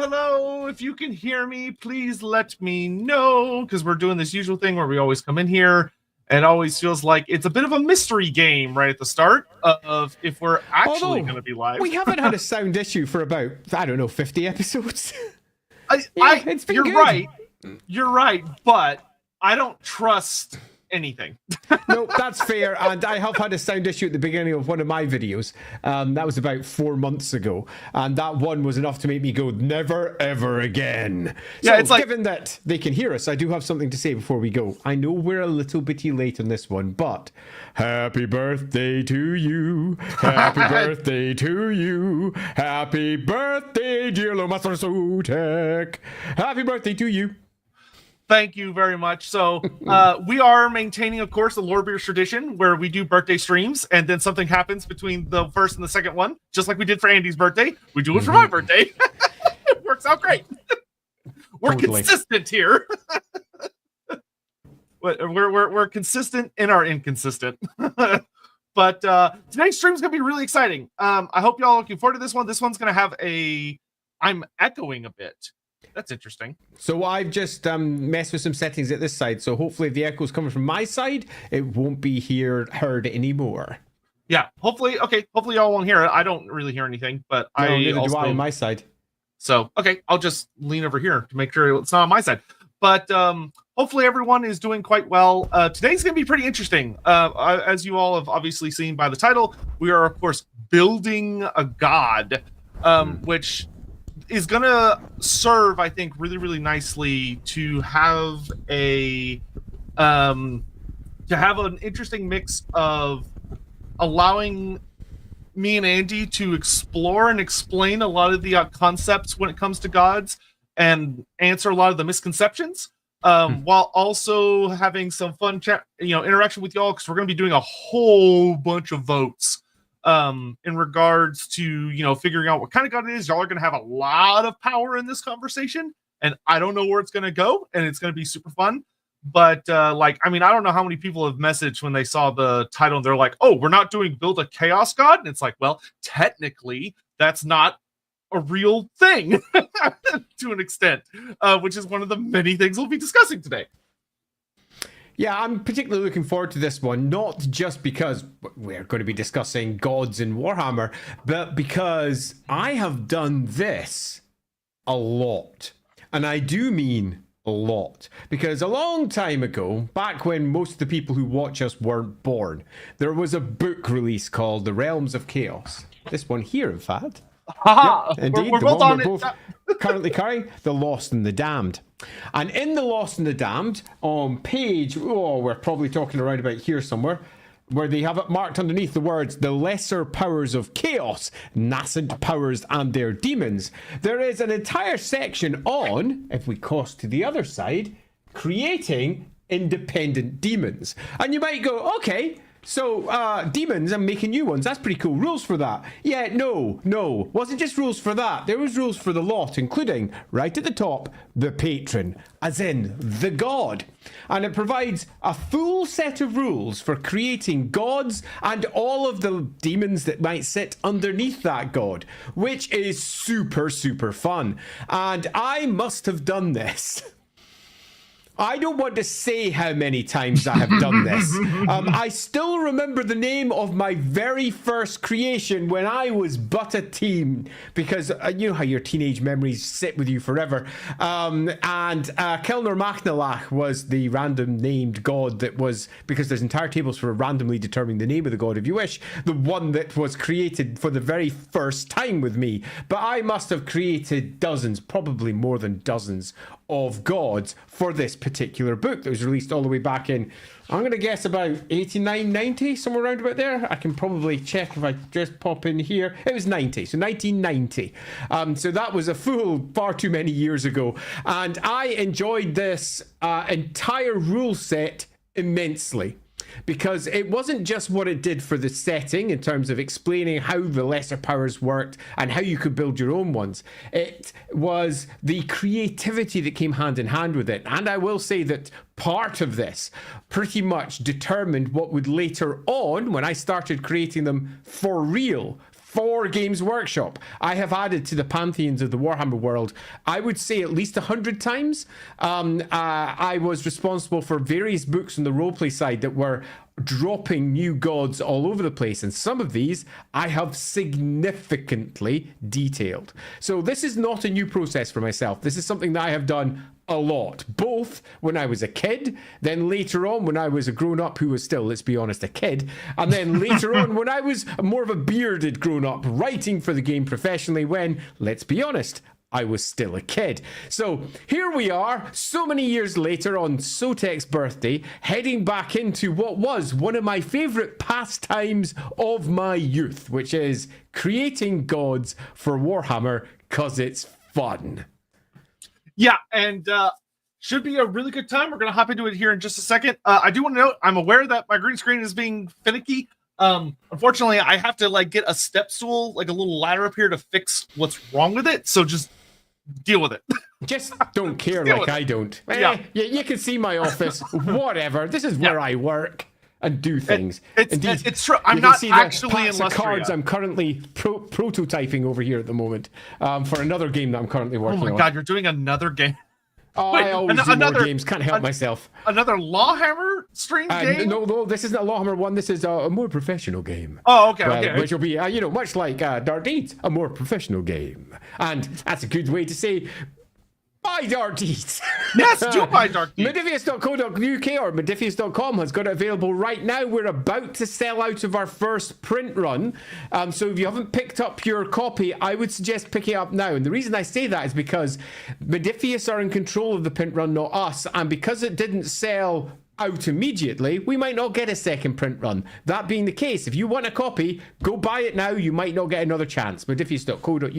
hello. If you can hear me, please let me know, because we're doing this usual thing where we always come in here. And it always feels like it's a bit of a mystery game right at the start of if we're actually going to be live. We haven't had a sound issue for about, I don't know, 50 episodes. It's been good. You're right, but I don't trust anything. No, that's fair. And I have had a sound issue at the beginning of one of my videos. That was about 4 months ago. And that one was enough to make me go, never, ever again. Yeah, so it's like, given that they can hear us, I do have something to say before we go. I know we're a little bitty late on this one, but happy birthday to you. Happy birthday to you. Happy birthday, dear Loremaster of Sotek. Happy birthday to you. Thank you very much. So we are maintaining, of course, the Lorebeards tradition where we do birthday streams and then something happens between the first and the second one, just like we did for Andy's birthday. We do it for my birthday. It works out great. We're consistent here. We're consistent in our inconsistent. But today's stream is going to be really exciting. I hope y'all are looking forward to this one. This one's going to have I'm echoing a bit. That's interesting. So I've just messed with some settings at this side. So hopefully if the echo's coming from my side, it won't be heard anymore. Yeah, hopefully. Okay, hopefully y'all won't hear it. I don't really hear anything, but neither do I on my side. So, okay, I'll just lean over here to make sure it's not on my side. But hopefully everyone is doing quite well. Today's going to be pretty interesting. As you all have obviously seen by the title, we are, of course, building a god, which is going to serve, I think, really, really nicely to have an interesting mix of allowing me and Andy to explore and explain a lot of the concepts when it comes to gods and answer a lot of the misconceptions, while also having some fun interaction with y'all, because we're going to be doing a whole bunch of votes in regards to figuring out what kind of god it is. Y'all are going to have a lot of power in this conversation, and I don't know where it's going to go, and it's going to be super fun. But I don't know how many people have messaged when they saw the title and they're like, oh, we're not doing build a chaos god. And it's like, well, technically that's not a real thing to an extent, which is one of the many things we'll be discussing today. Yeah, I'm particularly looking forward to this one, not just because we're going to be discussing gods in Warhammer, but because I have done this a lot. And I do mean a lot. Because a long time ago, back when most of the people who watch us weren't born, there was a book release called The Realms of Chaos. This one here, in fact. Haha, yep, indeed, we're both on it. Currently carrying The Lost and the Damned. And in The Lost and the Damned, on page, we're probably talking around about here somewhere, where they have it marked underneath the words, the lesser powers of chaos, nascent powers and their demons, there is an entire section on, if we cross to the other side, creating independent demons. And you might go, okay, so demons and making new ones, that's pretty cool. Rules for that? Yeah, no. Wasn't just rules for that. There was rules for the lot, including, right at the top, the patron, as in the god. And it provides a full set of rules for creating gods and all of the demons that might sit underneath that god, which is super, super fun. And I must have done this. I don't want to say how many times I have done this. I still remember the name of my very first creation when I was but a teen, because you know how your teenage memories sit with you forever. And Kelnor Machnalach was the random named god that was, because there's entire tables for randomly determining the name of the god if you wish, the one that was created for the very first time with me. But I must have created dozens, probably more than dozens, of gods for this particular book that was released all the way back in, I'm going to guess about 89, 90, somewhere around about there. I can probably check if I just pop in here. It was 90, so 1990. So that was a full far too many years ago. And I enjoyed this entire rule set immensely, because it wasn't just what it did for the setting in terms of explaining how the lesser powers worked and how you could build your own ones. It was the creativity that came hand in hand with it. And I will say that part of this pretty much determined what would later on, when I started creating them for real, for Games Workshop. I have added to the pantheons of the Warhammer world, I would say at least 100 times. I was responsible for various books on the roleplay side that were dropping new gods all over the place, and some of these I have significantly detailed. So this is not a new process for myself. This is something that I have done a lot, both when I was a kid, then later on when I was a grown-up who was still, let's be honest, a kid, and then later on when I was more of a bearded grown-up writing for the game professionally when, let's be honest, I was still a kid. So here we are, so many years later on Sotek's birthday, heading back into what was one of my favourite pastimes of my youth, which is creating gods for Warhammer, because it's fun. Yeah, and should be a really good time. We're going to hop into it here in just a second. I do want to note, I'm aware that my green screen is being finicky. Unfortunately, I have to like get a step stool, like a little ladder up here to fix what's wrong with it. So just deal with it. Just don't care like I don't. Yeah. You can see my office, whatever. This is where I work and do things. It's true. I'm not actually in Lustria. Cards I'm currently prototyping over here at the moment for another game that I'm currently working on. Oh my god, you're doing another game. Oh, Wait, I always do more games. Can't help myself. Another Lawhammer stream game? No, this isn't a Lawhammer one. This is a more professional game. Oh, okay. Which will be, much like Dark Deeds, a more professional game. And that's a good way to say, buy Dark Deeds. Yes, do buy Dark Deeds. Modifius.co.uk or Modifius.com has got it available right now. We're about to sell out of our first print run. So if you haven't picked up your copy, I would suggest picking it up now. And the reason I say that is because Modifius are in control of the print run, not us. And because it didn't sell out immediately, we might not get a second print run. That being the case, if you want a copy, go buy it now. You might not get another chance. Modifius.co.uk,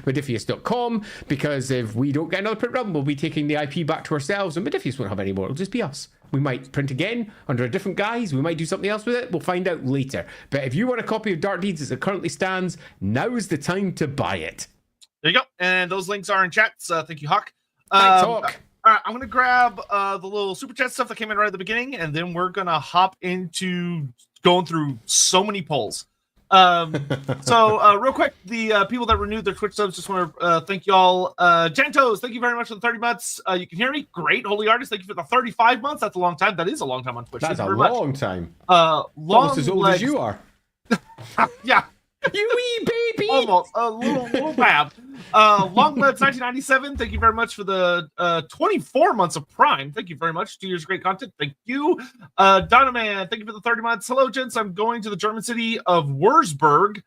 Modifius.com, because if we don't get another print run, we'll be taking the IP back to ourselves, and Modifius won't have any more. It'll just be us. We might print again under a different guise. We might do something else with it. We'll find out later. But if you want a copy of Dark Deeds as it currently stands, now is the time to buy it. There you go. And those links are in chats. Thank you, Hawk. Thanks, Hawk. All right, I'm going to grab the little super chat stuff that came in right at the beginning, and then we're going to hop into going through so many polls. So real quick, the people that renewed their Twitch subs, just want to thank y'all. Jantos, thank you very much for the 30 months. You can hear me? Great. Holy Artist, thank you for the 35 months. That's a long time. That is a long time on Twitch. That's a long time. Almost as old as you are. Yeah. You wee baby! Almost. A little bab. Long Lives 1997, thank you very much for the 24 months of Prime. Thank you very much. 2 years of great content. Thank you. Donoman, thank you for the 30 months. Hello, gents. I'm going to the German city of Wurzburg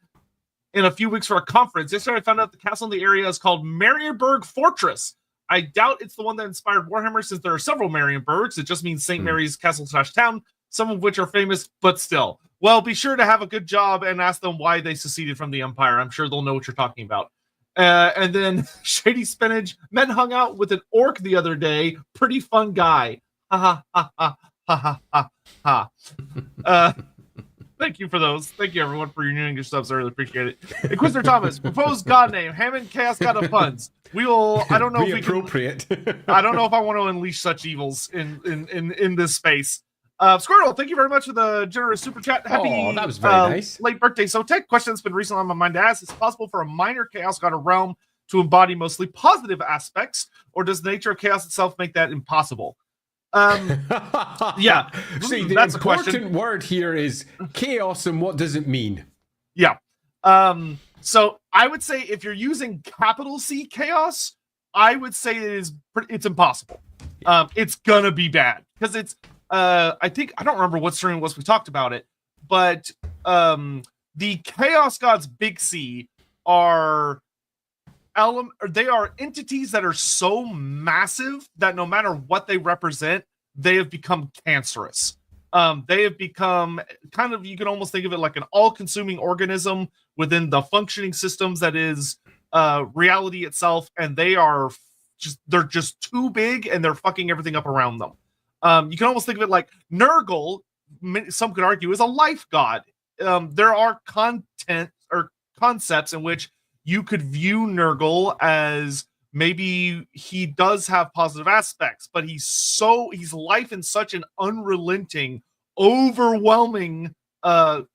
in a few weeks for a conference. Yesterday, I found out the castle in the area is called Marienburg Fortress. I doubt it's the one that inspired Warhammer, since there are several Marienburgs. It just means St. Mary's Castle/town, some of which are famous, but still. Well, be sure to have a good job and ask them why they seceded from the Empire. I'm sure they'll know what you're talking about. And then Shady Spinach, men hung out with an orc the other day. Pretty fun guy. Ha ha ha ha ha ha ha. Thank you for those. Thank you everyone for renewing your subs. I really appreciate it. Inquisitor Thomas, proposed god name, Hammond Chaos God of Puns. We will. I don't know if we appropriate. I don't know if I want to unleash such evils in this space. Squirtle, thank you very much for the generous super chat. Happy that was very nice. Late birthday, Sotek. Question that's been recently on my mind to ask: is it possible for a minor chaos god of realm to embody mostly positive aspects, or does the nature of chaos itself make that impossible? Yeah. See, the that's important word here is chaos, and what does it mean? Yeah. So I would say if you're using capital C chaos, I would say it's impossible. It's gonna be bad because it's. I think I don't remember what stream it was we talked about it, but the Chaos Gods Big C are entities that are so massive that no matter what they represent, they have become cancerous. They have become kind of, you can almost think of it like an all-consuming organism within the functioning systems that is reality itself, and they're just too big and they're fucking everything up around them. You can almost think of it like Nurgle, some could argue, is a life god. There are content or concepts in which you could view Nurgle as maybe he does have positive aspects, but he's life in such an unrelenting, overwhelming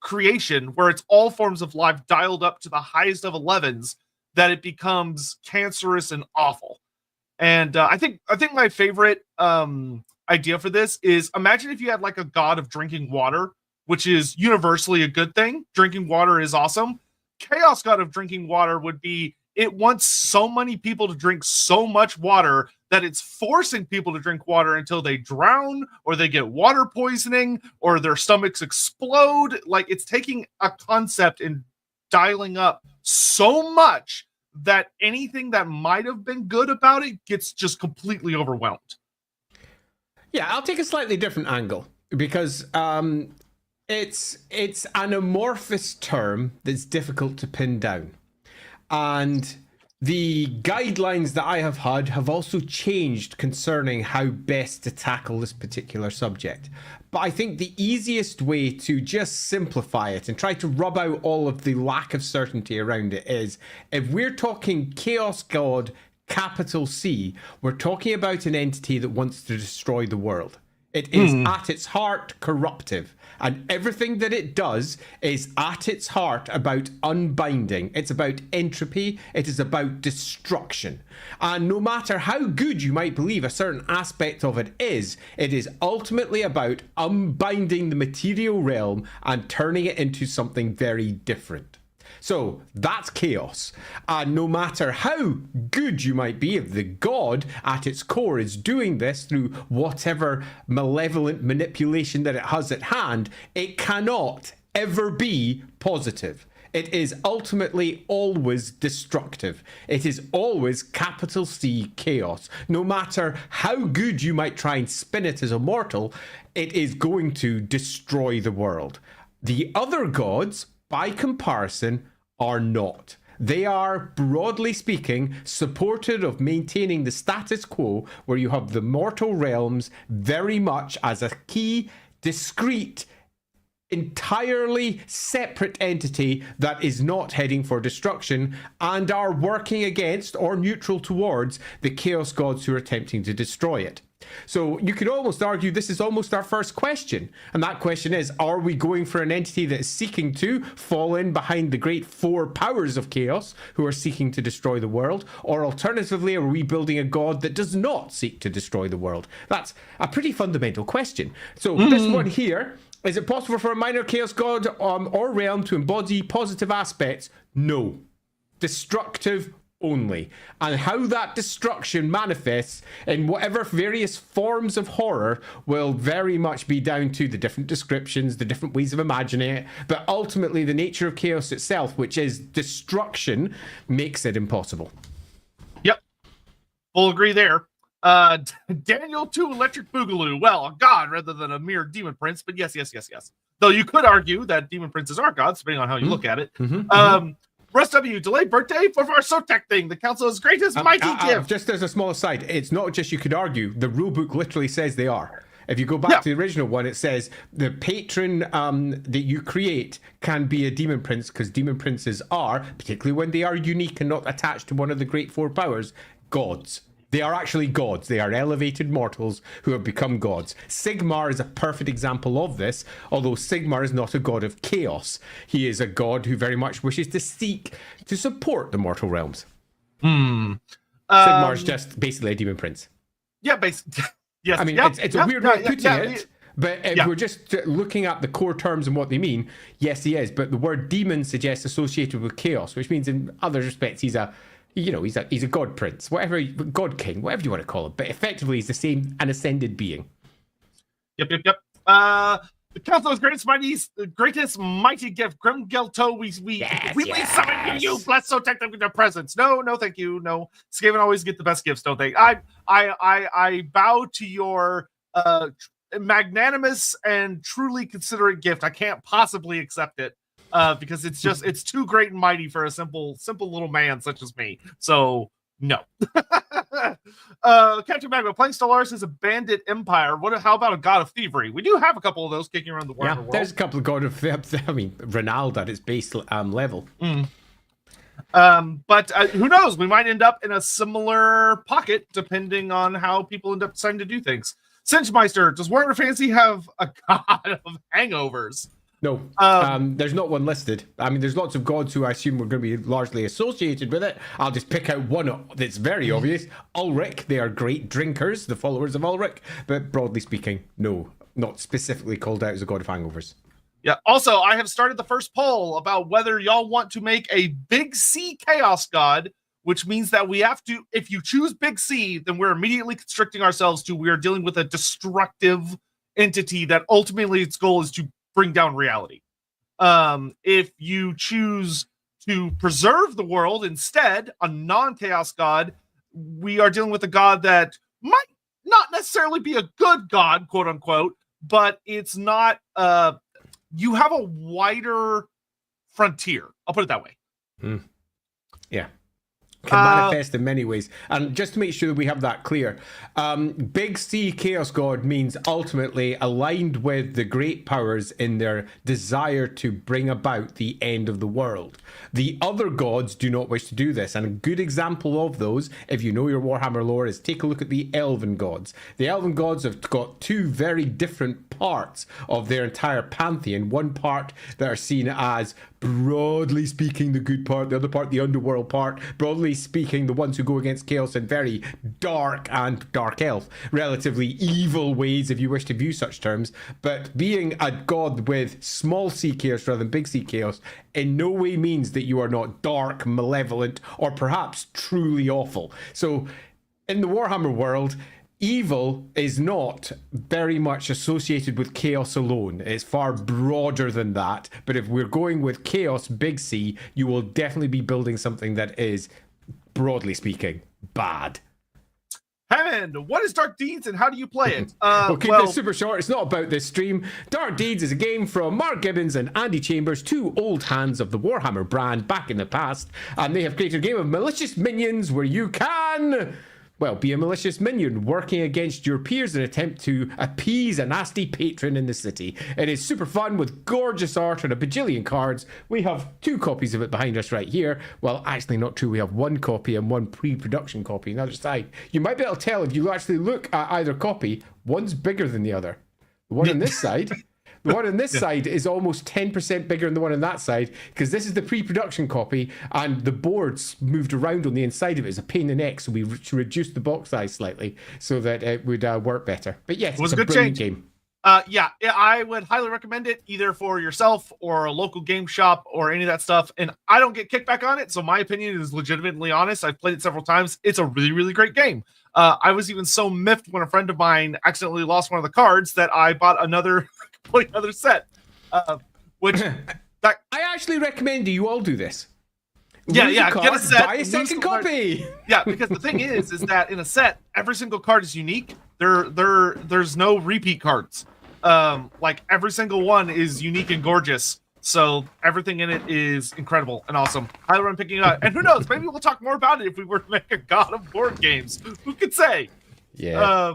creation where it's all forms of life dialed up to the highest of 11s that it becomes cancerous and awful. And I think my favorite idea for this is, imagine if you had like a god of drinking water, which is universally a good thing. Drinking water is awesome. Chaos god of drinking water would be, it wants so many people to drink so much water that it's forcing people to drink water until they drown or they get water poisoning or their stomachs explode. Like, it's taking a concept and dialing up so much that anything that might have been good about it gets just completely overwhelmed. Yeah, I'll take a slightly different angle because it's an amorphous term that's difficult to pin down. And the guidelines that I have had have also changed concerning how best to tackle this particular subject. But I think the easiest way to just simplify it and try to rub out all of the lack of certainty around it is, if we're talking Chaos God, capital C, we're talking about an entity that wants to destroy the world. It is at its heart corruptive, and everything that it does is at its heart about unbinding. It's about entropy. It is about destruction. And no matter how good you might believe a certain aspect of it is ultimately about unbinding the material realm and turning it into something very different. So that's chaos. And no matter how good you might be, if the god at its core is doing this through whatever malevolent manipulation that it has at hand, it cannot ever be positive. It is ultimately always destructive. It is always capital C chaos. No matter how good you might try and spin it as a mortal, it is going to destroy the world. The other gods, by comparison, are not. They are, broadly speaking, supportive of maintaining the status quo, where you have the mortal realms very much as a key, discrete, entirely separate entity that is not heading for destruction and are working against or neutral towards the chaos gods who are attempting to destroy it. So you could almost argue this is almost our first question. And that question is, are we going for an entity that is seeking to fall in behind the great four powers of chaos who are seeking to destroy the world? Or alternatively, are we building a god that does not seek to destroy the world? That's a pretty fundamental question. So this one here, is it possible for a minor chaos god or realm to embody positive aspects? No. Destructive only. And how that destruction manifests in whatever various forms of horror will very much be down to the different descriptions, the different ways of imagining it, but ultimately the nature of chaos itself, which is destruction, makes it impossible. Yep, full agree there. Daniel 2 Electric Boogaloo, well, a god rather than a mere demon prince, but yes. Though you could argue that demon princes are gods, depending on how you look at it. Russ W, delayed birthday for our Sotek thing. The council's greatest mighty gift. Just as a small aside, it's not just you could argue. The rulebook literally says they are. If you go back to the original one, it says the patron that you create can be a demon prince, because demon princes are, particularly when they are unique and not attached to one of the great four powers, gods. They are actually gods. They are elevated mortals who have become gods. Sigmar is a perfect example of this, although Sigmar is not a god of chaos. He is a god who very much wishes to seek to support the mortal realms. Sigmar is just basically a demon prince. Yeah, basically. Yes. I mean, it's a weird way of putting it, but if we're just looking at the core terms and what they mean, yes, he is. But the word demon suggests associated with chaos, which means in other respects he's a god prince, whatever, god king, whatever you want to call him. But effectively, he's the same, an ascended being. Yep. The council's greatest mighty gift, Grimgelto. We summon you. Bless Sotek with their presence. No, thank you. No, Skaven always get the best gifts, don't they? I bow to your magnanimous and truly considerate gift. I can't possibly accept it. Because it's too great and mighty for a simple little man such as me. So no. Captain Magma, playing Stellaris is a bandit empire. How about a god of thievery? We do have a couple of those kicking around the Warhammer world. There's a couple of god of, I mean, Ronald at its base level. But who knows? We might end up in a similar pocket depending on how people end up deciding to do things. Cinchmeister, does Warhammer Fantasy have a god of hangovers? No, there's not one listed. I mean, there's lots of gods who I assume we're going to be largely associated with it. I'll just pick out one that's very obvious. Ulrich, they are great drinkers, the followers of Ulrich, but broadly speaking, no, not specifically called out as a god of hangovers. Yeah. Also, I have started the first poll about whether y'all want to make a big C chaos god, which means that we have to, if you choose big C, then we're immediately constricting ourselves to we are dealing with a destructive entity that ultimately its goal is to bring down reality. If you choose to preserve the world instead, a non-chaos god, we are dealing with a god that might not necessarily be a good god, quote unquote, but it's not, you have a wider frontier. I'll put it that way. Yeah. Can manifest in many ways. And just to make sure that we have that clear, Big C Chaos God means ultimately aligned with the great powers in their desire to bring about the end of the world. The other gods do not wish to do this. And a good example of those, if you know your Warhammer lore, is take a look at the Elven gods. The Elven gods have got two very different parts of their entire pantheon. One part that are seen as, broadly speaking, the good part, the other part, the underworld part, broadly speaking, the ones who go against chaos in very dark and dark elf, relatively evil ways, if you wish to view such terms. But being a god with small c chaos rather than big C chaos in no way means that you are not dark, malevolent, or perhaps truly awful. So in the Warhammer world, evil is not very much associated with chaos alone. It's far broader than that. But if we're going with chaos, big C, you will definitely be building something that is, broadly speaking, bad. Hammond, what is Dark Deeds and how do you play it? We'll keep this super short. It's not about this stream. Dark Deeds is a game from Mark Gibbons and Andy Chambers, two old hands of the Warhammer brand back in the past. And they have created a game of malicious minions where you can, well, be a malicious minion working against your peers in an attempt to appease a nasty patron in the city. It is super fun with gorgeous art and a bajillion cards. We have 2 copies of it behind us right here. Well, actually not true. We have 1 copy and 1 pre-production copy on the other side. You might be able to tell if you actually look at either copy, one's bigger than the other. The one on this side... The one on this side is almost 10% bigger than the one on that side, because this is the pre-production copy, and the boards moved around on the inside of it. It's a pain in the neck, so we reduced the box size slightly so that it would work better. But yes, it's a good brilliant game. Yeah, I would highly recommend it either for yourself or a local game shop or any of that stuff. And I don't get kickback on it, so my opinion is legitimately honest. I've played it several times. It's a really, really great game. I was even so miffed when a friend of mine accidentally lost one of the cards that I bought another set. Which I actually recommend you all do this. Yeah, get a set. Buy a second copy. Yeah, because the thing is that in a set, every single card is unique. There's no repeat cards. Like every single one is unique and gorgeous. So everything in it is incredible and awesome. Highly recommend picking it up. And who knows, maybe we'll talk more about it if we were to make a God of board games. Who could say? Yeah.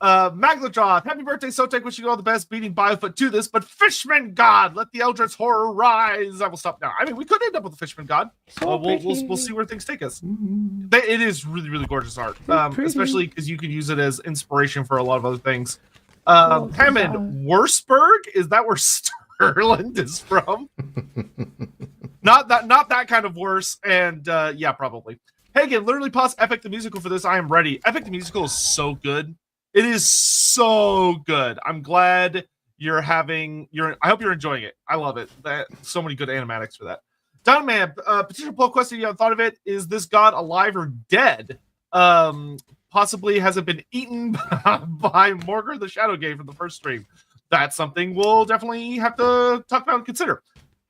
Magladroth, happy birthday, Sotek. Wishing you all the best, beating Biofoot to this, but Fishman God, let the Eldritch horror rise. I will stop now. I mean, we could end up with a Fishman God. We'll see where things take us. It is really, really gorgeous art, especially because you can use it as inspiration for a lot of other things. Hammond, Wurzburg, is that where Sterland is from? not that kind of worse. And yeah, probably. Hagen, literally pause Epic the Musical for this. I am ready. Epic the Musical is so good. It is so good. I'm glad I hope you're enjoying it. I love it. So many good animatics for that. Donman, potential poll question, you haven't thought of it. Is this god alive or dead? Possibly has it been eaten by Morgar the Shadow Game from the first stream? That's something we'll definitely have to talk about and consider.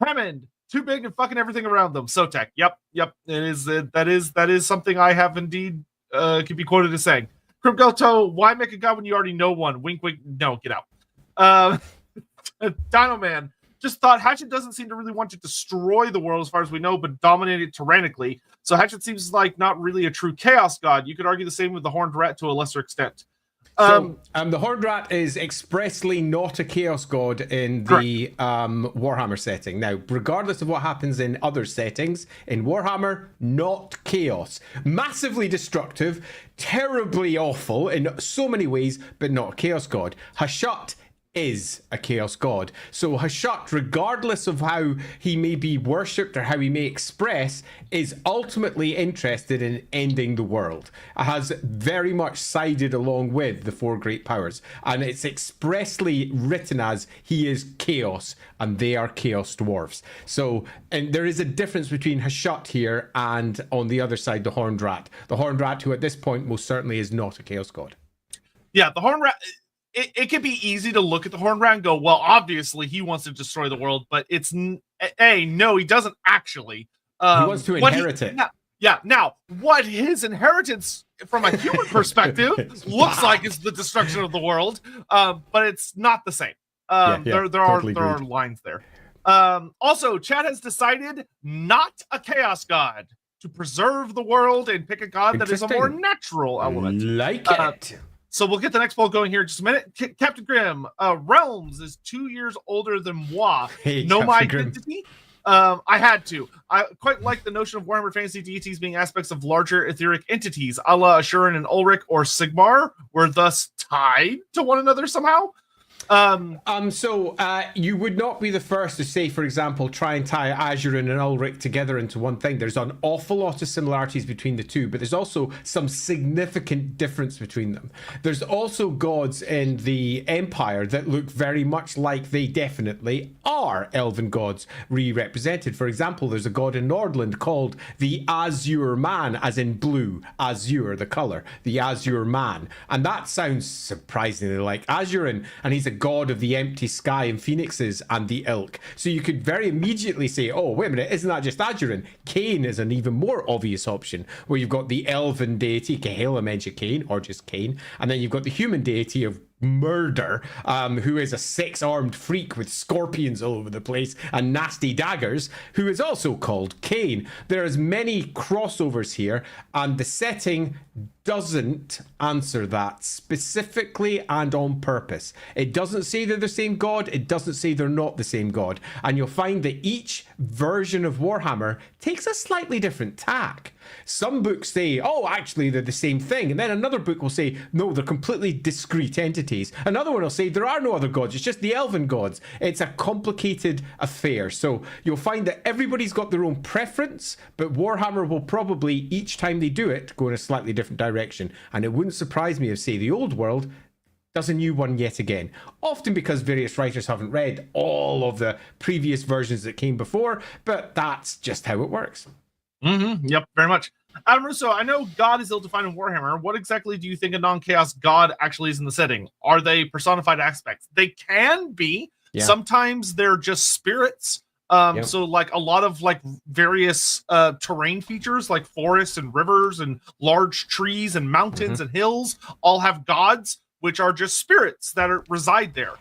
Hammond, too big and fucking everything around them. Sotek. Yep. It is that is something I have indeed could be quoted as saying. Crypto, why make a god when you already know one? Wink, wink. No, get out. Dino Man, just thought Hatchet doesn't seem to really want to destroy the world as far as we know, but dominate it tyrannically. So Hatchet seems like not really a true chaos god. You could argue the same with the Horned Rat to a lesser extent. The Horned Rat is expressly not a chaos god in the Warhammer setting. Now, regardless of what happens in other settings, in Warhammer, not chaos. Massively destructive, terribly awful in so many ways, but not a chaos god. Hashut is a chaos god. So Hashut, regardless of how he may be worshipped or how he may express, is ultimately interested in ending the world. It has very much sided along with the four great powers, and it's expressly written as he is chaos and they are chaos dwarves. So, and there is a difference between Hashut here and on the other side the Horned Rat. The Horned Rat, who at this point most certainly is not a chaos god. Yeah, the Horned Rat. It can be easy to look at the Horned Rat and go, well, obviously he wants to destroy the world, but it's no, he doesn't actually. He wants to inherit it. Now, what his inheritance from a human perspective looks like is the destruction of the world, but it's not the same. There are lines there. Also, Chad has decided not a chaos god, to preserve the world and pick a god that is a more natural element. Like it. So we'll get the next poll going here in just a minute. Captain Grimm, Realms is 2 years older than moi. Hey, know Captain my Grimm. identity? I had to. I quite like the notion of Warhammer Fantasy deities being aspects of larger etheric entities, a la Ashurin and Ulrich or Sigmar, were thus tied to one another somehow. So you would not be the first to say, for example, try and tie Azurin and Ulrich together into one thing. There's an awful lot of similarities between the two, but there's also some significant difference between them. There's also gods in the Empire that look very much like they definitely are elven gods re-represented. For example, there's a god in Nordland called the Azure Man, as in blue, azure, the color, the Azure Man. And that sounds surprisingly like Azurin, and he's a god of the empty sky and phoenixes and the ilk. So you could very immediately say, oh, wait a minute, isn't that just Azurin? Cain is an even more obvious option, where you've got the elven deity, Kahela Menja Cain, or just Cain, and then you've got the human deity of murder, who is a six-armed freak with scorpions all over the place and nasty daggers, who is also called Cain. There's many crossovers here, and the setting doesn't answer that specifically and on purpose. It doesn't say they're the same god, it doesn't say they're not the same god, and you'll find that each version of Warhammer takes a slightly different tack. Some books say, oh, actually, they're the same thing. And then another book will say, no, they're completely discrete entities. Another one will say, there are no other gods. It's just the elven gods. It's a complicated affair. So you'll find that everybody's got their own preference, but Warhammer will probably, each time they do it, go in a slightly different direction. And it wouldn't surprise me if, say, the old world does a new one yet again. Often because various writers haven't read all of the previous versions that came before, but that's just how it works. Mm-hmm. Yep, very much. Adam Russo, I know God is ill-defined in Warhammer. What exactly do you think a non-chaos god actually is in the setting? Are they personified aspects? They can be. Yeah. Sometimes they're just spirits. So like a lot of like various terrain features like forests and rivers and large trees and mountains and hills all have gods, which are just spirits that reside there.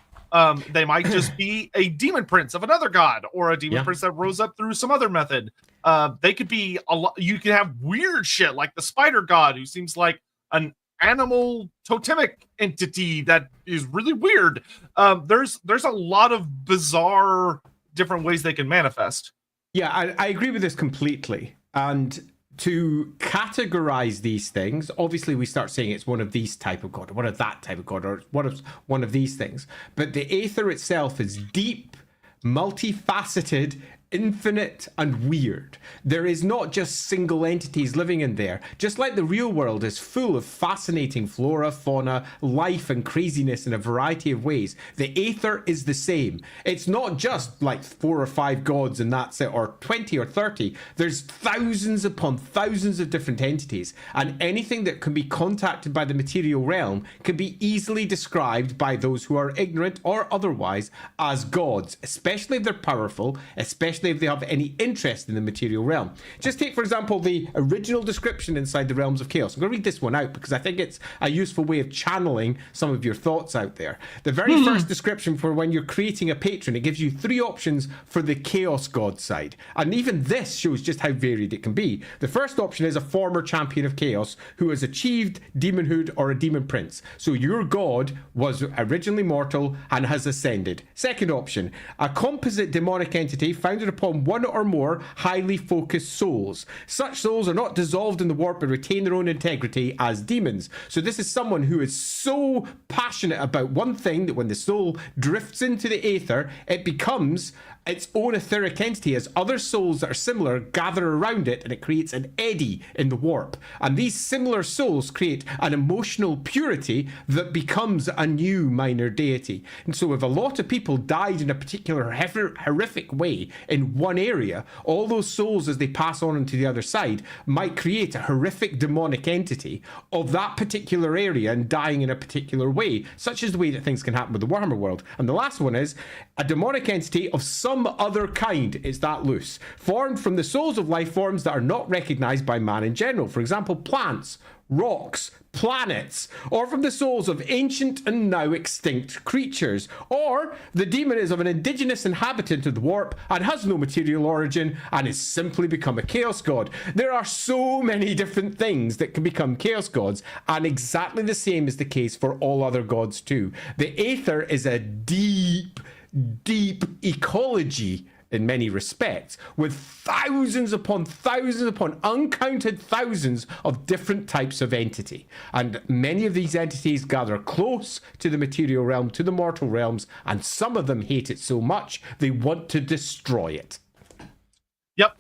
They might just be a demon prince of another god, or a demon prince that rose up through some other method. They could be a lot. You could have weird shit like the spider god, who seems like an animal totemic entity that is really weird. There's a lot of bizarre different ways they can manifest. Yeah, I agree with this completely. And to categorize these things, obviously we start saying it's one of these type of god, or one of that type of god, or one of these things. But the aether itself is deep, multifaceted, infinite, and weird. There is not just single entities living in there. Just like the real world is full of fascinating flora, fauna, life, and craziness in a variety of ways, the aether is the same. It's not just like 4 or 5 gods and that's it, or 20 or 30. There's thousands upon thousands of different entities, and anything that can be contacted by the material realm can be easily described by those who are ignorant or otherwise as gods, especially if they're powerful, especially if they have any interest in the material realm. Just take, for example, the original description inside the Realms of Chaos. I'm going to read this one out because I think it's a useful way of channeling some of your thoughts out there. The very first description for when you're creating a patron, it gives you 3 options for the Chaos God side. And even this shows just how varied it can be. The first option is a former champion of Chaos who has achieved demonhood or a demon prince. So your god was originally mortal and has ascended. Second option, a composite demonic entity founded dependent upon one or more highly focused souls. Such souls are not dissolved in the warp but retain their own integrity as demons. So this is someone who is so passionate about one thing that when the soul drifts into the aether, it becomes its own etheric entity as other souls that are similar gather around it, and it creates an eddy in the warp. And these similar souls create an emotional purity that becomes a new minor deity. And so if a lot of people died in a particular horrific way in one area, all those souls as they pass on into the other side might create a horrific demonic entity of that particular area and dying in a particular way, such as the way that things can happen with the Warhammer world. And the last one is a demonic entity of some other kind is that loose, formed from the souls of life forms that are not recognized by man in general. For example, plants, rocks, planets, or from the souls of ancient and now extinct creatures. Or the demon is of an indigenous inhabitant of the warp and has no material origin and has simply become a chaos god. There are so many different things that can become chaos gods, and exactly the same is the case for all other gods too. The aether is a deep ecology in many respects, with thousands upon uncounted thousands of different types of entity. And many of these entities gather close to the material realm, to the mortal realms, and some of them hate it so much they want to destroy it. Yep.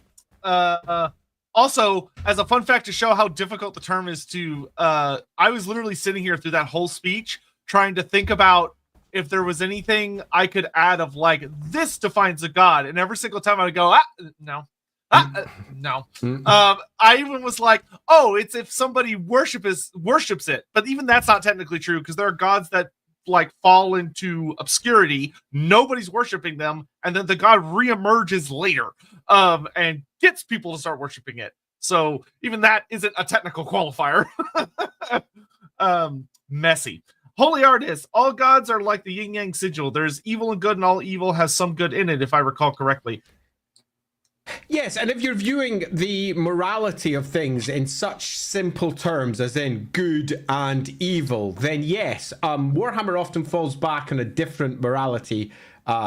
Also, as a fun fact to show how difficult the term is to, I was literally sitting here through that whole speech trying to think about if there was anything I could add of like, this defines a god. And every single time I would go, no. No. I even was like, oh, it's if somebody worships it. But even that's not technically true, because there are gods that like fall into obscurity. Nobody's worshiping them. And then the god reemerges later and gets people to start worshiping it. So even that isn't a technical qualifier. Messy. Holy art is, all gods are like the yin-yang sigil. There's evil and good, and all evil has some good in it, if I recall correctly. Yes, and if you're viewing the morality of things in such simple terms as in good and evil, then yes, Warhammer often falls back on a different morality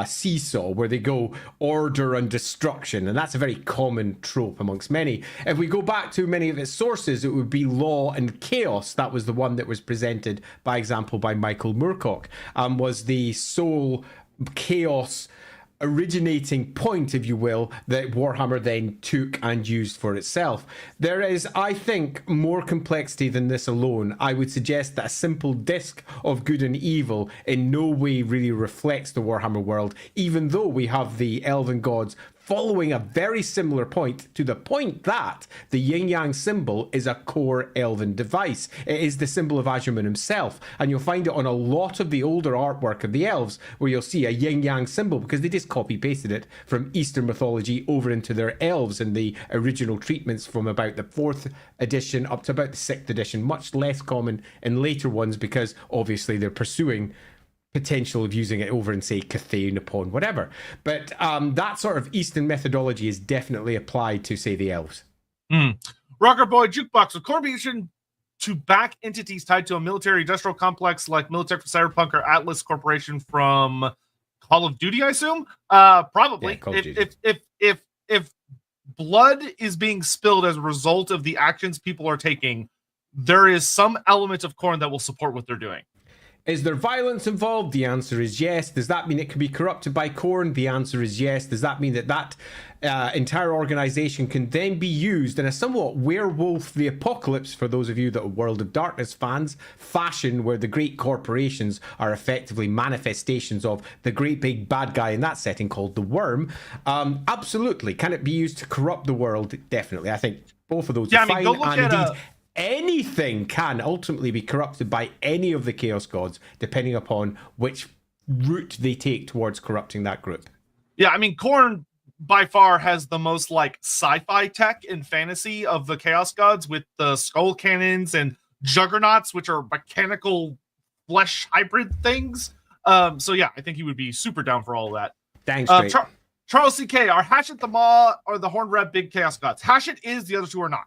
seesaw where they go order and destruction, and that's a very common trope amongst many. If we go back to many of its sources, it would be law and chaos. That was the one that was presented, by example, by Michael Moorcock, was the sole chaos originating point, if you will, that Warhammer then took and used for itself. There is, I think, more complexity than this alone. I would suggest that a simple disc of good and evil in no way really reflects the Warhammer world, even though we have the elven gods following a very similar point, to the point that the yin-yang symbol is a core elven device. It is the symbol of Azurman himself, and you'll find it on a lot of the older artwork of the elves, where you'll see a yin-yang symbol, because they just copy-pasted it from Eastern mythology over into their elves in the original treatments from about the 4th edition up to about the 6th edition, much less common in later ones, because obviously they're pursuing potential of using it over in, say, Cathay, upon whatever. But that sort of Eastern methodology is definitely applied to, say, the elves. Rocker Boy Jukebox, with contribution to back entities tied to a military industrial complex like Militech for Cyberpunk or Atlas Corporation from Call of Duty, I assume? Probably. Yeah, if blood is being spilled as a result of the actions people are taking, there is some element of Khorne that will support what they're doing. Is there violence involved? The answer is yes. Does that mean it can be corrupted by Khorne? The answer is yes. Does that mean that that entire organization can then be used in a somewhat Werewolf the Apocalypse, for those of you that are World of Darkness fans, fashion, where the great corporations are effectively manifestations of the great big bad guy in that setting called the Worm? Absolutely. Can it be used to corrupt the world? Definitely. I think both of those are fine. Go look and indeed, anything can ultimately be corrupted by any of the Chaos Gods, depending upon which route they take towards corrupting that group. Yeah, I mean, Khorne by far has the most like sci-fi tech in fantasy of the Chaos Gods, with the skull cannons and juggernauts, which are mechanical flesh hybrid things. So yeah, I think he would be super down for all of that. Thanks, Charles CK, are Hachette the Maw or the Horned Red big Chaos Gods? Hachette is, the other two are not.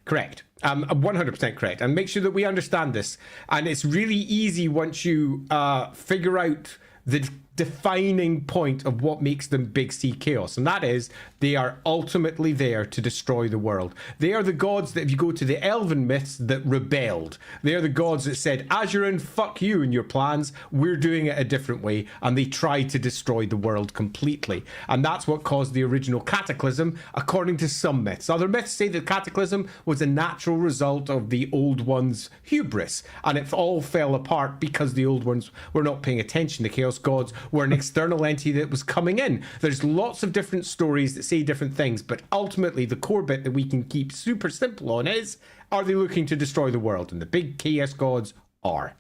Correct. 100% correct. And make sure that we understand this. And it's really easy once you figure out the defining point of what makes them Big C Chaos, and that is they are ultimately there to destroy the world. They are the gods that, if you go to the elven myths, that rebelled. They are the gods that said, Azurin, fuck you and your plans, we're doing it a different way, and they tried to destroy the world completely. And that's what caused the original cataclysm, according to some myths. Other myths say the cataclysm was a natural result of the old ones' hubris, and it all fell apart because the old ones were not paying attention. The Chaos Gods were an external entity that was coming in. There's lots of different stories that say different things, but ultimately the core bit that we can keep super simple on is, are they looking to destroy the world? And the big Chaos Gods are.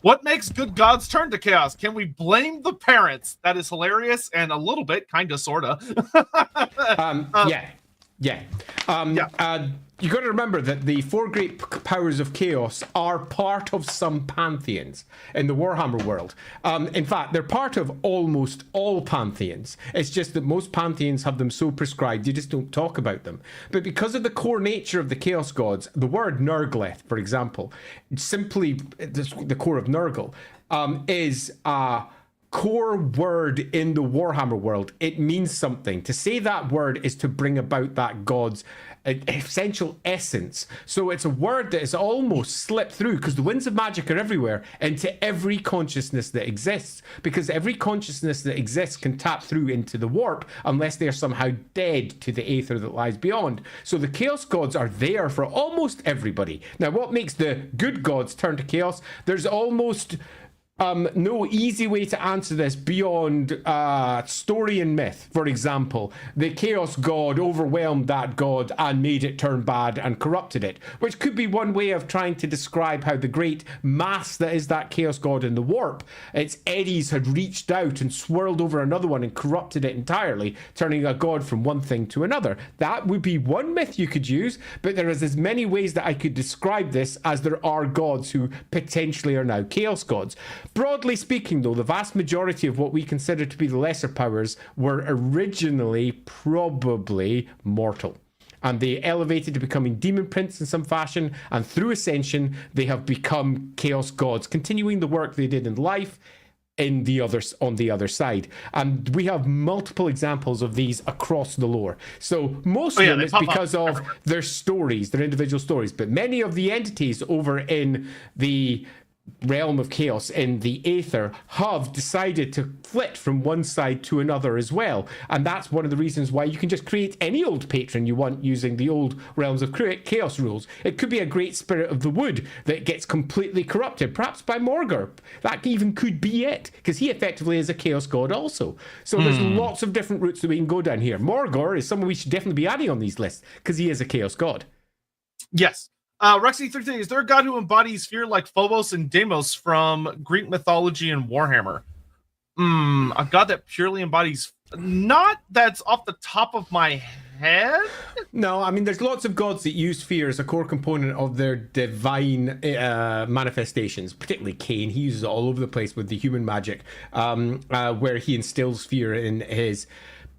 What makes good gods turn to chaos? Can we blame the parents? That is hilarious and a little bit, kind of, sort of. Yeah. You got to remember that the four great powers of chaos are part of some pantheons in the Warhammer world. In fact, they're part of almost all pantheons. It's just that most pantheons have them so prescribed, you just don't talk about them. But because of the core nature of the Chaos Gods, the word Nurgleth, for example, simply the core of Nurgle, is a core word in the Warhammer world. It means something. To say that word is to bring about that god's essential essence. So it's a word that is almost slipped through, because the winds of magic are everywhere, into every consciousness that exists, because every consciousness that exists can tap through into the warp unless they are somehow dead to the aether that lies beyond. So the Chaos Gods are there for almost everybody. Now, what makes the good gods turn to chaos? There's almost no easy way to answer this beyond story and myth. For example, the Chaos God overwhelmed that god and made it turn bad and corrupted it, which could be one way of trying to describe how the great mass that is that Chaos God in the warp, its eddies had reached out and swirled over another one and corrupted it entirely, turning a god from one thing to another. That would be one myth you could use, but there is as many ways that I could describe this as there are gods who potentially are now Chaos Gods. Broadly speaking, though, the vast majority of what we consider to be the lesser powers were originally probably mortal. And they elevated to becoming demon prince in some fashion, and through ascension, they have become Chaos Gods, continuing the work they did in life on the other side. And we have multiple examples of these across the lore. So most of them is because of their stories, their individual stories, but many of the entities over in the realm of chaos in the aether have decided to flit from one side to another as well, and that's one of the reasons why you can just create any old patron you want using the old realms of chaos rules. It could be a great spirit of the wood that gets completely corrupted, perhaps by Morgor. That even could be it, because he effectively is a chaos god also. So there's lots of different routes that we can go down here. Morgor is someone we should definitely be adding on these lists, because he is a chaos god. Yes. Rexy33, is there a god who embodies fear like Phobos and Deimos from Greek mythology and Warhammer? A god that purely embodies... Not that's off the top of my head? No, I mean, there's lots of gods that use fear as a core component of their divine manifestations, particularly Cain. He uses it all over the place with the human magic, where he instills fear in his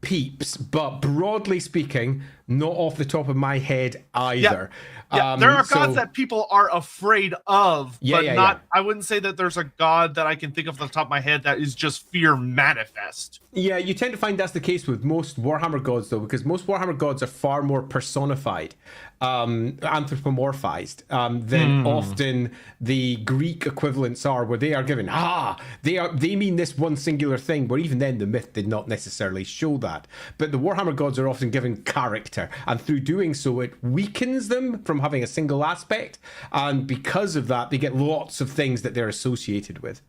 peeps. But broadly speaking, not off the top of my head either. Yeah, there are gods that people are afraid of, but not. I wouldn't say that there's a god that I can think of off the top of my head that is just fear manifest. Yeah, you tend to find that's the case with most Warhammer gods, though, because most Warhammer gods are far more personified, anthropomorphized, than often the Greek equivalents are, where they are given, they mean this one singular thing, where even then the myth did not necessarily show that. But the Warhammer gods are often given character, and through doing so, it weakens them from having a single aspect, and because of that, they get lots of things that they're associated with.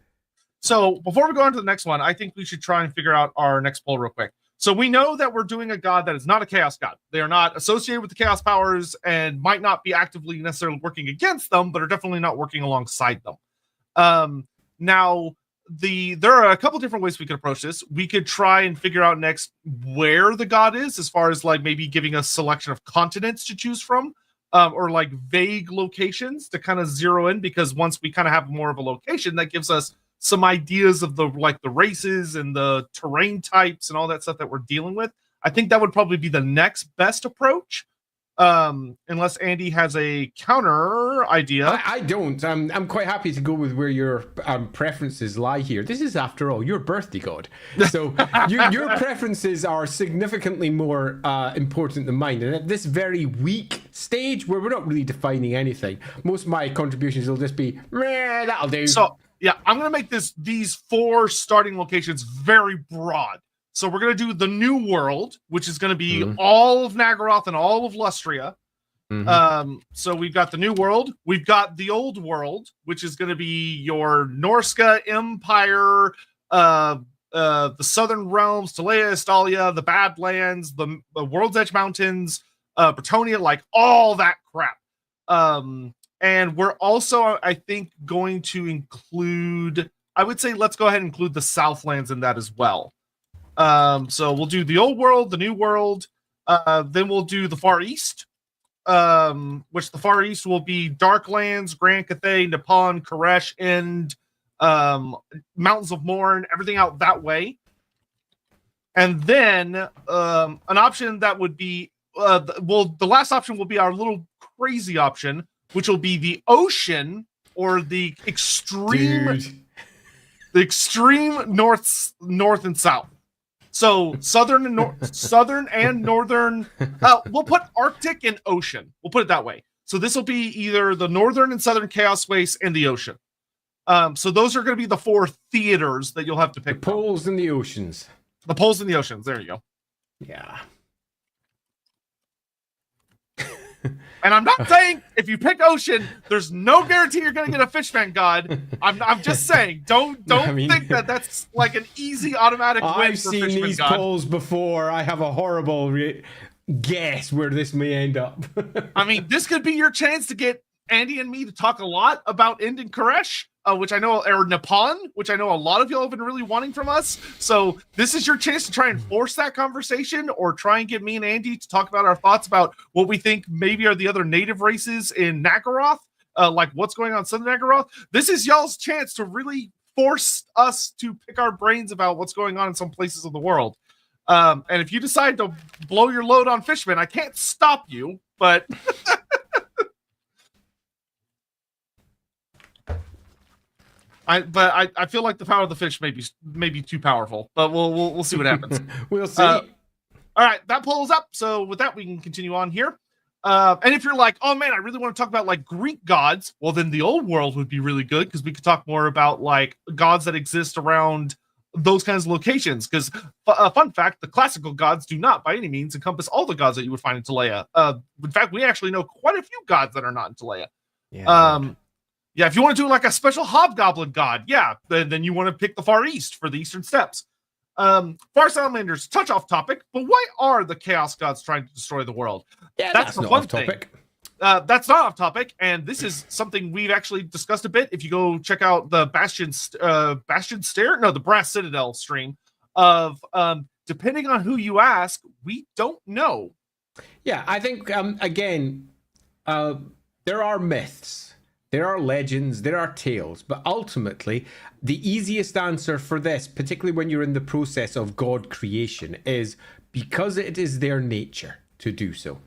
So before we go on to the next one, I think we should try and figure out our next poll real quick. So we know that we're doing a god that is not a chaos god. They are not associated with the chaos powers and might not be actively necessarily working against them, but are definitely not working alongside them. Now, there are a couple different ways we could approach this. We could try and figure out next where the god is, as far as like maybe giving a selection of continents to choose from, or like vague locations to kind of zero in, because once we kind of have more of a location, that gives us some ideas of the races and the terrain types and all that stuff that we're dealing with. I think that would probably be the next best approach. Unless Andy has a counter idea. I don't. I'm quite happy to go with where your preferences lie here. This is, after all, your birthday god. So your preferences are significantly more important than mine. And at this very weak stage, where we're not really defining anything, most of my contributions will just be, meh, that'll do. So, yeah, I'm going to make these 4 starting locations very broad. So we're going to do the New World, which is going to be all of Nagaroth and all of Lustria. So we've got the New World. We've got the Old World, which is going to be your Norska Empire, the Southern Realms, Talea, Estalia, the Badlands, the World's Edge Mountains, Bretonia, like all that crap. And we're also, I think, going to include, I would say, let's go ahead and include the Southlands in that as well. So we'll do the Old World, the New World, then we'll do the Far East, which the Far East will be Darklands, Grand Cathay, Nippon, Koresh, and Mountains of Morn, everything out that way. And then an option that would be, the last option will be our little crazy option, which will be the ocean, or the extreme north and south. So southern and northern. We'll put Arctic and ocean. We'll put it that way. So this will be either the northern and southern chaos waste and the ocean. So those are going to be the 4 theaters that you'll have to pick. The poles and the oceans. The poles and the oceans. There you go. Yeah. And I'm not saying if you pick ocean, there's no guarantee you're going to get a Fishman God. I'm just saying, don't think that that's like an easy automatic win. I've for seen Fishman these God. polls before. I have a horrible guess where this may end up. I mean, this could be your chance to get Andy and me to talk a lot about Ind and Koresh, which I know, or Nippon, which I know a lot of y'all have been really wanting from us. So this is your chance to try and force that conversation, or try and get me and Andy to talk about our thoughts about what we think maybe are the other native races in Nagaroth, like what's going on in Southern Nagaroth. This is y'all's chance to really force us to pick our brains about what's going on in some places of the world. And if you decide to blow your load on Fishman, I can't stop you, but... I feel like the power of the fish may be too powerful, but we'll see what happens. We'll see. All right, that poll's up. So with that, we can continue on here. And if you're like, oh man, I really want to talk about like Greek gods, well then the Old World would be really good, because we could talk more about like gods that exist around those kinds of locations. Because fun fact, the classical gods do not by any means encompass all the gods that you would find in Talea. In fact, we actually know quite a few gods that are not in Talea. Yeah, if you want to do like a special hobgoblin god, yeah, then you want to pick the Far East for the Eastern Steppes. Far Salamanders, touch off topic, but why are the Chaos Gods trying to destroy the world? Yeah, that's not off topic. That's not off topic, and this is something we've actually discussed a bit. If you go check out the the Brass Citadel stream of depending on who you ask, we don't know. Yeah, I think again, there are myths. There are legends, there are tales, but ultimately, the easiest answer for this, particularly when you're in the process of God creation, is because it is their nature to do so.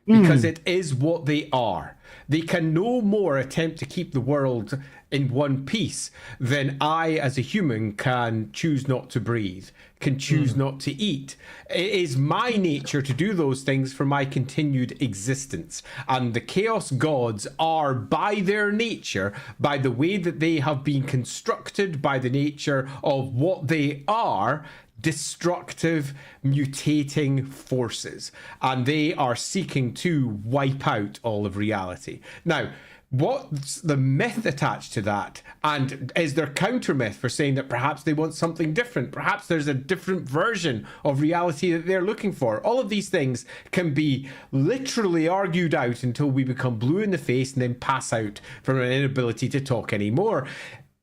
Because it is what they are. They can no more attempt to keep the world in one piece than I, as a human, can choose not to breathe, can choose not to eat. It is my nature to do those things for my continued existence. And the Chaos Gods are, by their nature, by the way that they have been constructed, by the nature of what they are, destructive, mutating forces, and they are seeking to wipe out all of reality. Now, what's the myth attached to that? And is there counter myth for saying that perhaps they want something different? Perhaps there's a different version of reality that they're looking for. All of these things can be literally argued out until we become blue in the face and then pass out from an inability to talk anymore.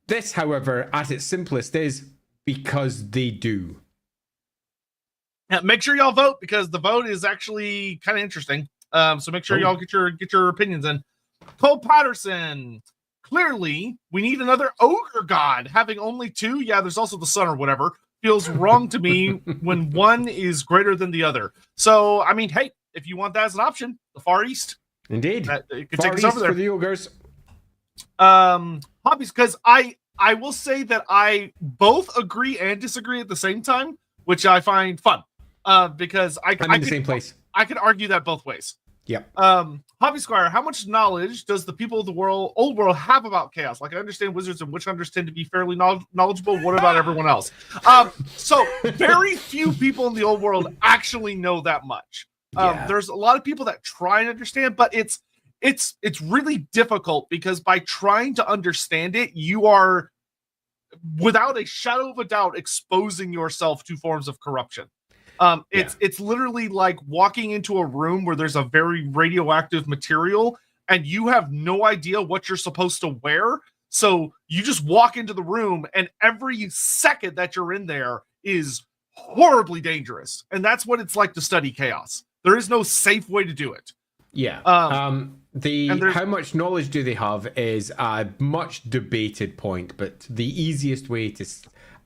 This, however, at its simplest, is because they do. Yeah, make sure y'all vote, because the vote is actually kind of interesting. So make sure y'all get your opinions in. Cole Patterson. Clearly, we need another ogre god. Having only 2, yeah, there's also the sun or whatever, feels wrong to me when one is greater than the other. So, I mean, hey, if you want that as an option, the Far East. Indeed. It could Far take us East over there. for the ogres. Hobbies, because I will say that I both agree and disagree at the same time, which I find fun. Because I'm in the same place. I could argue that both ways. Yep. Hobby Squire, how much knowledge does the people of the old world have about chaos? Like, I understand wizards and witch hunters tend to be fairly knowledgeable. What about everyone else? So very few people in the old world actually know that much. There's a lot of people that try and understand, but it's really difficult because by trying to understand it, you are, without a shadow of a doubt, exposing yourself to forms of corruption. It's literally like walking into a room where there's a very radioactive material and you have no idea what you're supposed to wear. So you just walk into the room and every second that you're in there is horribly dangerous. And that's what it's like to study chaos. There is no safe way to do it. Yeah. How much knowledge do they have is a much debated point, but the easiest way to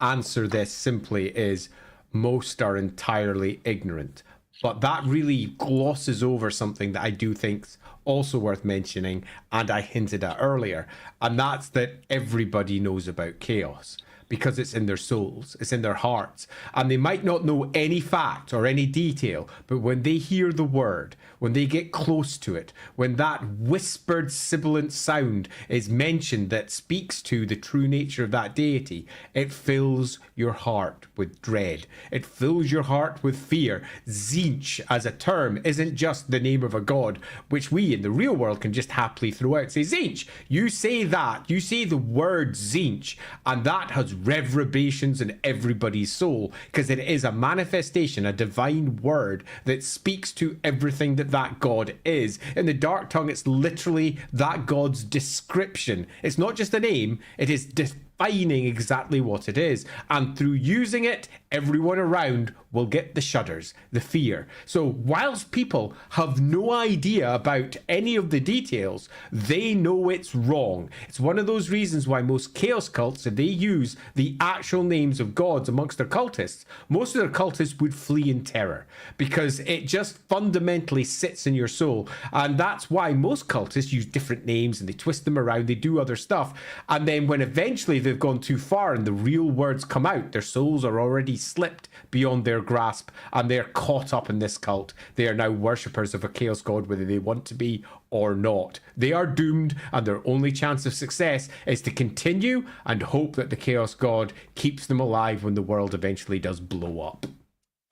answer this simply is most are entirely ignorant. But that really glosses over something that I do think's also worth mentioning, and I hinted at earlier, and that's that everybody knows about chaos. Because it's in their souls, it's in their hearts. And they might not know any fact or any detail, but when they hear the word, when they get close to it, when that whispered sibilant sound is mentioned that speaks to the true nature of that deity, it fills your heart with dread. It fills your heart with fear. Tzeentch, as a term, isn't just the name of a god, which we in the real world can just happily throw out. Say, Tzeentch, you say that, you say the word Tzeentch, and that has reverberations in everybody's soul, because it is a manifestation, a divine word that speaks to everything that god is. In the Dark Tongue, it's literally that god's description. It's not just a name, it is defining exactly what it is, and through using it, everyone around will get the shudders, the fear. So whilst people have no idea about any of the details, they know it's wrong. It's one of those reasons why most chaos cults, if they use the actual names of gods amongst their cultists, most of their cultists would flee in terror, because it just fundamentally sits in your soul. And that's why most cultists use different names and they twist them around, they do other stuff, and then when eventually they've gone too far and the real words come out, their souls are already slipped beyond their grasp and they're caught up in this cult. They are now worshippers of a chaos god, whether they want to be or not. They are doomed, and their only chance of success is to continue and hope that the chaos god keeps them alive when the world eventually does blow up.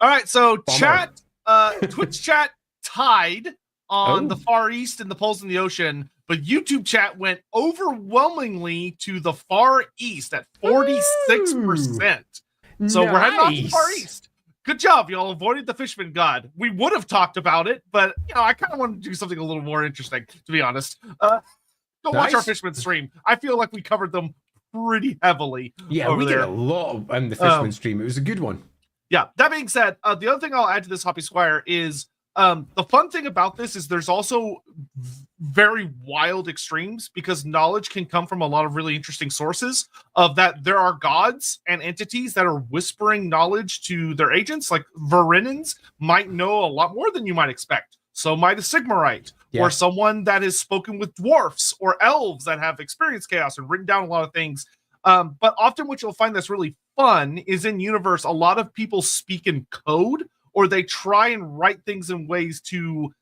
All right, so Bummer. Twitch chat tied on the Far East and the Poles in the Ocean, but YouTube chat went overwhelmingly to the Far East at 46%. So we're heading off to the Far East. Good job, y'all avoided the Fishman God. We would have talked about it, but I kind of wanted to do something a little more interesting, to be honest. Go watch our Fishman stream. I feel like we covered them pretty heavily. Yeah, over we there. did a lot on the Fishman stream. It was a good one. Yeah, that being said, the other thing I'll add to this Hoppy Squire is the fun thing about this is there's also very wild extremes, because knowledge can come from a lot of really interesting sources of that. There are gods and entities that are whispering knowledge to their agents. Like Varinans might know a lot more than you might expect. So might a Sigmarite, or someone that has spoken with dwarfs or elves that have experienced chaos and written down a lot of things. But often what you'll find that's really fun is in universe, a lot of people speak in code, or they try and write things in ways to,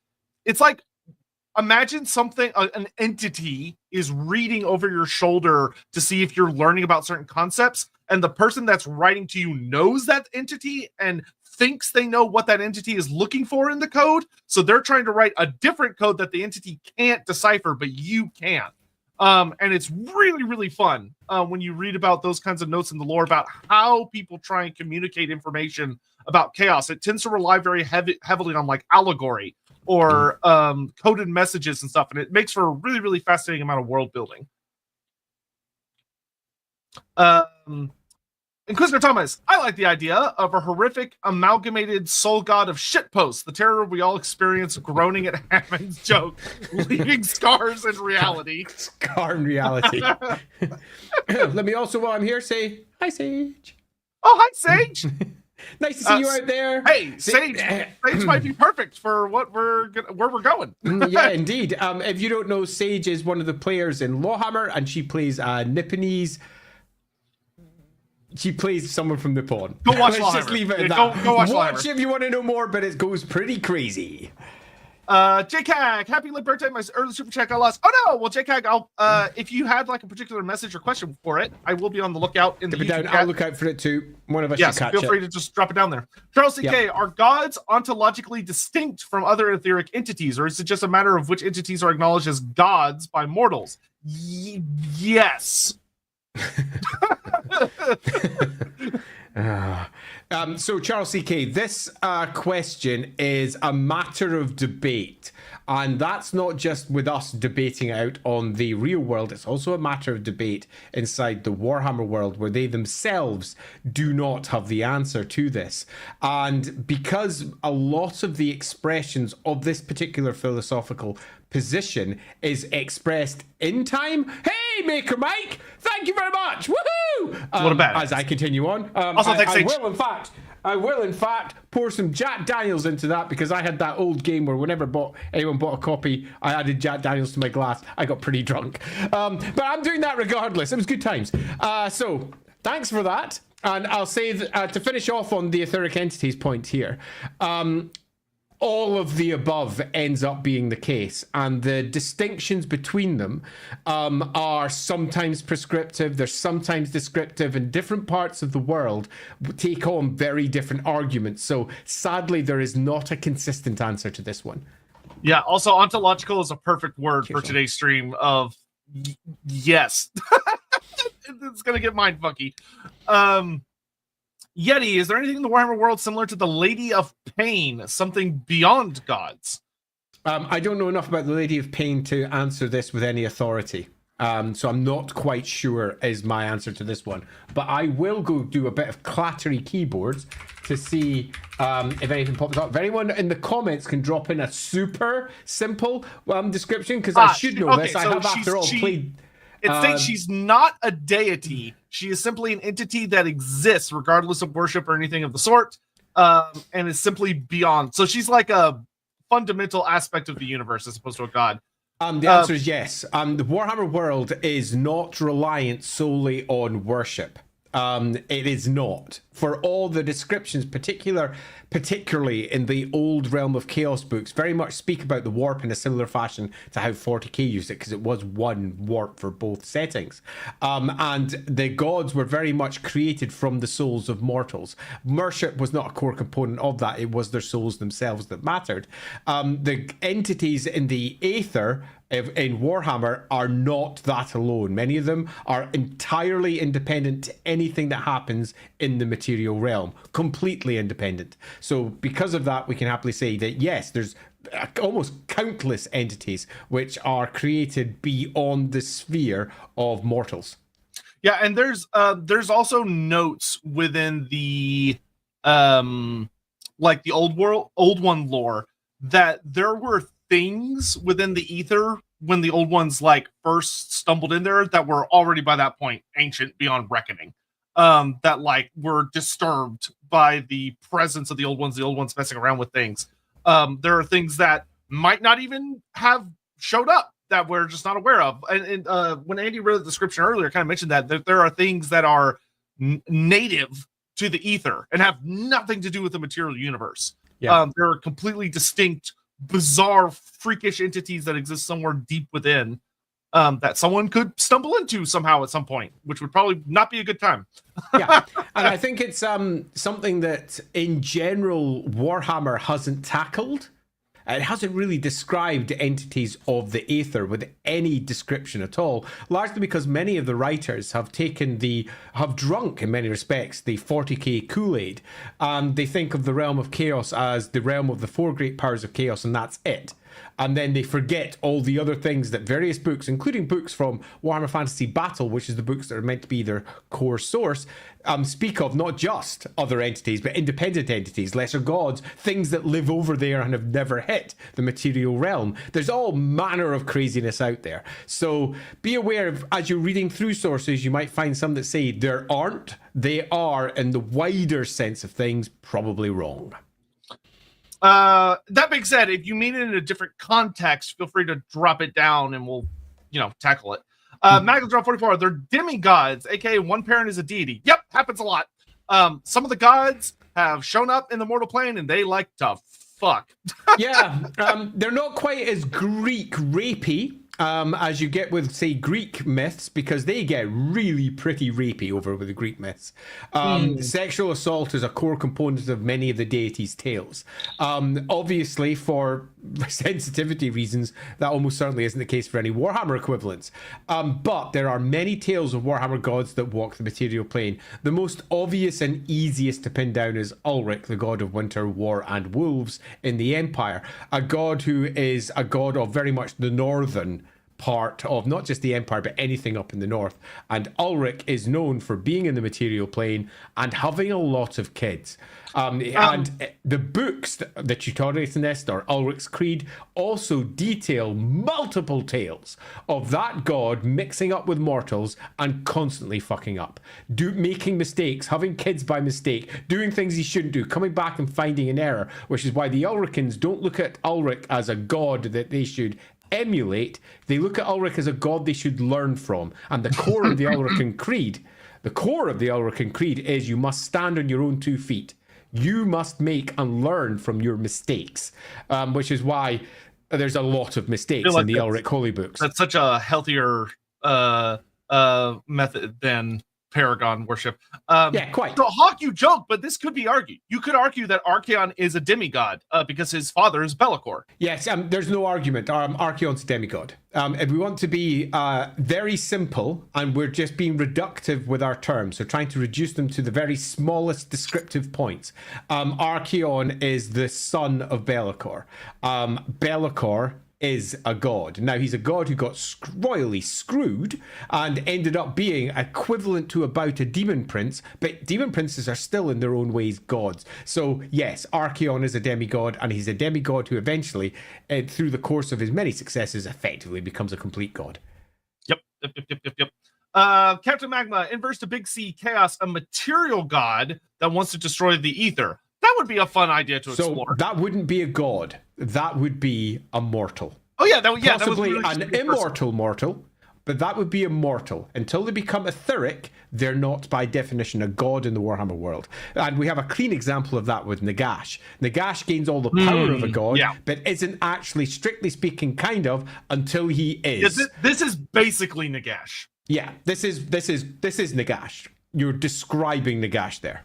it's like, imagine something, an entity is reading over your shoulder to see if you're learning about certain concepts, and the person that's writing to you knows that entity and thinks they know what that entity is looking for in the code, so they're trying to write a different code that the entity can't decipher, but you can. And it's really, really fun when you read about those kinds of notes in the lore about how people try and communicate information about chaos. It tends to rely very heavily on like allegory or coded messages and stuff, and it makes for a really, really fascinating amount of world building. Inquisitor Thomas, I like the idea of a horrific amalgamated soul god of shitposts, the terror we all experience groaning at Hammond's joke, leaving scars in reality. Scar in reality. Let me also, while I'm here, say, hi, Sage. Oh, hi, Sage. Nice to see you out there. Hey, Sage might be perfect for where we're going. Yeah, indeed. If you don't know, Sage is one of the players in Lorehammer, and she plays Nipponese. She plays someone from Nippon. Go watch Let's Lorehammer. just leave it at Go that. watch Watch Lorehammer. if you want to know more, but it goes pretty crazy. JCAG, happy late birthday! My early super chat got lost. Oh no! Well, JCAG, I'll if you had like a particular message or question for it, I will be on the lookout in the YouTube chat. I'll look out for it too. One of us should catch feel free to just drop it down there. Charles CK, are gods ontologically distinct from other etheric entities, or is it just a matter of which entities are acknowledged as gods by mortals? Yes. So Charles CK, this question is a matter of debate, and that's not just with us debating out on the real world. It's also a matter of debate inside the Warhammer world, where they themselves do not have the answer to this. And because a lot of the expressions of this particular philosophical position is expressed in time. Hey, Maker Mike, thank you very much. Woohoo! What a badass. As I continue on, Also, thanks, Sage. I will in fact pour some Jack Daniels into that, because I had that old game where whenever anyone bought a copy, I added Jack Daniels to my glass. I got pretty drunk, but I'm doing that regardless. It was good times. So thanks for that. And I'll say to finish off on the etheric entities point here. All of the above ends up being the case, and the distinctions between them are sometimes prescriptive, they're sometimes descriptive, and different parts of the world take on very different arguments. So sadly, there is not a consistent answer to this one. Yeah, also ontological is a perfect word for today's stream of yes. It's gonna get mind funky. Yeti, is there anything in the Warhammer world similar to the Lady of Pain, something beyond gods? I don't know enough about the Lady of Pain to answer this with any authority. So I'm not quite sure is my answer to this one. But I will go do a bit of clattery keyboards to see if anything pops up. If anyone in the comments can drop in a super simple description, because I should know this. I have, after all, played... It states she's not a deity. She is simply an entity that exists regardless of worship or anything of the sort, and is simply beyond. So she's like a fundamental aspect of the universe as opposed to a god. The answer is yes. The Warhammer world is not reliant solely on worship. It is not. For all the descriptions, particularly in the old Realm of Chaos books, very much speak about the warp in a similar fashion to how 40k used it, because it was one warp for both settings. And the gods were very much created from the souls of mortals. Worship was not a core component of that. It was their souls themselves that mattered. The entities in the Aether in Warhammer are not that alone. Many of them are entirely independent to anything that happens in the material realm, completely independent. So because of that, we can happily say that yes, there's almost countless entities which are created beyond the sphere of mortals. Yeah, and there's also notes within the like the old one lore that there were things within the ether when the old ones like first stumbled in there that were already by that point ancient beyond reckoning, that like were disturbed by the presence of the old ones messing around with things. There are things that might not even have showed up that we're just not aware of. And when Andy read the description earlier, kind of mentioned that there are things that are native to the ether and have nothing to do with the material universe. Yeah. There are completely distinct, bizarre, freakish entities that exist somewhere deep within, that someone could stumble into somehow at some point, which would probably not be a good time. Yeah, and I think it's something that in general Warhammer hasn't tackled. It hasn't really described entities of the Aether with any description at all, largely because many of the writers have drunk in many respects the 40k Kool-Aid, and they think of the realm of chaos as the realm of the four great powers of chaos, and that's it. And then they forget all the other things that various books, including books from Warhammer Fantasy Battle, which is the books that are meant to be their core source, speak of not just other entities, but independent entities, lesser gods, things that live over there and have never hit the material realm. There's all manner of craziness out there. So be aware of, as you're reading through sources, you might find some that say there aren't. They are, in the wider sense of things, probably wrong. That being said, if you mean it in a different context, feel free to drop it down and we'll, tackle it. Magnetron 44, they're demigods, aka one parent is a deity. Yep, happens a lot. Some of the gods have shown up in the mortal plane and they like to fuck. Yeah, they're not quite as Greek rapey as you get with, say, Greek myths, because they get really pretty rapey over with the Greek myths. Sexual assault is a core component of many of the deities' tales. Obviously, for sensitivity reasons, that almost certainly isn't the case for any Warhammer equivalents. But there are many tales of Warhammer gods that walk the material plane. The most obvious and easiest to pin down is Ulrich, the god of winter, war, and wolves in the Empire. A god who is a god of very much the northern part of not just the Empire, but anything up in the north. And Ulrich is known for being in the material plane and having a lot of kids. And the books that you tolerate in this, or Ulrich's Creed, also detail multiple tales of that god mixing up with mortals and constantly fucking up, making mistakes, having kids by mistake, doing things he shouldn't do, coming back and finding an error, which is why the Ulrichans don't look at Ulrich as a god that they should emulate. They look at Ulrich as a god they should learn from. And the core of the Ulrican Creed, is you must stand on your own 2 feet. You must make and learn from your mistakes, which is why there's a lot of mistakes in the Ulrich Holy Books. That's such a healthier method than Paragon worship. Yeah, quite. So, Hawk, you joke, but this could be argued. You could argue that Archaon is a demigod because his father is Be'lakor. Yes, there's no argument. Archaon's a demigod. If we want to be very simple, and we're just being reductive with our terms, so trying to reduce them to the very smallest descriptive points, Archaon is the son of Be'lakor. Be'lakor is a god. Now, he's a god who got royally screwed and ended up being equivalent to about a demon prince, but demon princes are still in their own ways gods. So yes, Archaon is a demigod, and he's a demigod who eventually, through the course of his many successes, effectively becomes a complete god. Yep. Captain Magma, inverse to Big C Chaos, a material god that wants to destroy the ether. That would be a fun idea to explore. So that wouldn't be a god. That would be a mortal. Oh yeah, possibly that was an immortal mortal, but that would be a mortal. Until they become etheric, they're not by definition a god in the Warhammer world. And we have a clean example of that with Nagash. Nagash gains all the power of a god, but isn't actually, strictly speaking, kind of, until he is. Yeah, this is basically Nagash. Yeah, this is Nagash. You're describing Nagash there.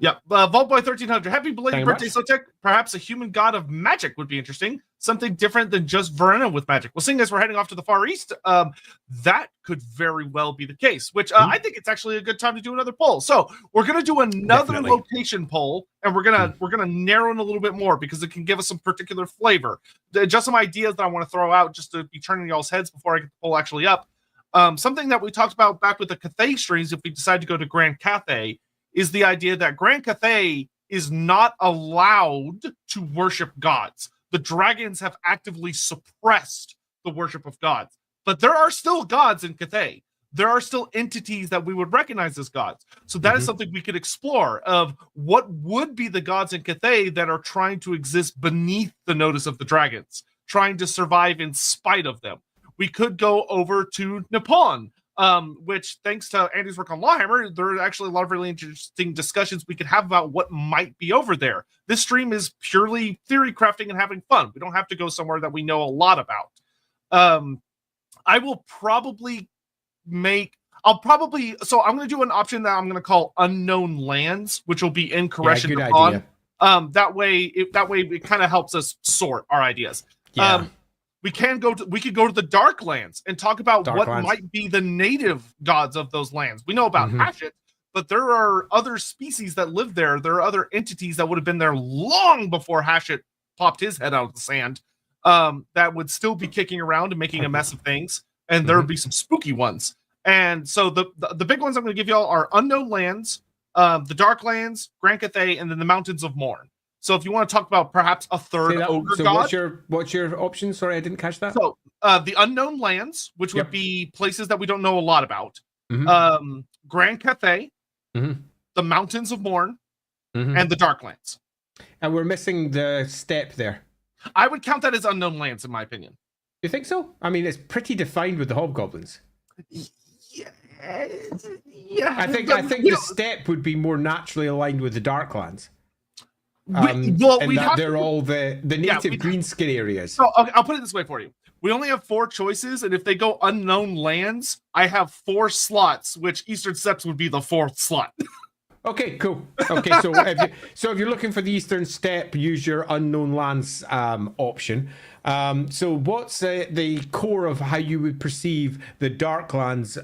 Yep. Vaultboy 1300. Happy belated birthday, Sotek. Perhaps a human god of magic would be interesting. Something different than just Verena with magic. Well, seeing as we're heading off to the Far East, that could very well be the case, which I think it's actually a good time to do another poll. So we're going to do another location poll, and we're gonna narrow in a little bit more because it can give us some particular flavor. Just some ideas that I want to throw out just to be turning y'all's heads before I get the poll actually up. Something that we talked about back with the Cathay streams, if we decide to go to Grand Cathay, is the idea that Grand Cathay is not allowed to worship gods. The dragons have actively suppressed the worship of gods. But there are still gods in Cathay. There are still entities that we would recognize as gods. So that is something we could explore, of what would be the gods in Cathay that are trying to exist beneath the notice of the dragons, trying to survive in spite of them. We could go over to Nippon, which, thanks to Andy's work on Lawhammer, there are actually a lot of really interesting discussions we could have about what might be over there. This stream is purely theory crafting and having fun. We don't have to go somewhere that we know a lot about. I will probably so I'm going to do an option that I'm going to call unknown lands, which will be in Koresh and Nippon. That way it kind of helps us sort our ideas. We could go to the Darklands and talk about might be the native gods of those lands. We know about Hashut, but there are other species that live there. There are other entities that would have been there long before Hashut popped his head out of the sand. that would still be kicking around and making a mess of things, and there would be some spooky ones. And so the big ones I'm going to give y'all are Unknown Lands, the Dark Lands, Grand Cathay, and then the Mountains of Morn. So if you want to talk about perhaps a third ogre god, what's your option? Sorry, I didn't catch that. So the Unknown Lands, which would be places that we don't know a lot about, Grand Cathay, the Mountains of Morn, and the Dark Lands. And we're missing the steppe there. I would count that as Unknown Lands, in my opinion. You think so? I mean, it's pretty defined with the hobgoblins. Yeah. I think the steppe would be more naturally aligned with the Darklands. They're all the native greenskin areas. So okay, I'll put it this way for you. We only have 4 choices, and if they go Unknown Lands, I have 4 slots, which Eastern Steppes would be the 4th slot. Okay, cool. Okay, so if you're looking for the Eastern Steppe, use your Unknown Lands option. So what's the core of how you would perceive the Darklands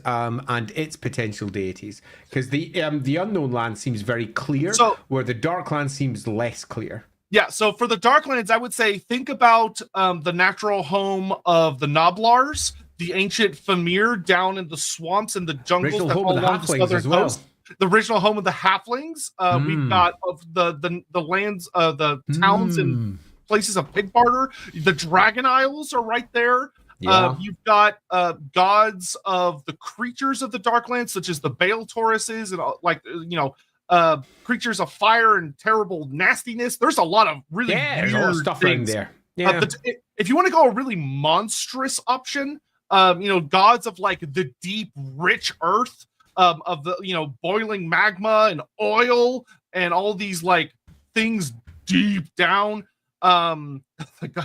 and its potential deities? Because the Unknown Land seems very clear, where the Darklands seems less clear. Yeah, so for the Darklands, I would say think about the natural home of the Noblars, the ancient Famir down in the swamps and the jungles original that home fall of the along the halflings southern as well. coast. The original home of the halflings. We've got of the lands, the towns and places of pig barter. The Dragon Isles are right there. Yeah. You've got gods of the creatures of the Darklands, such as the Bale Tauruses and creatures of fire and terrible nastiness. There's a lot of really there's weird a lot of stuff things. around there. Yeah. If you want to go a really monstrous option, gods of like the deep, rich earth. Of the boiling magma and oil and all these like things deep down.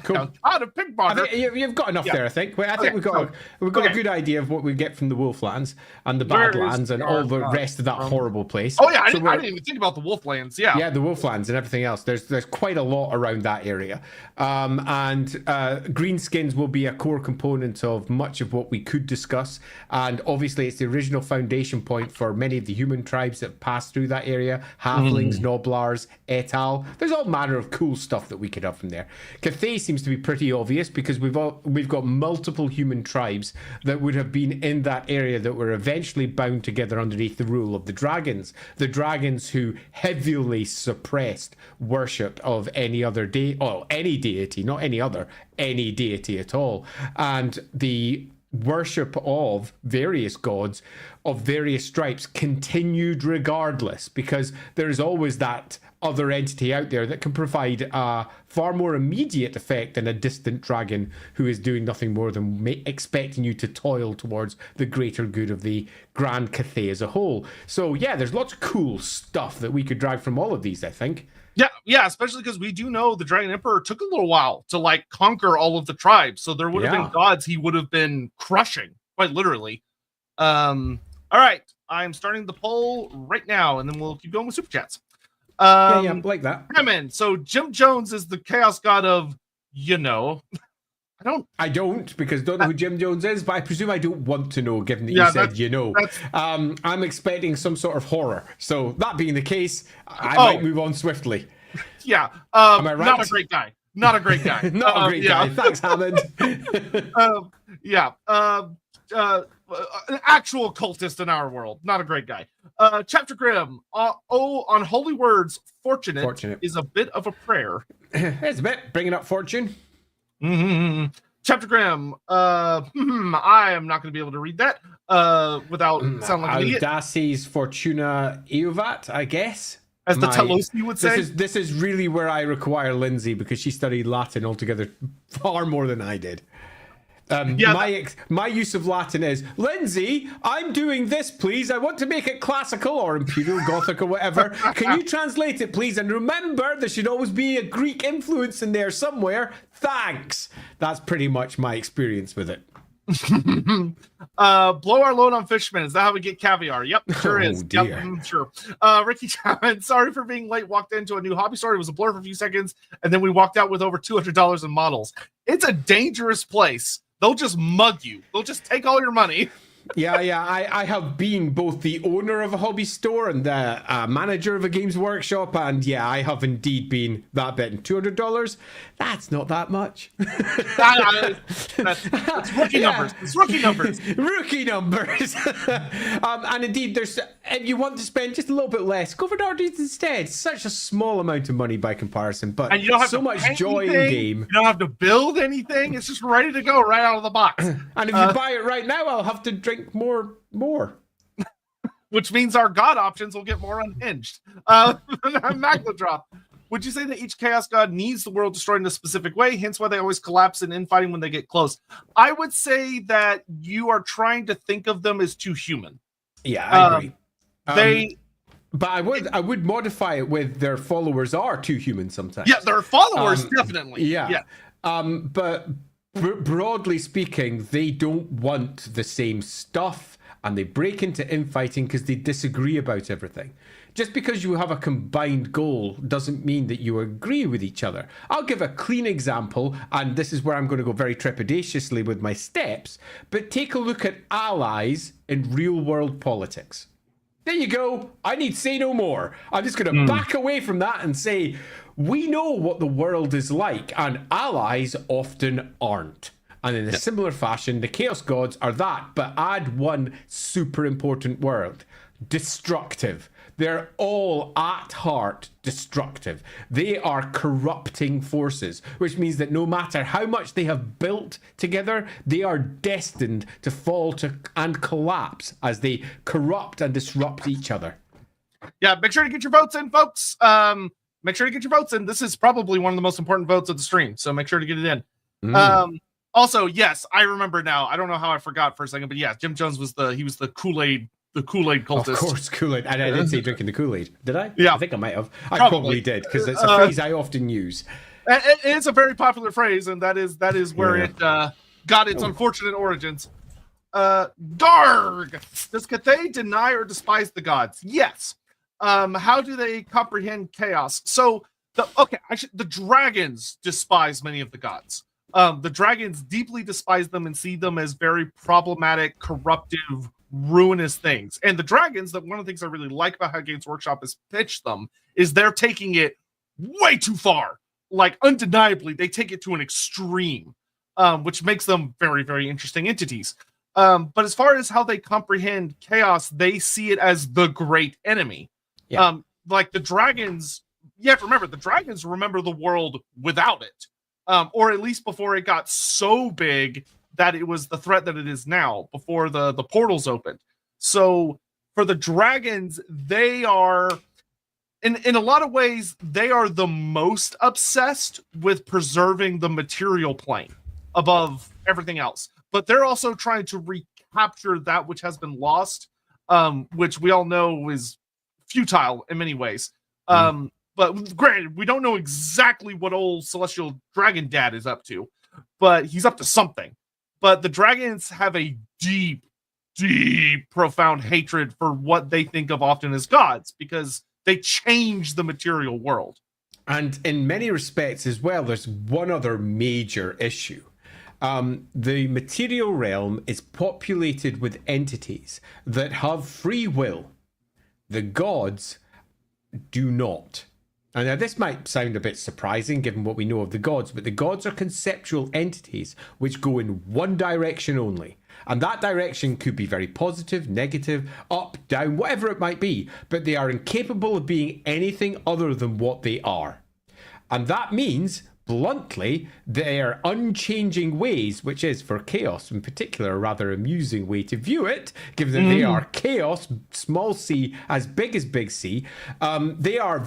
Cool. Out of pig barter. You've got enough there, I think. I think we've got a good idea of what we get from the Wolflands and the Badlands and all the rest of that horrible place. Oh yeah, I didn't even think about the Wolflands. Yeah, the Wolflands and everything else. There's quite a lot around that area, and greenskins will be a core component of much of what we could discuss. And obviously, it's the original foundation point for many of the human tribes that pass through that area: halflings, noblars, et al. There's all manner of cool stuff that we could have from there. Cathay seems to be pretty obvious because we've got multiple human tribes that would have been in that area that were eventually bound together underneath the rule of the dragons who heavily suppressed worship of any other any deity, not any other, any deity at all, and the worship of various gods of various stripes continued regardless, because there is always that other entity out there that can provide a far more immediate effect than a distant dragon who is doing nothing more than expecting you to toil towards the greater good of the Grand Cathay as a whole. So yeah, there's lots of cool stuff that we could drag from all of these, I think. Yeah, especially because we do know the Dragon Emperor took a little while to like conquer all of the tribes, so there would have been gods he would have been crushing, quite literally. All right, I'm starting the poll right now, and then we'll keep going with super chats. Like that. So Jim Jones is the chaos god of, I don't because don't know who Jim Jones is, but I presume I don't want to know, given that you said I'm expecting some sort of horror. So that being the case, I might move on swiftly. Yeah. Am I right? Not a great guy. Not a great guy. Not a great guy. Thanks, Hammond. An actual cultist in our world. Not a great guy. Chapter Grim. On holy words, fortunate is a bit of a prayer. It's a bit bringing up fortune. Chapter Grim. I am not going to be able to read that without sounding like an idiot. Audaces Fortuna Eovat, I guess. As the Telosi would say. This is really where I require Lindsay, because she studied Latin altogether far more than I did. My use of Latin is, Lindsay, I'm doing this, please. I want to make it classical or Imperial Gothic or whatever. Can you translate it, please? And remember, there should always be a Greek influence in there somewhere. Thanks. That's pretty much my experience with it. Blow our load on Fishman. Is that how we get caviar? Yep, sure is. Dear. Yep, sure. Ricky Chapman, sorry for being late. Walked into a new hobby store. It was a blur for a few seconds, and then we walked out with over $200 in models. It's a dangerous place. They'll just mug you. They'll just take all your money. Yeah, I have been both the owner of a hobby store and the manager of a games workshop, and yeah, I have indeed been that bit. And $200, that's not that much. That's rookie numbers. It's rookie numbers. Rookie numbers. And indeed, if you want to spend just a little bit less, go for Dardies instead. It's such a small amount of money by comparison, but And you don't have so to much paint joy anything. in game. You don't have to build anything. It's just ready to go right out of the box. And if you buy it right now, I'll have to drink more. Which means our god options will get more unhinged. Magla drop. Would you say that each chaos god needs the world destroyed in a specific way, hence why they always collapse in infighting when they get close? I would say that you are trying to think of them as too human. Yeah, I agree. But I would modify it with their followers are too human sometimes. Yeah, their followers definitely. Yeah. But broadly speaking, they don't want the same stuff, and they break into infighting because they disagree about everything. Just because you have a combined goal doesn't mean that you agree with each other. I'll give a clean example, and this is where I'm going to go very trepidatiously with my steps, but take a look at allies in real-world politics. There you go. I need say no more. I'm just going to back away from that and say, we know what the world is like, and allies often aren't. And in a similar fashion, the Chaos Gods are that, but add one super important word: destructive. They're all at heart destructive. They are corrupting forces, which means that no matter how much they have built together, they are destined to fall and collapse as they corrupt and disrupt each other. Yeah, make sure to get your votes in, folks. Make sure to get your votes in. This is probably one of the most important votes of the stream, so make sure to get it in. Also, yes, I remember now. I don't know how I forgot for a second, but yeah, Jim Jones was the Kool-Aid cultist. Of course, Kool-Aid. And I did say drinking the Kool-Aid. Did I? Yeah. I think I might have. I probably did, because it's a phrase I often use. It's a very popular phrase, and that is where it got its unfortunate origins. Garg! Does Cathay deny or despise the gods? Yes. How do they comprehend chaos? So, the dragons despise many of the gods. The dragons deeply despise them and see them as very problematic, corruptive, ruinous things. And the dragons, that one of the things I really like about how Games Workshop has pitched them is they're taking it way too far. Like, undeniably, they take it to an extreme, which makes them very, very interesting entities. But as far as how they comprehend chaos, they see it as the great enemy. Yeah. Like the dragons, you have to remember, the dragons remember the world without it. Or at least before it got so big that it was the threat that it is now, before the portals opened. So for the dragons, they are, in a lot of ways, they are the most obsessed with preserving the material plane above everything else. But they're also trying to recapture that which has been lost, which we all know is futile in many ways. But granted, we don't know exactly what old Celestial Dragon Dad is up to, but he's up to something. But the dragons have a deep, deep, profound hatred for what they think of often as gods, because they change the material world. And in many respects as well, there's one other major issue. The material realm is populated with entities that have free will. The gods do not. And now this might sound a bit surprising given what we know of the gods, but the gods are conceptual entities which go in one direction only. And that direction could be very positive, negative, up, down, whatever it might be, but they are incapable of being anything other than what they are. And that means, bluntly, their unchanging ways, which is for chaos in particular a rather amusing way to view it, given that they are chaos, small c as big C, they are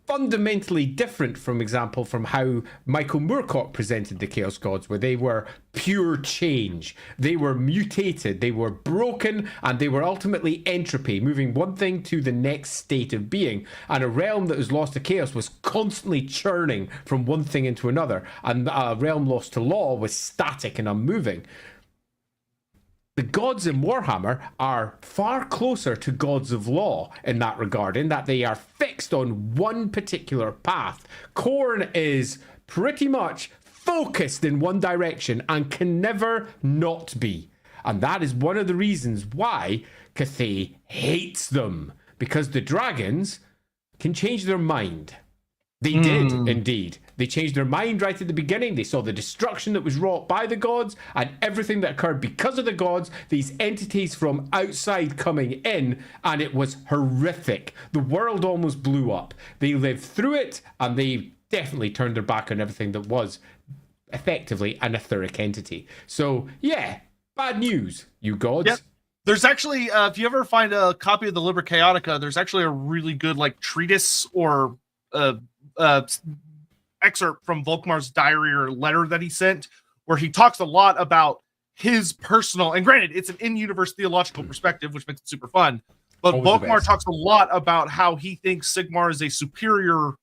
fundamentally different, from example, from how Michael Moorcock presented the Chaos Gods, where they were pure change. They were mutated, they were broken, and they were ultimately entropy, moving one thing to the next state of being. And a realm that was lost to chaos was constantly churning from one thing into another, and a realm lost to law was static and unmoving. The gods in Warhammer are far closer to gods of law in that regard, in that they are fixed on one particular path. Khorne is pretty much focused in one direction and can never not be. And that is one of the reasons why Cathay hates them, because the dragons can change their mind. They did, indeed. They changed their mind right at the beginning. They saw the destruction that was wrought by the gods and everything that occurred because of the gods, these entities from outside coming in, and it was horrific. The world almost blew up. They lived through it, and they definitely turned their back on everything that was effectively an etheric entity. So, yeah, bad news, you gods. Yep. There's actually, if you ever find a copy of the Liber Chaotica, there's actually a really good treatise or excerpt from Volkmar's diary or letter that he sent, where he talks a lot about his personal, and granted, it's an in-universe theological perspective, which makes it super fun, but Volkmar talks a lot about how he thinks Sigmar is a superior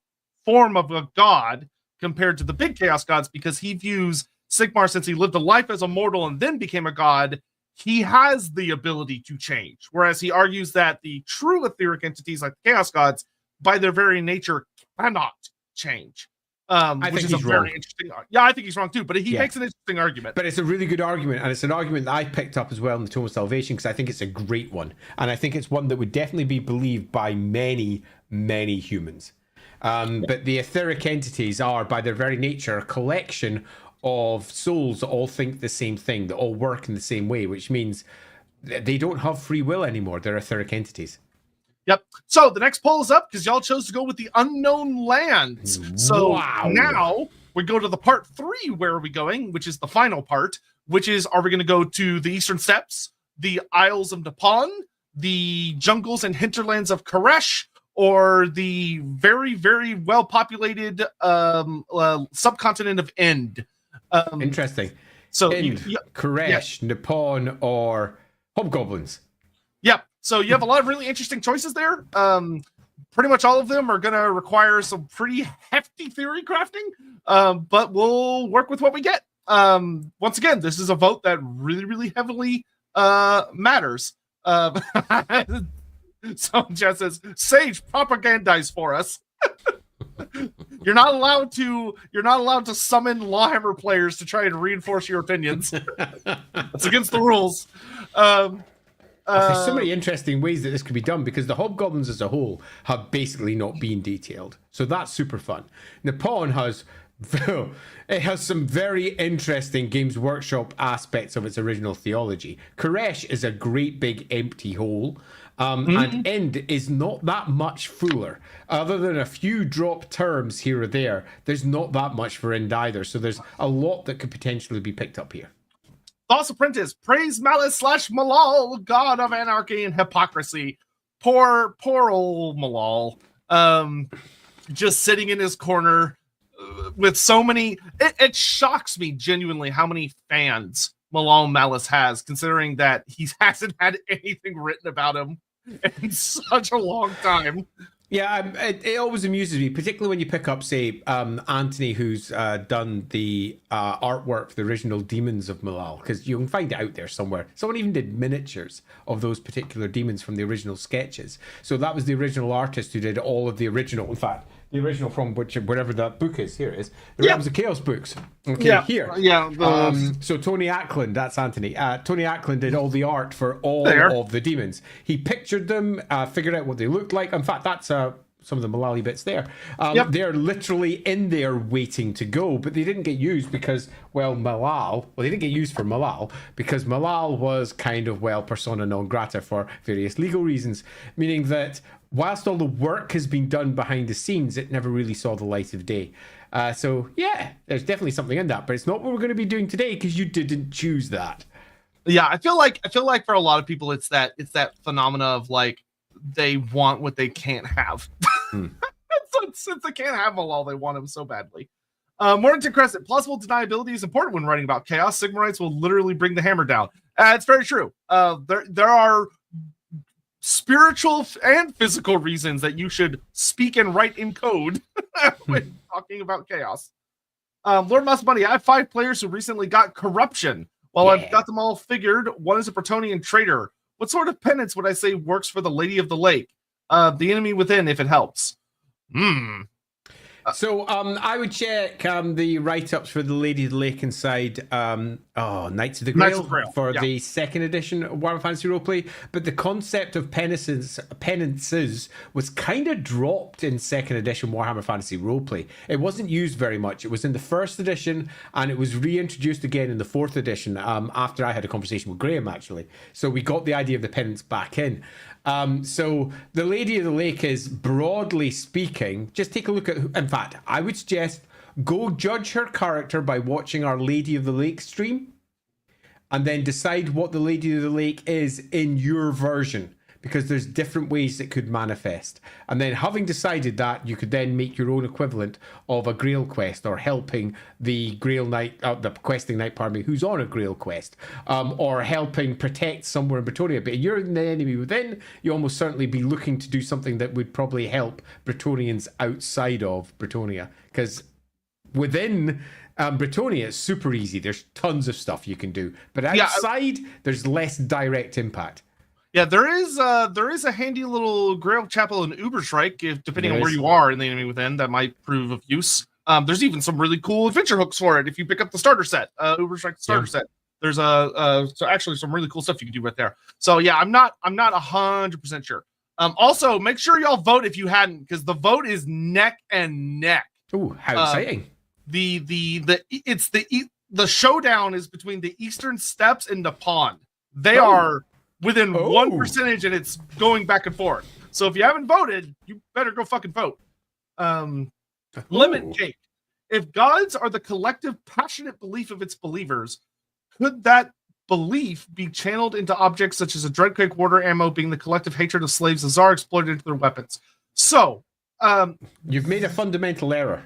form of a god compared to the big chaos gods, because he views Sigmar, since he lived a life as a mortal and then became a god, he has the ability to change, whereas he argues that the true etheric entities like the chaos gods, by their very nature, cannot change. Which is a very interesting. Yeah, I think he's wrong too, but he makes an interesting argument. But it's a really good argument, and it's an argument that I picked up as well in the Tome of Salvation, because I think it's a great one, and I think it's one that would definitely be believed by many, many humans. But the etheric entities are, by their very nature, a collection of souls that all think the same thing, that all work in the same way, which means they don't have free will anymore. They're etheric entities. Yep. So the next poll is up because y'all chose to go with the unknown lands. So now we go to the part 3. Where are we going? Which is the final part, which is, are we going to go to the Eastern Steppes, the Isles of Nippon, the jungles and hinterlands of Koresh, or the very, very well-populated subcontinent of End? Interesting. So Koresh, Nippon, or Hobgoblins. Yep. So you have a lot of really interesting choices there. Pretty much all of them are going to require some pretty hefty theory crafting, but we'll work with what we get. Once again, this is a vote that really, really heavily matters. So Jess says, Sage propagandize for us. You're not allowed to summon Lawhammer players to try and reinforce your opinions. That's against the rules. There's so many interesting ways that this could be done, because the Hobgoblins as a whole have basically not been detailed. So that's super fun. Nippon has some very interesting Games Workshop aspects of its original theology. Koresh is a great big empty hole. And End is not that much fuller. Other than a few drop terms here or there, there's not that much for End either. So there's a lot that could potentially be picked up here. Thoughts Apprentice, praise Malice / Malal, god of anarchy and hypocrisy. Poor old Malal. Just sitting in his corner with so many. It shocks me genuinely how many fans Malal Malice has, considering that he hasn't had anything written about him in such a long time. Yeah, it always amuses me, particularly when you pick up, say, Anthony, who's done the artwork for the original Demons of Malal, because you can find it out there somewhere. Someone even did miniatures of those particular demons from the original sketches. So that was the original artist who did all of the original, in fact, the original from wherever that book is. Here it is. The Realms of Chaos books. Okay, here. Yeah. So Tony Ackland, that's Anthony. Tony Ackland did all the art for all of the demons. He pictured them, figured out what they looked like. In fact, that's some of the Malali bits there. They're literally in there waiting to go, but they didn't get used because, they didn't get used for Malal because Malal was kind of, persona non grata for various legal reasons, meaning that whilst all the work has been done behind the scenes, it never really saw the light of day. So yeah, there's definitely something in that, but it's not what we're going to be doing today because you didn't choose that. Yeah, I feel like for a lot of people, it's that phenomena of they want what they can't have. Since they can't have Malal, they want him so badly. Mornington Crescent, plausible deniability is important when writing about chaos. Sigmarites will literally bring the hammer down. It's very true. There are spiritual and physical reasons that you should speak and write in code when talking about chaos. Lord Mouse Money, I have 5 players who recently got corruption. While I've got them all figured, one is a Bretonian traitor. What sort of penance would I say works for the Lady of the Lake? The enemy within, if it helps. So I would check the write-ups for the Lady of the Lake inside Knights of the Knights Grail, of the Grail, for yeah. the second edition of Warhammer Fantasy Roleplay, but the concept of penances was kind of dropped in second edition Warhammer Fantasy Roleplay. It wasn't used very much. It was in the first edition, and it was reintroduced again in the fourth edition after I had a conversation with Graham, actually. So we got the idea of the penance back in. So the Lady of the Lake is, broadly speaking, just take a look at, in fact, I would suggest go judge her character by watching our Lady of the Lake stream, and then decide what the Lady of the Lake is in your version, because there's different ways it could manifest. And then having decided that, you could then make your own equivalent of a Grail quest, or helping the Grail Knight, the questing knight, pardon me, who's on a Grail quest, or helping protect somewhere in Bretonnia. But if you're the enemy within, you almost certainly be looking to do something that would probably help Bretonians outside of Bretonnia, because within Bretonnia, it's super easy. There's tons of stuff you can do, but outside, there's less direct impact. Yeah, there is a handy little Grail Chapel in Uberstrike, if depending on where you are in the enemy within, that might prove of use. There's even some really cool adventure hooks for it if you pick up the starter set, Uberstrike starter set. There's so actually some really cool stuff you can do right there. So yeah, I'm not 100% sure. Also, make sure y'all vote if you hadn't, because the vote is neck and neck. Ooh, how exciting! The showdown is between the Eastern Steppes and Nippon. They are within 1%, and it's going back and forth. So if you haven't voted, you better go fucking vote. Lemon Cake. If gods are the collective passionate belief of its believers, could that belief be channeled into objects such as a Dreadquake water ammo being the collective hatred of slaves the Tsar exploited into their weapons? So, you've made a fundamental error.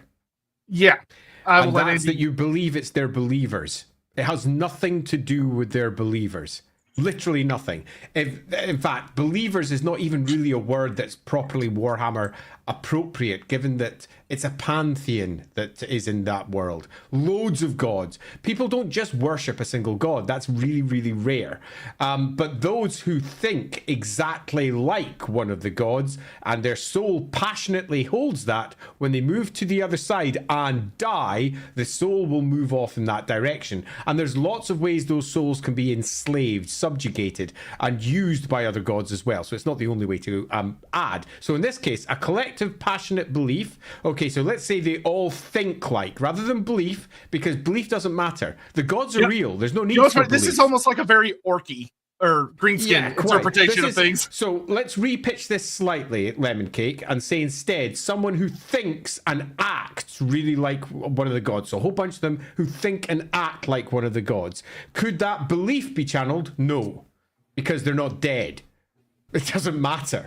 Yeah. And that's that you believe it's their believers. It has nothing to do with their believers. Literally nothing. In fact, believers is not even really a word that's properly Warhammer appropriate, given that it's a pantheon that is in that world. Loads of gods. People don't just worship a single god. That's really, really rare. But those who think exactly like one of the gods, and their soul passionately holds that, when they move to the other side and die, the soul will move off in that direction. And there's lots of ways those souls can be enslaved, subjugated, and used by other gods as well. So it's not the only way to add. So in this case, a collective passionate belief. Okay, so let's say they all think like, rather than belief, because belief doesn't matter. The gods are real. There's no need for belief. This is almost like a very orky or greenskin interpretation of things. So let's repitch this slightly, Lemon Cake, and say instead someone who thinks and acts really like one of the gods. So a whole bunch of them who think and act like one of the gods. Could that belief be channeled? No, because they're not dead. It doesn't matter.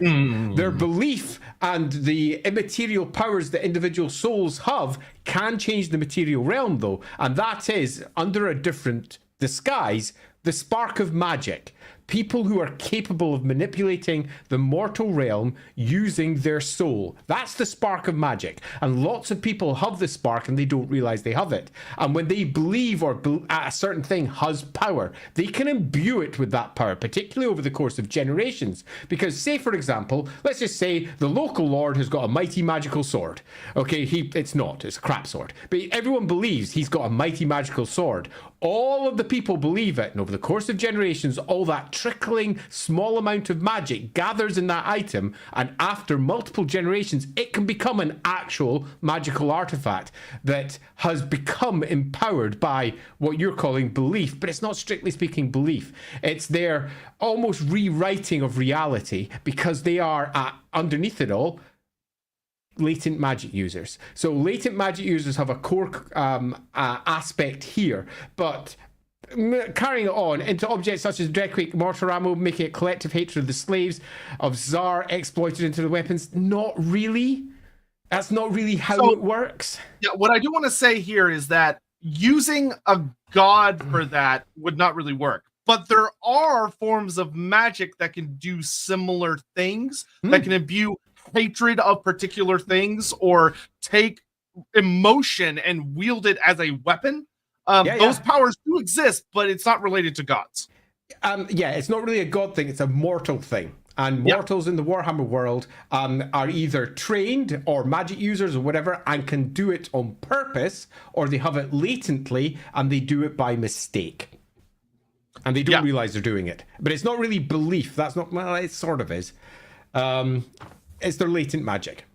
Their belief and the immaterial powers that individual souls have can change the material realm, though. And that is, under a different disguise, the spark of magic. People who are capable of manipulating the mortal realm using their soul. That's the spark of magic. And lots of people have the spark and they don't realize they have it. And when they believe a certain thing has power, they can imbue it with that power, particularly over the course of generations. Because say, for example, let's just say the local lord has got a mighty magical sword. Okay, it's a crap sword. But everyone believes he's got a mighty magical sword. All of the people believe it, and over the course of generations, all that trickling small amount of magic gathers in that item, and after multiple generations, it can become an actual magical artifact that has become empowered by what you're calling belief, but it's not strictly speaking belief. It's their almost rewriting of reality, because they are, underneath it all, latent magic users. So latent magic users have a core aspect here, but carrying it on into objects such as Dreadquake mortar ammo, making it collective hatred of the slaves of Tsar exploited into the weapons. Not really. That's not really how it works. Yeah, what I do want to say here is that using a god for that would not really work. But there are forms of magic that can do similar things, that can imbue hatred of particular things or take emotion and wield it as a weapon. Those powers do exist, but it's not related to gods. It's not really a god thing, it's a mortal thing. And mortals in the Warhammer world are either trained or magic users or whatever and can do it on purpose, or they have it latently and they do it by mistake. And they don't realize they're doing it. But it's not really belief. That's not, well, it sort of is. It's their latent magic.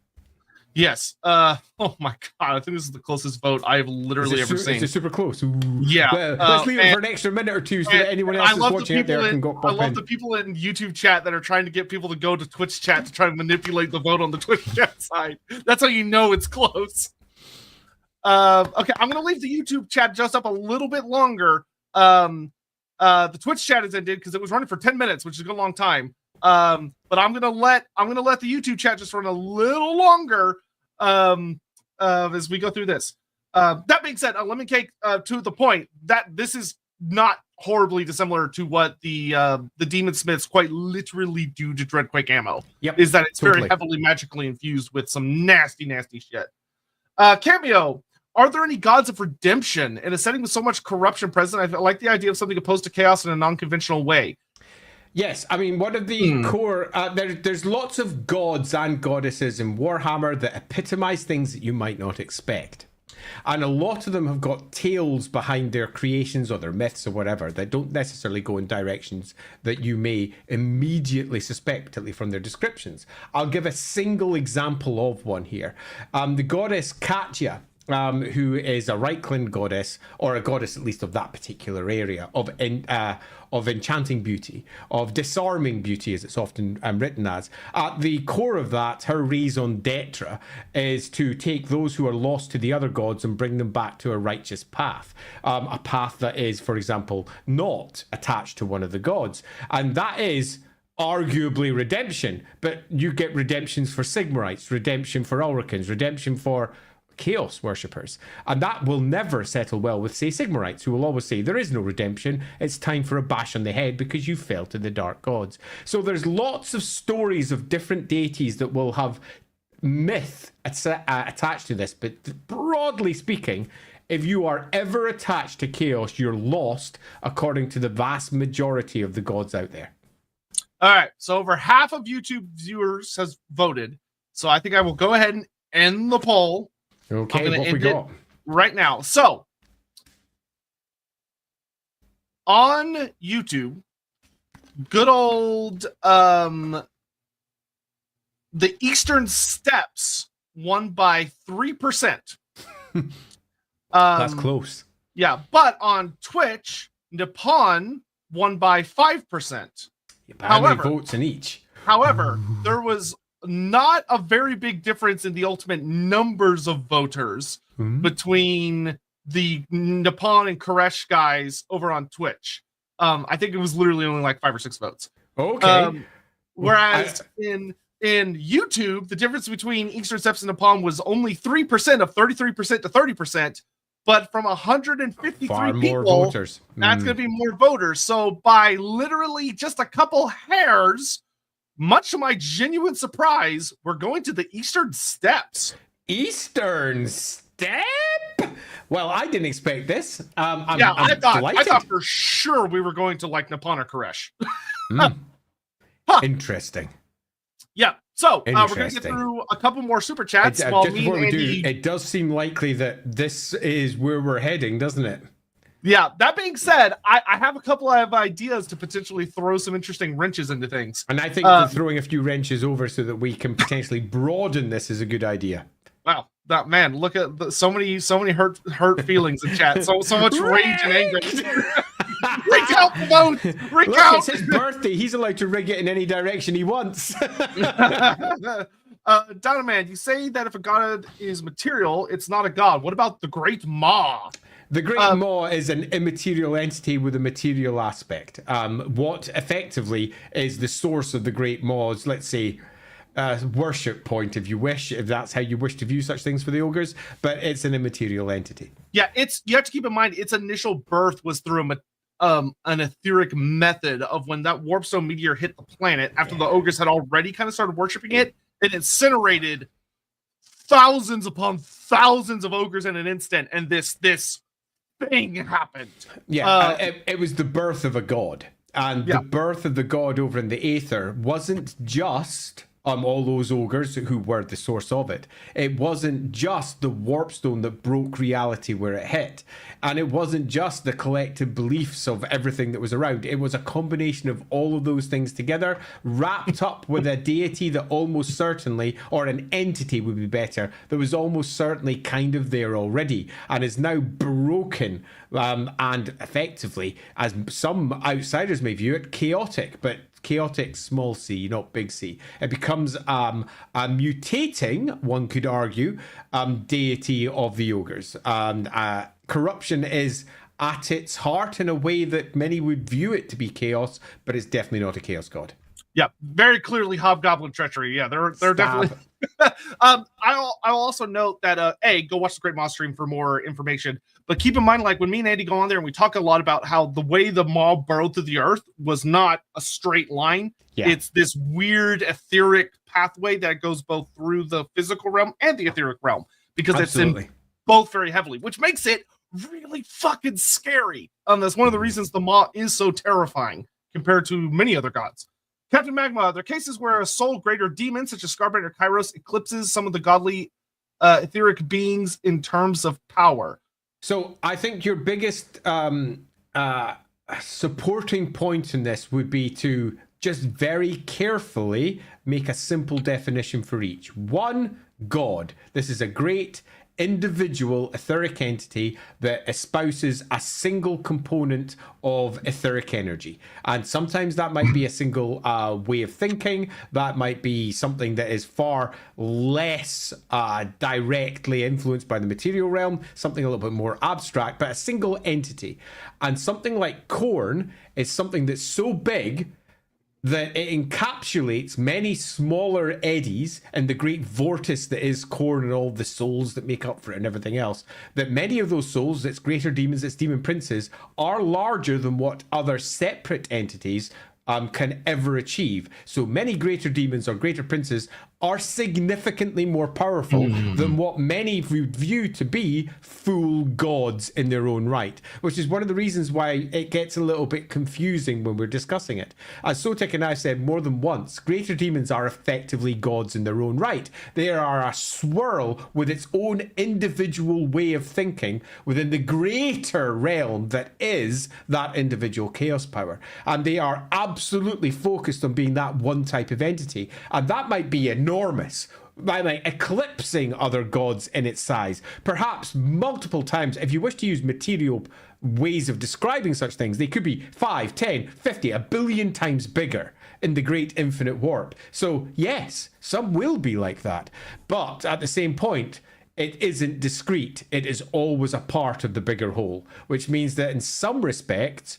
Yes. Oh my god! I think this is the closest vote I've literally ever seen. It's super close. Ooh. Yeah. Let's leave it for an extra minute or two so that anyone else is watching out there can go. I love the people in YouTube chat that are trying to get people to go to Twitch chat to try and manipulate the vote on the Twitch chat side. That's how you know it's close. Okay, I'm gonna leave the YouTube chat just up a little bit longer. The Twitch chat is ended because it was running for 10 minutes, which is a good long time. But I'm gonna let the YouTube chat just run a little longer as we go through this. That being said, let me take to the point that this is not horribly dissimilar to what the Demon Smiths quite literally do to Dreadquake ammo. Yep, is that it's very heavily magically infused with some nasty shit. Cameo. Are there any gods of redemption in a setting with so much corruption present? I like the idea of something opposed to chaos in a non-conventional way. Yes, I mean, one of the core... there's lots of gods and goddesses in Warhammer that epitomize things that you might not expect. And a lot of them have got tales behind their creations or their myths or whatever that don't necessarily go in directions that you may immediately suspect, particularly from their descriptions. I'll give a single example of one here. The goddess Katya, who is a Reichland goddess, or a goddess at least of that particular area, of enchanting beauty, of disarming beauty, as it's often written as. At the core of that, her raison d'etre is to take those who are lost to the other gods and bring them back to a righteous path. A path that is, for example, not attached to one of the gods. And that is arguably redemption, but you get redemptions for Sigmarites, redemption for Ulricans, redemption for Chaos worshippers, and that will never settle well with, say, Sigmarites, who will always say there is no redemption, it's time for a bash on the head because you fell to the dark gods. So there's lots of stories of different deities that will have myth attached to this, but broadly speaking, if you are ever attached to chaos, you're lost, according to the vast majority of the gods out there. All right, so over half of YouTube viewers has voted, so I think I will go ahead and end the poll. Okay, what we got right now? So on YouTube, good old the Eastern Steppes won by 3%. That's close. Yeah, but on Twitch, Nippon won by 5%. How many votes in each? However, there was not a very big difference in the ultimate numbers of voters between the Nippon and Koresh guys over on Twitch. I think it was literally only like 5 or 6 votes. Okay. Whereas in YouTube, the difference between Eastern Steppes and Nippon was only 3% of 33% to 30%. But from 153 people, voters. That's going to be more voters. So by literally just a couple hairs, much to my genuine surprise, we're going to the Eastern Steppes. Eastern Steppe? Well, I didn't expect this. I'm I thought for sure we were going to like Nippon or Koresh. Interesting. Yeah. So we're going to get through a couple more super chats. Just before we do, it does seem likely that this is where we're heading, doesn't it? Yeah, that being said, I have a couple of ideas to potentially throw some interesting wrenches into things. And I think throwing a few wrenches over so that we can potentially broaden this is a good idea. Wow, that man, look at so many hurt feelings in chat. So much rage and anger. Recount the vote! Recount! Look, it's his birthday. He's allowed to rig it in any direction he wants. Dynaman, you say that if a god is material, it's not a god. What about the Great Maw? The Great Maw is an immaterial entity with a material aspect. What effectively is the source of the Great Maw's, let's say, worship point, if you wish, if that's how you wish to view such things for the ogres, but it's an immaterial entity. Yeah, you have to keep in mind its initial birth was through an etheric method of when that warpstone meteor hit the planet after the ogres had already kind of started worshiping it. It incinerated thousands upon thousands of ogres in an instant, and this thing happened. Yeah, it was the birth of a god. And Yeah. the birth of the god over in the Aether wasn't just all those ogres who were the source of it. It wasn't just the warpstone that broke reality where it hit. And it wasn't just the collective beliefs of everything that was around. It was a combination of all of those things together, wrapped up with a deity that almost certainly, or an entity would be better, that was almost certainly kind of there already and is now broken and effectively, as some outsiders may view it, chaotic. But chaotic small c, not big C. It becomes a mutating, one could argue, deity of the ogres. Corruption is at its heart in a way that many would view it to be chaos, but it's definitely not a chaos god. Yeah, very clearly hobgoblin treachery. Yeah, they're definitely. I'll also note that go watch the Great Moss stream for more information. But keep in mind, like when me and Andy go on there and we talk a lot about how the way the mob burrowed through the earth was not a straight line. Yeah. It's this weird etheric pathway that goes both through the physical realm and the etheric realm because Absolutely. it's in both very heavily, which makes it really fucking scary. That's one of the reasons the maw is so terrifying compared to many other gods. Captain Magma, there are cases where a soul greater demon, such as Scarbrand or Kairos, eclipses some of the godly etheric beings in terms of power. So I think your biggest supporting point in this would be to just very carefully make a simple definition for each. One, God. This is a great individual etheric entity that espouses a single component of etheric energy. And sometimes that might be a single way of thinking. That might be something that is far less directly influenced by the material realm, something a little bit more abstract, but a single entity. And something like Khorne is something that's so big that it encapsulates many smaller eddies and the great vortice that is Khorne and all the souls that make up for it and everything else, that many of those souls, its greater demons, its demon princes, are larger than what other separate entities can ever achieve. So many greater demons or greater princes are significantly more powerful than what many would view to be full gods in their own right, which is one of the reasons why it gets a little bit confusing when we're discussing it. As Sotek and I said more than once, greater demons are effectively gods in their own right. They are a swirl with its own individual way of thinking within the greater realm that is that individual chaos power. And they are absolutely focused on being that one type of entity. And that might be enormous, like eclipsing other gods in its size, perhaps multiple times. If you wish to use material ways of describing such things, they could be 5, 10, 50, a billion times bigger in the great infinite warp. So yes, some will be like that, but at the same point, it isn't discrete. It is always a part of the bigger whole, which means that in some respects,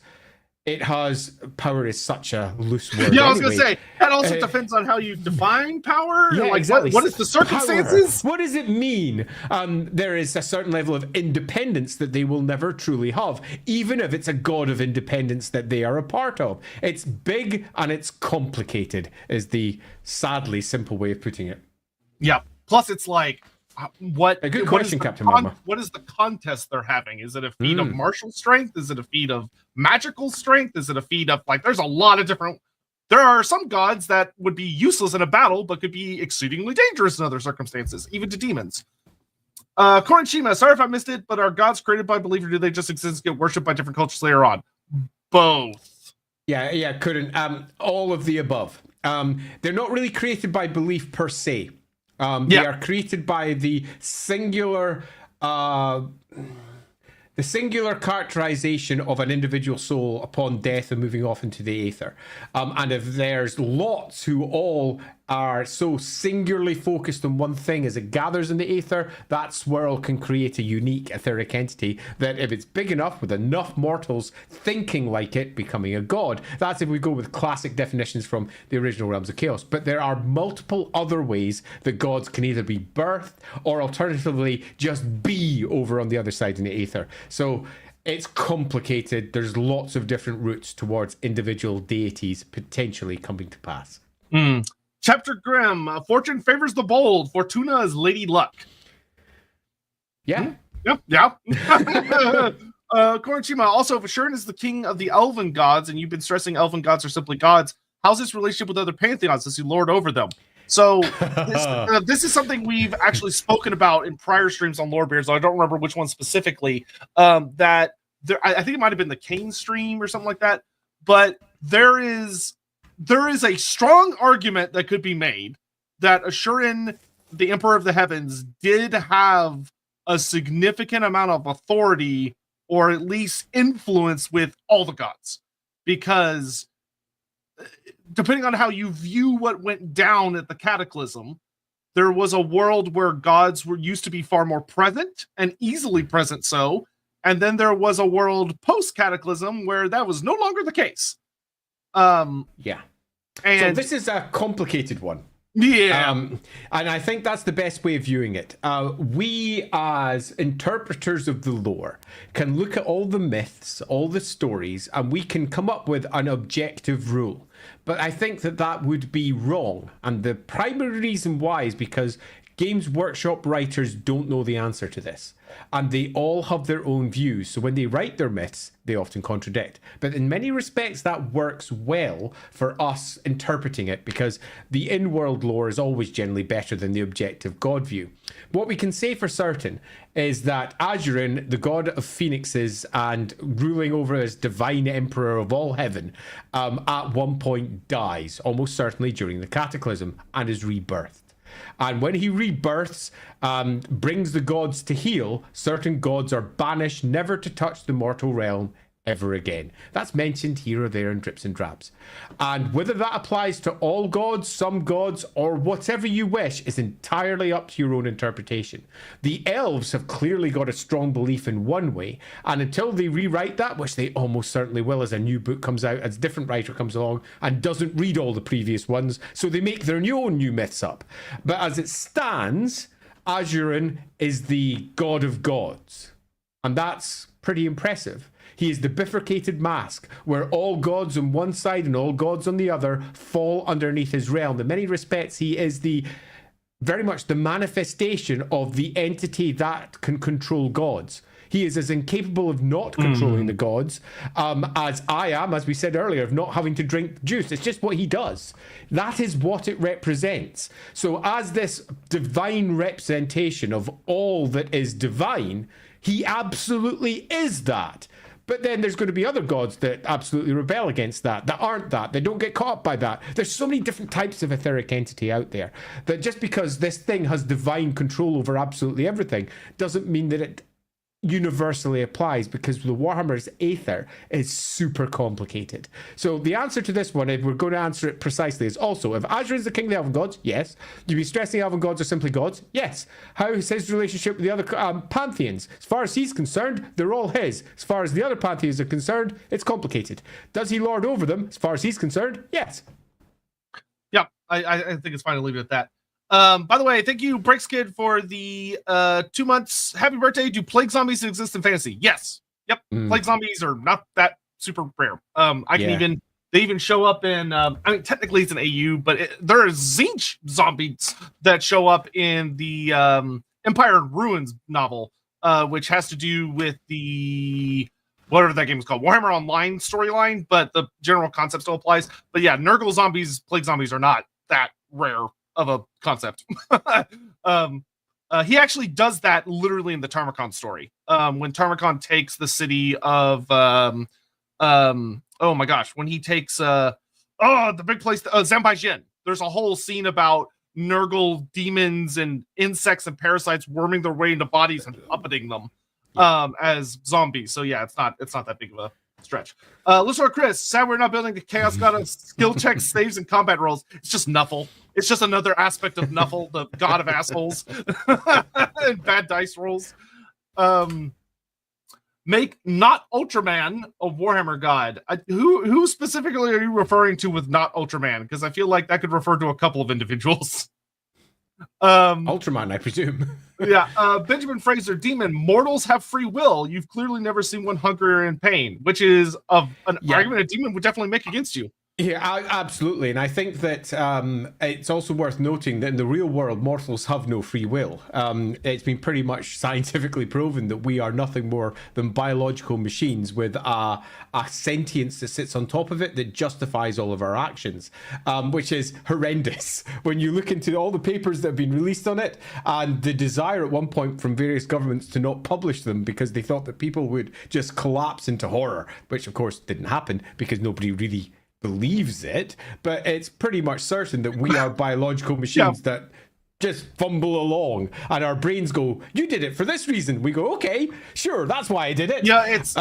it has power is such a loose word. Yeah, I was anyway. going to say, that also depends on how you define power. Yeah, like, exactly. What is the circumstances? Power. What does it mean? There is a certain level of independence that they will never truly have, even if it's a god of independence that they are a part of. It's big and it's complicated, is the sadly simple way of putting it. Yeah. Plus, it's like, A good question, Captain Magma. What is the contest they're having? Is it a feat of martial strength? Is it a feat of magical strength? Is it a feat of, like, there's a lot of different... There are some gods that would be useless in a battle, but could be exceedingly dangerous in other circumstances, even to demons. Khorne Shima, sorry if I missed it, but are gods created by belief, or do they just exist and get worshipped by different cultures later on? Both. Yeah, couldn't. All of the above. They're not really created by belief per se. They are created by the singular characterization of an individual soul upon death and moving off into the aether. And if there's lots who all are so singularly focused on one thing as it gathers in the aether, that swirl can create a unique etheric entity that, if it's big enough with enough mortals thinking like it, becoming a god. That's if we go with classic definitions from the original Realms of Chaos. But there are multiple other ways that gods can either be birthed or alternatively just be over on the other side in the aether. So it's complicated. There's lots of different routes towards individual deities potentially coming to pass. Chapter Grim, fortune favors the bold. Fortuna is Lady Luck. Yeah. Yep. Korenchima, also, if Ashurin is the king of the elven gods, and you've been stressing elven gods are simply gods, how's his relationship with other pantheons? Does he lord over them? So this is something we've actually spoken about in prior streams on Lorebeards. I don't remember which one specifically. That there, I think it might have been the Kane stream or something like that. But there is a strong argument that could be made that Ashurin, the Emperor of the Heavens, did have a significant amount of authority or at least influence with all the gods, because depending on how you view what went down at the Cataclysm, there was a world where gods were used to be far more present and easily present. And then there was a world post Cataclysm where that was no longer the case. Yeah. And so this is a complicated one. Yeah. And I think that's the best way of viewing it. We, as interpreters of the lore, can look at all the myths, all the stories, and we can come up with an objective rule. But I think that would be wrong. And the primary reason why is because Games Workshop writers don't know the answer to this. And they all have their own views. So when they write their myths, they often contradict. But in many respects, that works well for us interpreting it, because the in-world lore is always generally better than the objective god view. What we can say for certain is that Azurin, the god of phoenixes and ruling over as divine emperor of all heaven, at one point dies, almost certainly during the Cataclysm, and is rebirthed. And when he rebirths, brings the gods to heal, certain gods are banished never to touch the mortal realm ever again. That's mentioned here or there in drips and drabs. And whether that applies to all gods, some gods, or whatever you wish is entirely up to your own interpretation. The elves have clearly got a strong belief in one way, and until they rewrite that, which they almost certainly will as a new book comes out, as a different writer comes along and doesn't read all the previous ones, so they make their own new myths up. But as it stands, Azurin is the god of gods, and that's pretty impressive. He is the bifurcated mask, where all gods on one side and all gods on the other fall underneath his realm. In many respects, he is very much the manifestation of the entity that can control gods. He is as incapable of not controlling the gods as I am, as we said earlier, of not having to drink juice. It's just what he does. That is what it represents. So as this divine representation of all that is divine, he absolutely is that. But then there's going to be other gods that absolutely rebel against that aren't that. They don't get caught up by that. There's so many different types of etheric entity out there that just because this thing has divine control over absolutely everything doesn't mean that it universally applies, because the Warhammer's aether is super complicated. So the answer to this one, if we're going to answer it precisely, is also, if Azurin is the king of the elven gods, yes. You be stressing elven gods are simply gods, yes. How is his relationship with the other pantheons? As far as he's concerned, they're all his. As far as the other pantheons are concerned, it's complicated. Does he lord over them? As far as he's concerned, yes. Yeah, I think it's fine to leave it at that. By the way, thank you, Breakskid, for the 2 months. Happy birthday. Do plague zombies exist in fantasy? Yes. Yep. Plague zombies are not that super rare. They even show up in, I mean, technically it's an AU, but there are Zinch zombies that show up in the Empire in Ruins novel, which has to do with the, whatever that game is called, Warhammer Online storyline, but the general concept still applies. But yeah, Nurgle zombies, plague zombies are not that rare of a concept. He actually does that literally in the Tarmakon story. When Tarmakon takes the city of oh my gosh, when he takes the big place, Zambajin. There's a whole scene about Nurgle demons and insects and parasites worming their way into bodies and puppeting them as zombies. So yeah, it's not that big of a stretch. Listener Chris, sad we're not building a Chaos God of skill checks, saves, and combat rolls. It's just Nuffle. It's just another aspect of Nuffle, the god of assholes and bad dice rolls. Make not Ultraman a Warhammer god. Who specifically are you referring to with not Ultraman? Because I feel like that could refer to a couple of individuals. Ultraman, I presume. Yeah, Benjamin Fraser, Demon, mortals have free will. You've clearly never seen one hungry or in pain, which is an argument a demon would definitely make against you. Yeah, absolutely. And I think that it's also worth noting that in the real world, mortals have no free will. It's been pretty much scientifically proven that we are nothing more than biological machines with a sentience that sits on top of it that justifies all of our actions, which is horrendous. When you look into all the papers that have been released on it, and the desire at one point from various governments to not publish them because they thought that people would just collapse into horror, which of course didn't happen because nobody really believes it, but it's pretty much certain that we are biological machines that just fumble along, and our brains go, you did it for this reason. We go, okay, sure, that's why I did it. Yeah, it's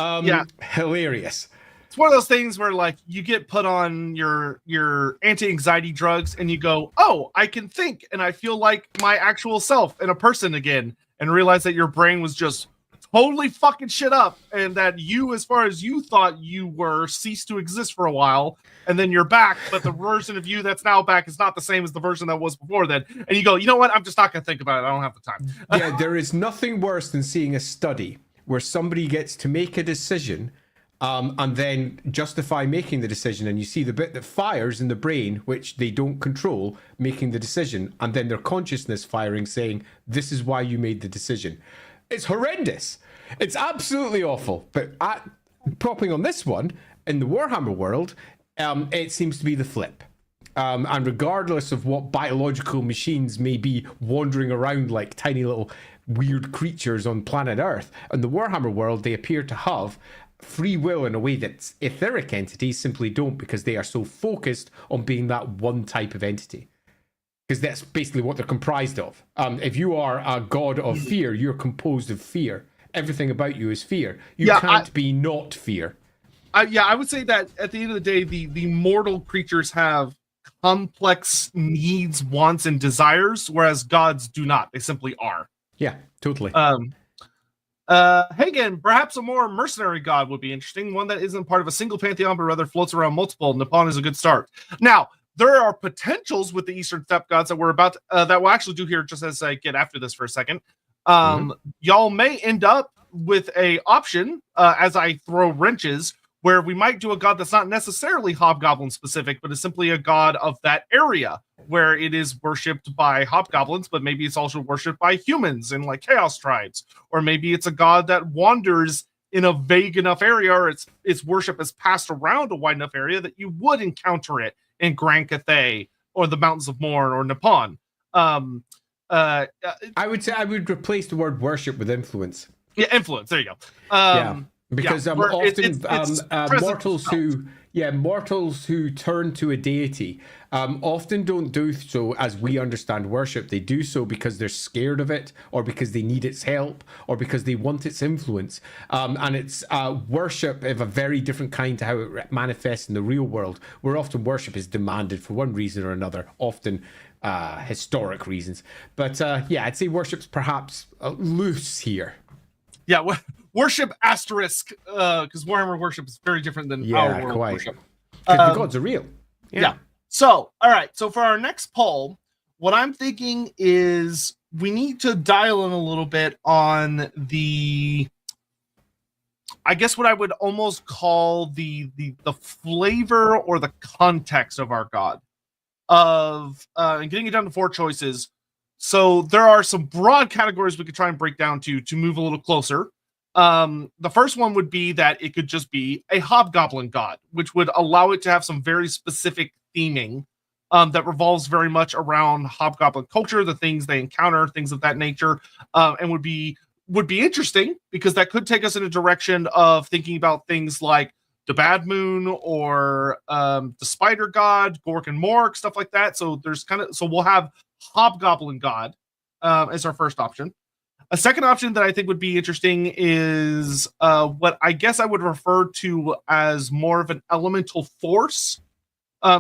hilarious. It's one of those things where like you get put on your anti-anxiety drugs and you go, oh, I can think and I feel like my actual self and a person again, and realize that your brain was just totally fucking shit up, and that you, as far as you thought you were, ceased to exist for a while, and then you're back, but the version of you that's now back is not the same as the version that was before then. And you go, you know what? I'm just not going to think about it. I don't have the time. Yeah, there is nothing worse than seeing a study where somebody gets to make a decision and then justify making the decision, and you see the bit that fires in the brain, which they don't control, making the decision, and then their consciousness firing, saying, this is why you made the decision. It's horrendous. It's absolutely awful. But propping on this one, in the Warhammer world, it seems to be the flip. And regardless of what biological machines may be wandering around like tiny little weird creatures on planet Earth, in the Warhammer world, they appear to have free will in a way that etheric entities simply don't, because they are so focused on being that one type of entity. Because that's basically what they're comprised of. If you are a god of fear, you're composed of fear. Everything about you is fear. You can't be not fear. I would say that at the end of the day, the mortal creatures have complex needs, wants, and desires, whereas gods do not. They simply are. Yeah, totally. Hagen, perhaps a more mercenary god would be interesting. One that isn't part of a single pantheon, but rather floats around multiple. Nippon is a good start. Now, there are potentials with the Eastern Steppe gods that we're about to, that we'll actually do here just as I get after this for a second. Y'all may end up with a option as I throw wrenches, where we might do a god that's not necessarily hobgoblin specific, but is simply a god of that area, where it is worshipped by hobgoblins, but maybe it's also worshipped by humans and like chaos tribes, or maybe it's a god that wanders in a vague enough area, or its worship is passed around a wide enough area that you would encounter it in Grand Cathay or the Mountains of Morn or Nippon. I would say I would replace the word worship with influence. Yeah, influence. There you go. Because often mortals who turn to a deity often don't do so as we understand worship. They do so because they're scared of it, or because they need its help, or because they want its influence. And it's worship of a very different kind to how it manifests in the real world, where often worship is demanded for one reason or another, often historic reasons. But I'd say worship's perhaps loose here. Yeah, worship asterisk, because Warhammer worship is very different than our world worship. The gods are real. Yeah. So, all right. So for our next poll, what I'm thinking is we need to dial in a little bit on the, I guess what I would almost call the flavor or the context of our god. And getting it down to 4 choices. So there are some broad categories we could try and break down to move a little closer. The first one would be that it could just be a hobgoblin god, which would allow it to have some very specific theming that revolves very much around hobgoblin culture, the things they encounter, things of that nature, and would be interesting, because that could take us in a direction of thinking about things like the Bad Moon or the Spider God, Gork and Mork, stuff like that. So we'll have hobgoblin god as our first option. A second option that I think would be interesting is what I guess I would refer to as more of an elemental force.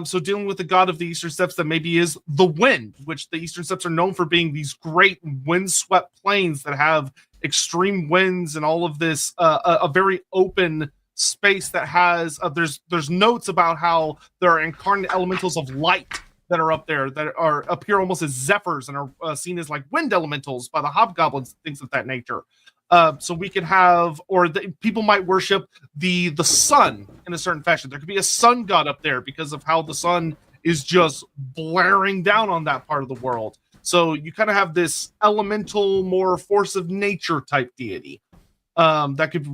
So dealing with the god of the Eastern Steppes that maybe is the wind, which the Eastern Steppes are known for being these great windswept plains that have extreme winds and all of this, a very open space that has, there's notes about how there are incarnate elementals of light that are up there that appear almost as zephyrs and are seen as like wind elementals by the hobgoblins, things of that nature. So we could have, or people might worship the sun in a certain fashion. There could be a sun god up there because of how the sun is just blaring down on that part of the world. So you kind of have this elemental, more force of nature type deity that could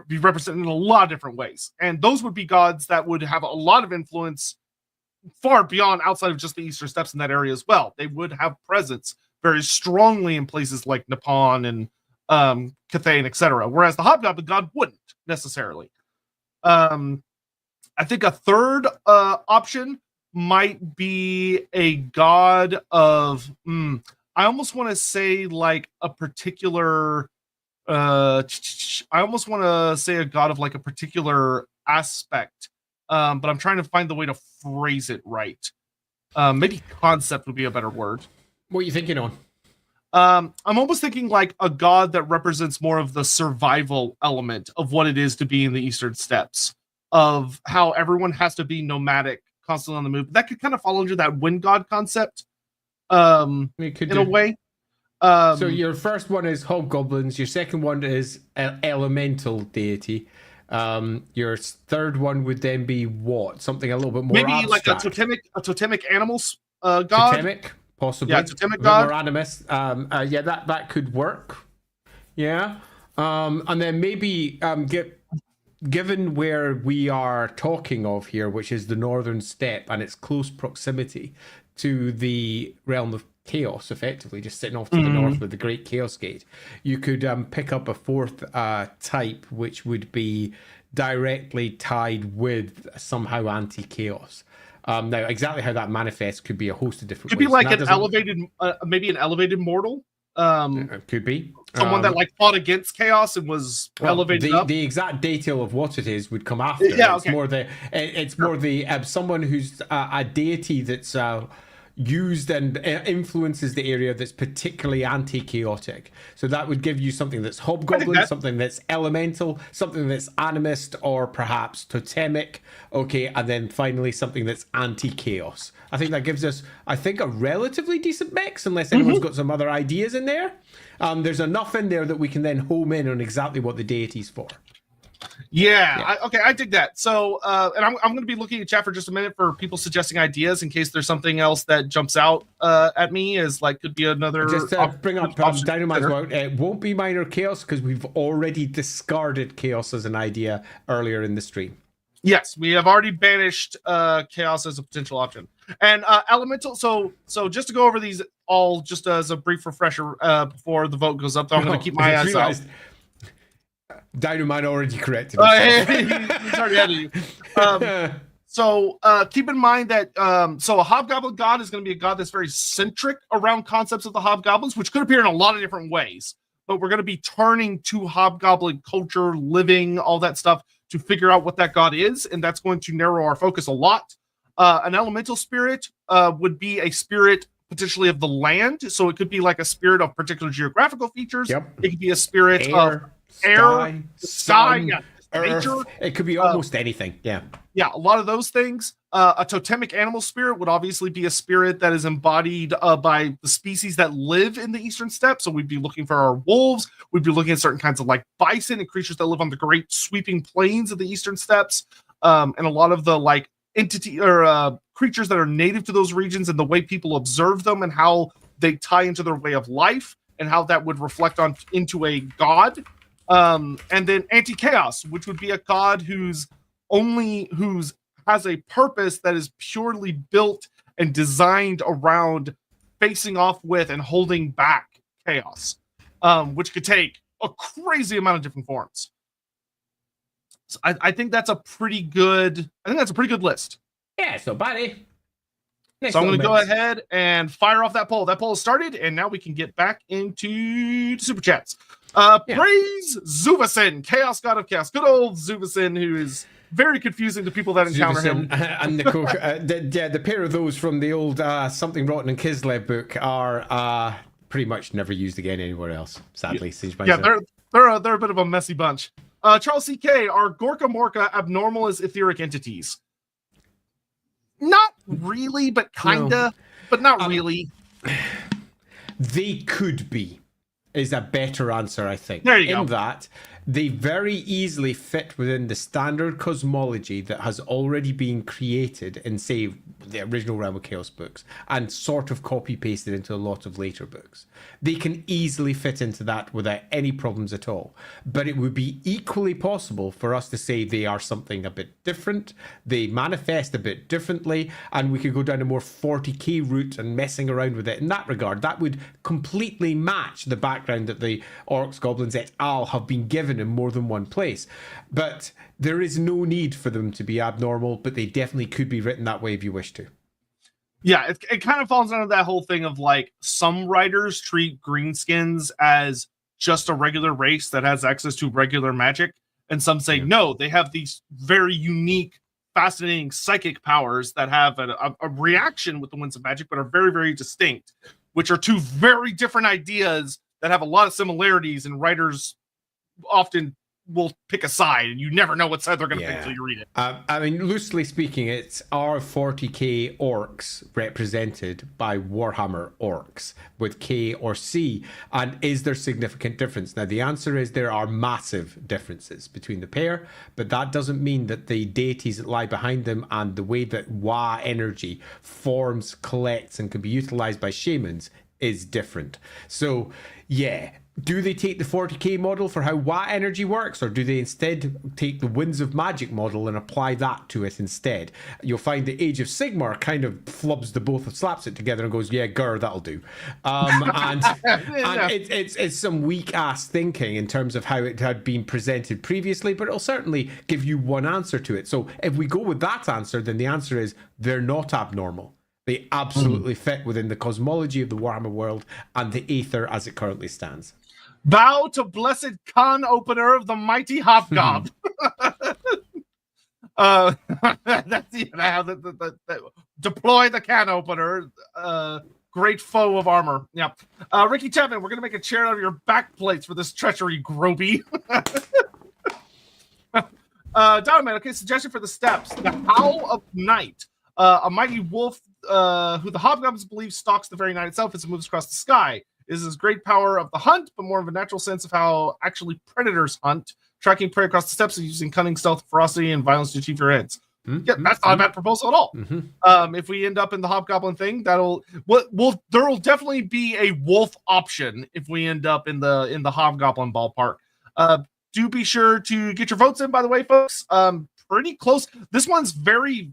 be represented in a lot of different ways. And those would be gods that would have a lot of influence far beyond outside of just the Eastern Steppes in that area as well. They would have presence very strongly in places like Nippon and Cathay, etc. Whereas the Hobgoblin god wouldn't necessarily. I think a third option might be a god of I almost want to say like a particular I almost want to say a god of like a particular aspect, but I'm trying to find the way to phrase it right. Maybe concept would be a better word. What are you thinking on? I'm almost thinking like a god that represents more of the survival element of what it is to be in the Eastern Steppes, of how everyone has to be nomadic, constantly on the move. That could kind of fall under that wind god concept in a way. So your first one is hobgoblins. Your second one is elemental deity. Your third one would then be what? Something a little bit more maybe abstract. like a totemic animals god. Totemic, possibly. Yeah, totemic god. More animist. Yeah, that could work. Yeah. And then maybe given where we are talking of here, which is the Northern Steppe and its close proximity to the realm of chaos, effectively just sitting off to the north with the Great Chaos Gate, you could pick up a fourth type, which would be directly tied with somehow anti-chaos. Now, exactly how that manifests could be a host of different ways. Could be like an elevated, maybe an elevated mortal. Could be someone that like fought against chaos and was elevated up. The exact detail of what it is would come after. Yeah, it's more the someone who's a deity that's used and influences the area that's particularly anti-chaotic. So that would give you something that's hobgoblin, something that's elemental, something that's animist, or perhaps totemic. Okay, and then finally something that's anti-chaos. I think that gives us, a relatively decent mix, unless anyone's got some other ideas in there. There's enough in there that we can then home in on exactly what the deity's for. Yeah. I dig that. So, and I'm going to be looking at chat for just a minute for people suggesting ideas in case there's something else that jumps out at me as like could be another. Just bring up Dynamite as well. It won't be minor chaos because we've already discarded chaos as an idea earlier in the stream. Yes, we have already banished chaos as a potential option. And elemental. So just to go over these all, just as a brief refresher before the vote goes up, though, I'm going to keep my eyes out. Dynamite already corrected. He's already ahead of you. So keep in mind that so a hobgoblin god is going to be a god that's very centric around concepts of the hobgoblins, which could appear in a lot of different ways. But we're going to be turning to hobgoblin culture, living, all that stuff to figure out what that god is, and that's going to narrow our focus a lot. An elemental spirit would be a spirit potentially of the land, so it could be like a spirit of particular geographical features. Yep. It could be a spirit of air, sky, nature. It could be almost anything. Yeah, a lot of those things. A totemic animal spirit would obviously be a spirit that is embodied by the species that live in the Eastern Steppe. So we'd be looking for our wolves. We'd be looking at certain kinds of like bison and creatures that live on the great sweeping plains of the Eastern Steppes, and a lot of the like entity or creatures that are native to those regions and the way people observe them and how they tie into their way of life and how that would reflect on into a god. And then anti-chaos, which would be a god who's has a purpose that is purely built and designed around facing off with and holding back chaos, which could take a crazy amount of different forms. So I think that's a pretty good. List. Yeah, so buddy. So I'm going to go ahead and fire off that poll. That poll has started, and now we can get back into super chats. Praise Zuvacin, Chaos God of Chaos. Good old Zuvacin, who is very confusing to people that encounter him. And the pair of those from the old Something Rotten in Kislev book are pretty much never used again anywhere else, sadly. Yeah, they're a bit of a messy bunch. Charles CK, are Gorka Morka abnormal as etheric entities? Not really, but kinda, but not really. They could be. is a better answer, I think. There you go. In that, they very easily fit within the standard cosmology that has already been created in, say, the original Realm of Chaos books and sort of copy-pasted into a lot of later books. They can easily fit into that without any problems at all. But it would be equally possible for us to say they are something a bit different, they manifest a bit differently, and we could go down a more 40k route and messing around with it in that regard. That would completely match the background that the Orcs, Goblins, et al. Have been given in more than one place. But there is no need for them to be abnormal, but they definitely could be written that way if you wish to. Yeah, it kind of falls under that whole thing of like some writers treat greenskins as just a regular race that has access to regular magic, and some say no, they have these very unique, fascinating psychic powers that have a reaction with the winds of magic, but are very, very distinct, which are two very different ideas that have a lot of similarities, and writers often will pick a side, and you never know what side they're going to pick until you read it. I mean, loosely speaking, it's our 40k orcs represented by Warhammer orcs with K or C. And is there significant difference? Now, the answer is there are massive differences between the pair, but that doesn't mean that the deities that lie behind them and the way that Wa energy forms, collects, and can be utilized by shamans is different. So, yeah. Do they take the 40k model for how Wa energy works, or do they instead take the Winds of Magic model and apply that to it instead? You'll find the Age of Sigmar kind of flubs the both, slaps it together and goes, yeah, grr, that'll do. And it's some weak-ass thinking in terms of how it had been presented previously, but it'll certainly give you one answer to it. So if we go with that answer, then the answer is they're not abnormal. They absolutely fit within the cosmology of the Warhammer world and the Aether as it currently stands. Bow to blessed con opener of the mighty Hobgob. That's deploy the can opener. Great foe of armor. Yeah. Ricky Chapman, we're gonna make a chair out of your back plates for this treachery, Groby. Donovan, okay, suggestion for the steps. The Howl of Night. A mighty wolf who the hobgoblins believe stalks the very night itself as it moves across the sky. Is this great power of the hunt, but more of a natural sense of how actually predators hunt, tracking prey across the steppes and using cunning, stealth, ferocity, and violence to achieve your ends. Yeah, that's not a bad proposal at all. If we end up in the hobgoblin thing, there will definitely be a wolf option if we end up in the hobgoblin ballpark. Do be sure to get your votes in, by the way, folks. Pretty close. This one's very.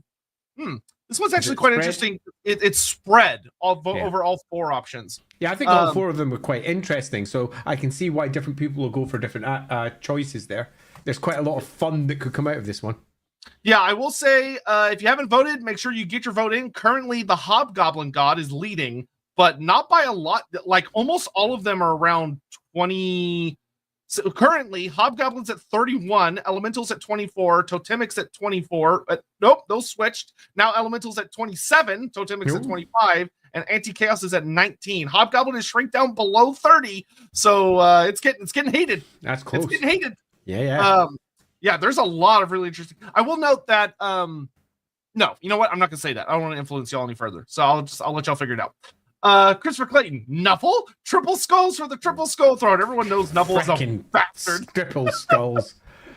This one's actually quite interesting. It's spread over all four options. Yeah, I think all four of them were quite interesting. So I can see why different people will go for different choices there. There's quite a lot of fun that could come out of this one. Yeah, I will say, if you haven't voted, make sure you get your vote in. Currently, the Hobgoblin God is leading, but not by a lot. Like, almost all of them are around 20. So currently, Hobgoblins at 31, Elementals at 24, Totemics at 24. Nope, those switched. Now Elementals at 27, Totemics at 25, and Anti-Chaos is at 19. Hobgoblin is shrink down below 30, so it's getting hated. That's close. It's getting hated. Yeah. Yeah, there's a lot of really interesting. I will note that no, you know what? I'm not gonna say that. I don't want to influence y'all any further. So I'll let y'all figure it out. Christopher Clayton, Nuffle, triple skulls for the triple skull throne. Everyone knows Nuffle is a bastard. Triple skulls.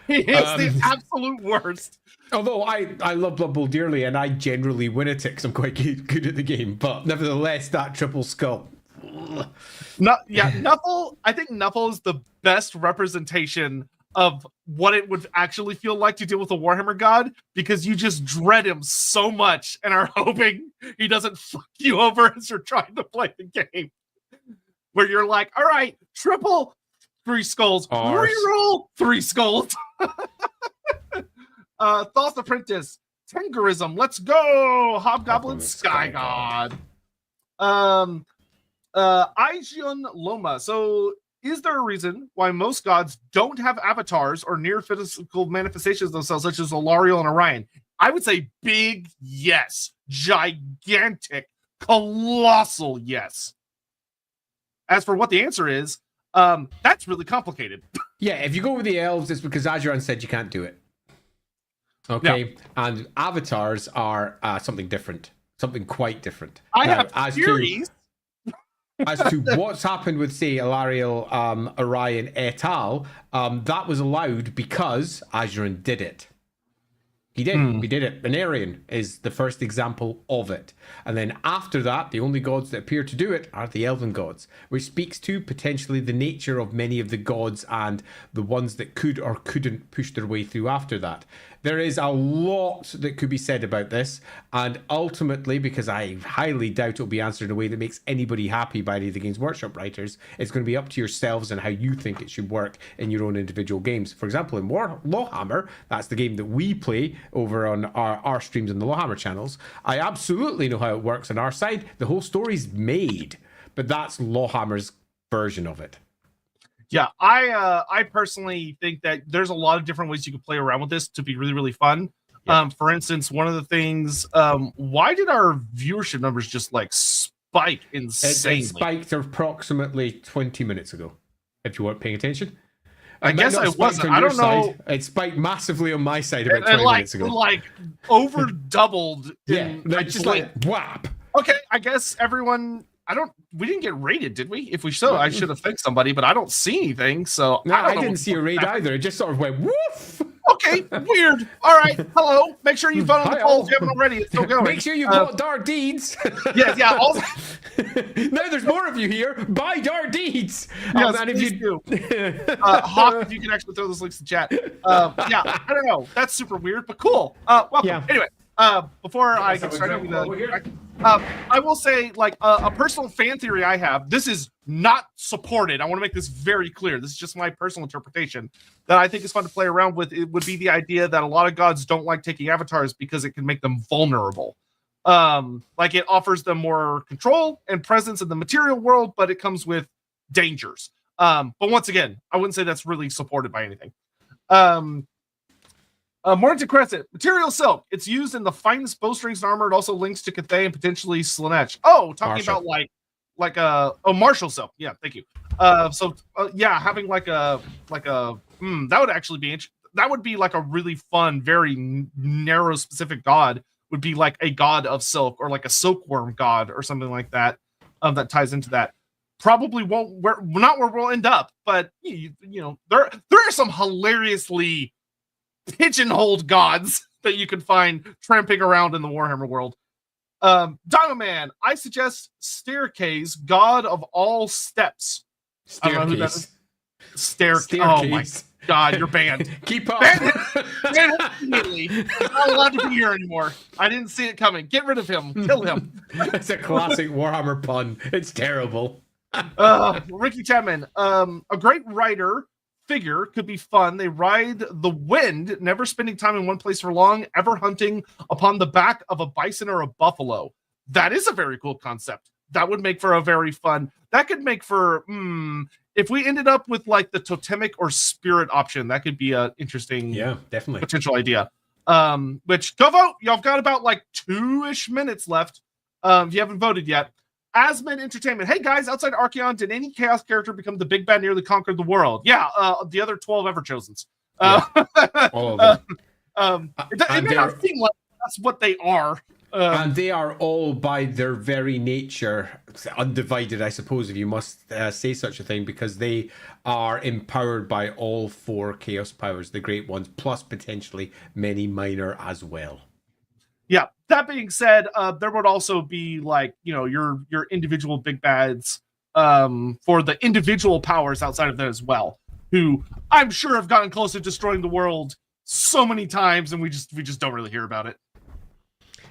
He is the absolute worst. Although I love Blood Bowl dearly, and I generally win it because I'm quite good at the game, but nevertheless, that triple skull. Nuffle. I think Nuffle is the best representation of what it would actually feel like to deal with a Warhammer god, because you just dread him so much and are hoping he doesn't fuck you over as you're trying to play the game. Where you're like, all right, triple 3 skulls, reroll 3 skulls. Thoth Apprentice, Tengurism, let's go! Hobgoblin Sky God. Aijun Loma. So, is there a reason why most gods don't have avatars or near physical manifestations of themselves, such as Alariel and Orion? I would say big yes. Gigantic, colossal yes. As for what the answer is, that's really complicated. Yeah, if you go with the elves, it's because Azuran said you can't do it. Okay, yeah. And avatars are something different, something quite different. I have theories. as to what's happened with, say, Ilariel, Orion et al., that was allowed because Azurin did it. He did it. Venerian is the first example of it. And then after that, the only gods that appear to do it are the elven gods, which speaks to potentially the nature of many of the gods and the ones that could or couldn't push their way through after that. There is a lot that could be said about this, and ultimately, because I highly doubt it'll be answered in a way that makes anybody happy by any of the Games Workshop writers, it's going to be up to yourselves and how you think it should work in your own individual games. For example, in Lorehammer, that's the game that we play over on our streams on the Lorehammer channels. I absolutely know how it works on our side. The whole story's made, but that's Lorehammer's version of it. Yeah, I personally think that there's a lot of different ways you can play around with this to be really, really fun. Yeah. For instance, one of the things, why did our viewership numbers just like spike insanely? It spiked approximately 20 minutes ago, if you weren't paying attention. I guess I wasn't. I don't know. Side. It spiked massively on my side about 20 minutes ago. Like over doubled. Yeah, just like whap. Okay, I guess everyone. We didn't get rated, did we? If we so, I should have thanked somebody, but I don't see anything. So no, I didn't see a raid either. It just sort of went woof. Okay, weird. All right, hello. Make sure you vote on the poll if you haven't already. It's still going. Make sure you bought Dark Deeds. Yeah. Now there's more of you here. Buy Dark Deeds. Yes, and if you do, Hawk, if you can actually throw those links in chat. Yeah, I don't know. That's super weird, but cool. Welcome. Yeah. Anyway, before I get started with I will say, like, a personal fan theory I have. This is not supported. I want to make this very clear. This is just my personal interpretation that I think is fun to play around with. It would be the idea that a lot of gods don't like taking avatars because it can make them vulnerable. Like it offers them more control and presence in the material world, but it comes with dangers. But once again, I wouldn't say that's really supported by anything. Mornington Crescent, material silk. It's used in the finest bowstrings and armor. It also links to Cathay and potentially Slanesh. Oh, talking about Martial silk. Yeah, thank you. Yeah, having that would actually be interesting. That would be like a really fun, very narrow, specific god. Would be like a god of silk or like a silkworm god or something like that. That ties into that. Probably won't. Not where we'll end up, but you know, there are some hilariously pigeonholed gods that you can find tramping around in the Warhammer world. Dino Man, I suggest Staircase, god of all steps. Staircase. I don't know who that is. Staircase. Oh my god, you're banned. Keep up. Banned immediately. You're not allowed to be here anymore. I didn't see it coming. Get rid of him. Kill him. It's a classic Warhammer pun. It's terrible. Ricky Chapman, a great writer figure could be fun. They ride the wind, never spending time in one place for long, ever hunting upon the back of a bison or a buffalo. That is a very cool concept. That would make for a very fun. That could make for if we ended up with like the totemic or spirit option, that could be a interesting, definitely potential idea. Which go vote. Y'all got about like 2-ish minutes left. If you haven't voted yet. Asmon Entertainment. Hey guys, outside Archeon, did any Chaos character become the big bad nearly conquered the world? Yeah, the other 12 Everchosens. All of them. It may not seem like that's what they are. And they are all, by their very nature, undivided, I suppose, if you must say such a thing, because they are empowered by all 4 Chaos powers, the great ones, plus potentially many minor as well. Yeah, that being said, there would also be like, you know, your individual big bads for the individual powers outside of that as well, who I'm sure have gotten close to destroying the world so many times, and we just don't really hear about it.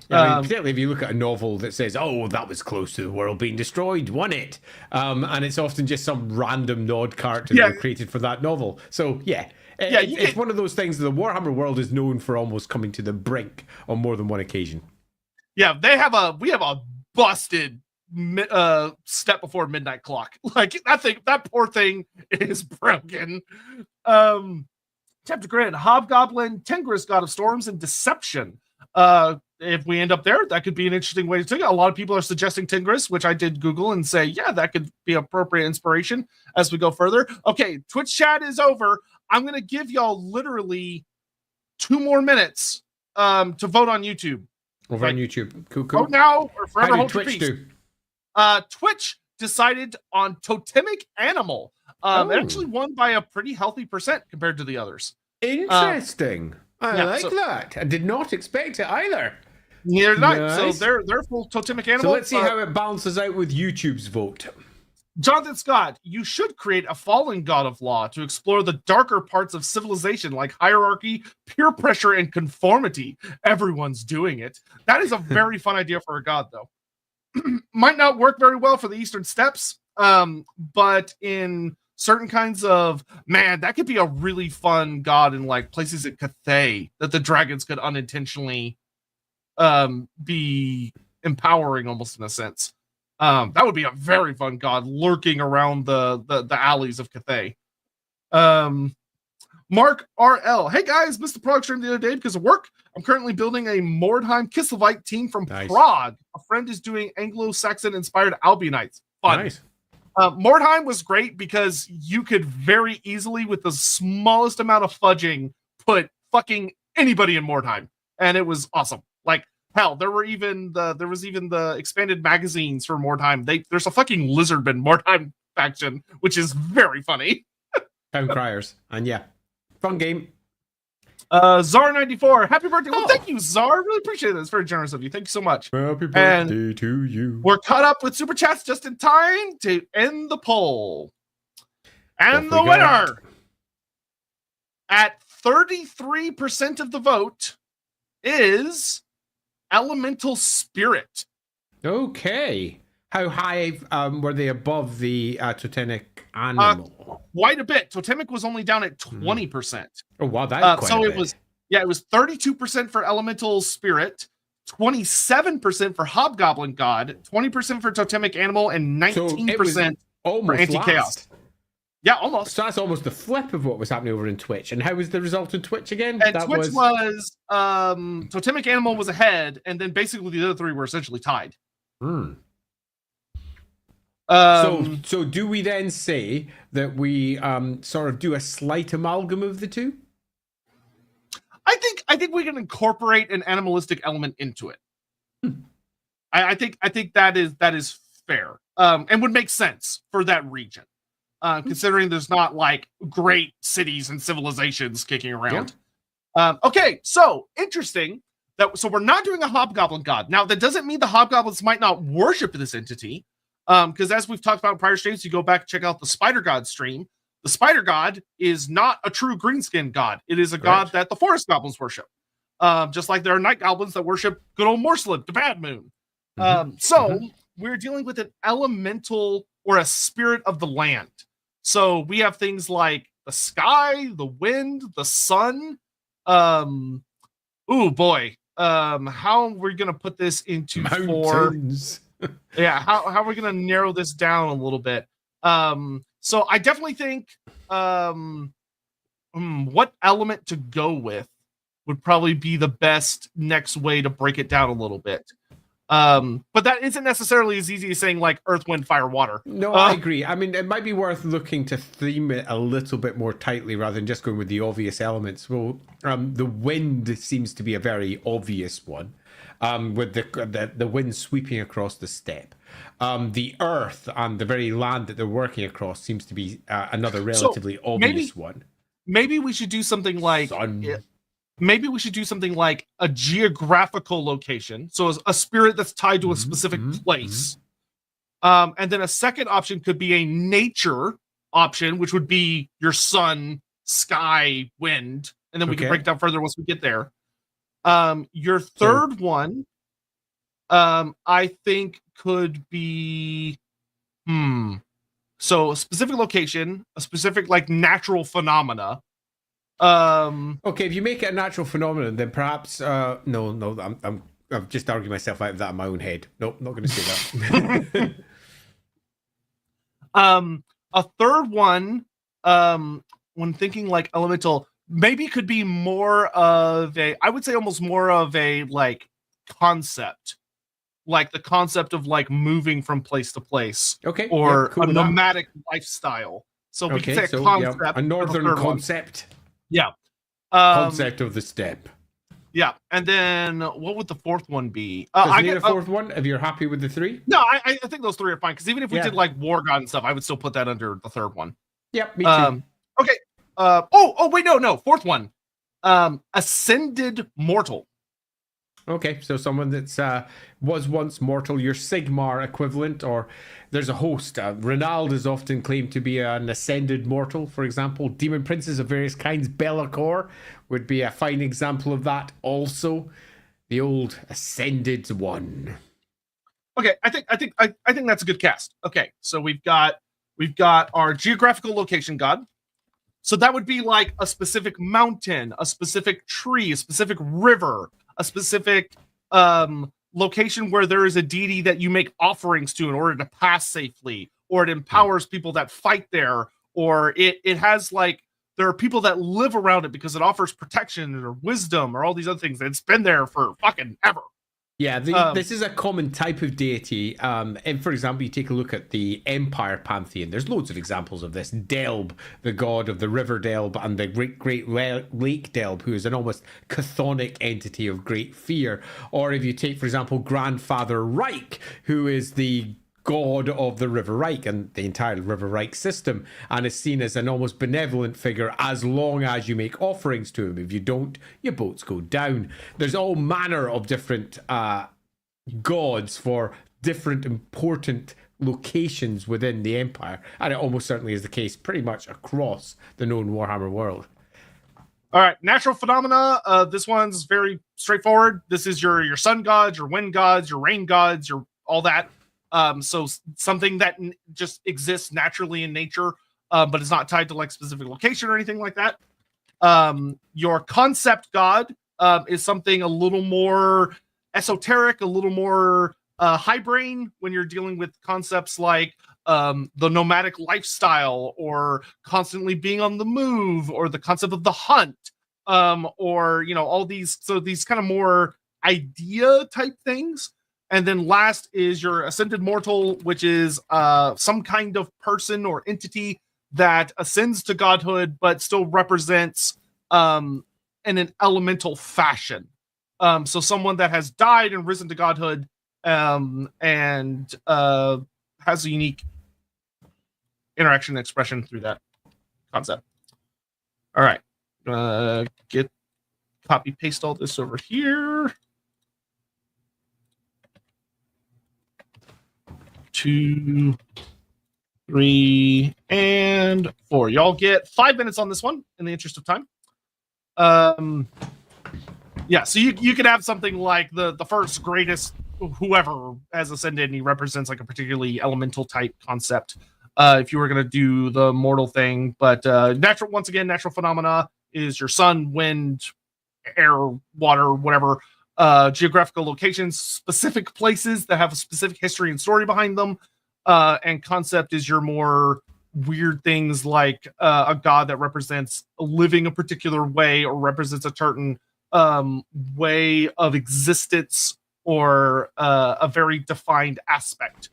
Yeah, I mean, particularly if you look at a novel that says, "Oh, that was close to the world being destroyed, won it," and it's often just some random nod character that created for that novel. So it's one of those things that the Warhammer world is known for almost coming to the brink on more than one occasion. Yeah, we have a busted step before midnight clock. Like that poor thing is broken. Chapter Grid, Hobgoblin, Tingris, God of Storms, and Deception. If we end up there, that could be an interesting way to take it. A lot of people are suggesting Tingris, which I did Google and say, yeah, that could be appropriate inspiration as we go further. Okay, Twitch chat is over. I'm going to give y'all literally 2 more minutes to vote on YouTube. Over on YouTube. Cool. Vote now or forever hold your peace. Do? Twitch decided on totemic animal. Oh. It actually won by a pretty healthy percent compared to the others. Interesting. I yeah, like that. I did not expect it either. Neither did I. Nice. So they're full totemic animal. So let's see how it balances out with YouTube's vote. Jonathan Scott, you should create a fallen god of law to explore the darker parts of civilization like hierarchy, peer pressure, and conformity. Everyone's doing it. That is a very fun idea for a god, though. Might not work very well for the Eastern Steppes, but in certain kinds of, man, that could be a really fun god in like places at Cathay that the dragons could unintentionally be empowering almost in a sense. That would be a very fun god lurking around the alleys of Cathay. Mark RL. Hey guys, missed the Prague stream the other day because of work. I'm currently building a Mordheim Kislevites team from Prague. A friend is doing Anglo-Saxon inspired Albionites. Fun. Nice. Mordheim was great because you could very easily, with the smallest amount of fudging, put fucking anybody in Mordheim, and it was awesome. Like hell, there was even the expanded magazines for Mordheim. There's a fucking Lizardman Mordheim faction, which is very funny. Town Criers, and yeah, fun game. Zar94, happy birthday. Well, thank you, Zar. Really appreciate it. It's very generous of you. Thank you so much. Happy birthday to you. We're caught up with super chats just in time to end the poll. And the winner at 33% of the vote is Elemental Spirit. Okay. How high were they above the totemic animal? Quite a bit. Totemic was only down at 20%. Oh wow, that's quite so a it bit. was, yeah, it was 32% for Elemental Spirit, 27% for Hobgoblin God, 20% for Totemic Animal, and 19% for Anti-Chaos. Yeah, almost. So that's almost the flip of what was happening over in Twitch. And how was the result in Twitch again? And Twitch was Totemic Animal was ahead, and then basically the other three were essentially tied. So do we then say that we sort of do a slight amalgam of the two? I think we can incorporate an animalistic element into it. I think that is fair, and would make sense for that region, considering there's not like great cities and civilizations kicking around. Yeah. Okay, so interesting. So we're not doing a Hobgoblin God. Now, that doesn't mean the Hobgoblins might not worship this entity. Because as we've talked about in prior streams, you go back and check out the Spider God stream. The Spider God is not a true greenskin god. It is a god that the Forest Goblins worship. Just like there are Night Goblins that worship good old Morslib, the Bad Moon. We're dealing with an elemental or a spirit of the land. So we have things like the sky, the wind, the sun. Oh boy. How are we going to put this into mountains? Yeah, how are we going to narrow this down a little bit? So I definitely think what element to go with would probably be the best next way to break it down a little bit. But that isn't necessarily as easy as saying like earth, wind, fire, water. No, I agree. I mean, it might be worth looking to theme it a little bit more tightly rather than just going with the obvious elements. Well, the wind seems to be a very obvious one. With the wind sweeping across the steppe. The earth and the very land that they're working across seems to be another relatively obvious one. Maybe we should do something like a geographical location. So a spirit that's tied to a specific place. And then a second option could be a nature option, which would be your sun, sky, wind. And then we can break it down further once we get there. Your third one, I think could be, so a specific location, a specific like natural phenomena. Okay, if you make it a natural phenomenon, then perhaps, no, I've just argued myself out of that in my own head. Nope, not going to say that. A third one, when thinking like elemental, maybe could be more of a, I would say almost more of a like concept, like the concept of like moving from place to place, or a nomadic lifestyle. So we can say a concept, a northern concept. Yeah, concept of the steppe. Yeah, and then what would the fourth one be? I need a fourth one. If you're happy with the three, no, I think those three are fine because even if we did like War God and stuff, I would still put that under the third one. Yep, me too. Okay. Wait, no, fourth one. Ascended Mortal. Okay, so someone that's was once mortal, your Sigmar equivalent, or there's a host. Renald is often claimed to be an ascended mortal, for example. Demon princes of various kinds, Be'lakor would be a fine example of that. Also, the old ascended one. Okay, I think that's a good cast. Okay, so we've got our geographical location god. So that would be like a specific mountain, a specific tree, a specific river, a specific location where there is a deity that you make offerings to in order to pass safely, or it empowers people that fight there, or it has like there are people that live around it because it offers protection or wisdom or all these other things. It's been there for fucking ever. Yeah, this is a common type of deity. And for example, you take a look at the Empire pantheon. There's loads of examples of this. Delb, the god of the river Delb, and the great lake Delb, who is an almost chthonic entity of great fear. Or if you take, for example, Grandfather Reich, who is the god of the River Reich and the entire River Reich system, and is seen as an almost benevolent figure as long as you make offerings to him. If you don't, your boats go down. There's all manner of different gods for different important locations within the Empire, and it almost certainly is the case pretty much across the known Warhammer world. All right, natural phenomena. This one's very straightforward. This is your sun gods, your wind gods, your rain gods, your all that. So something that just exists naturally in nature, but is not tied to like specific location or anything like that. Your concept god is something a little more esoteric, a little more high brain when you're dealing with concepts like the nomadic lifestyle, or constantly being on the move, or the concept of the hunt, or all these. So these kind of more idea type things. And then last is your ascended mortal, which is some kind of person or entity that ascends to godhood, but still represents in an elemental fashion. So someone that has died and risen to godhood, and has a unique interaction and expression through that concept. All right. Copy paste all this over here. 2, 3, and 4. Y'all get 5 minutes on this one in the interest of time. Yeah, so you could have something like the first greatest whoever has ascended, and he represents like a particularly elemental type concept. If you were going to do the mortal thing, but natural phenomena is your sun, wind, air, water, whatever. Geographical locations, specific places that have a specific history and story behind them, and concept is your more weird things like a god that represents living a particular way, or represents a certain way of existence, or a very defined aspect.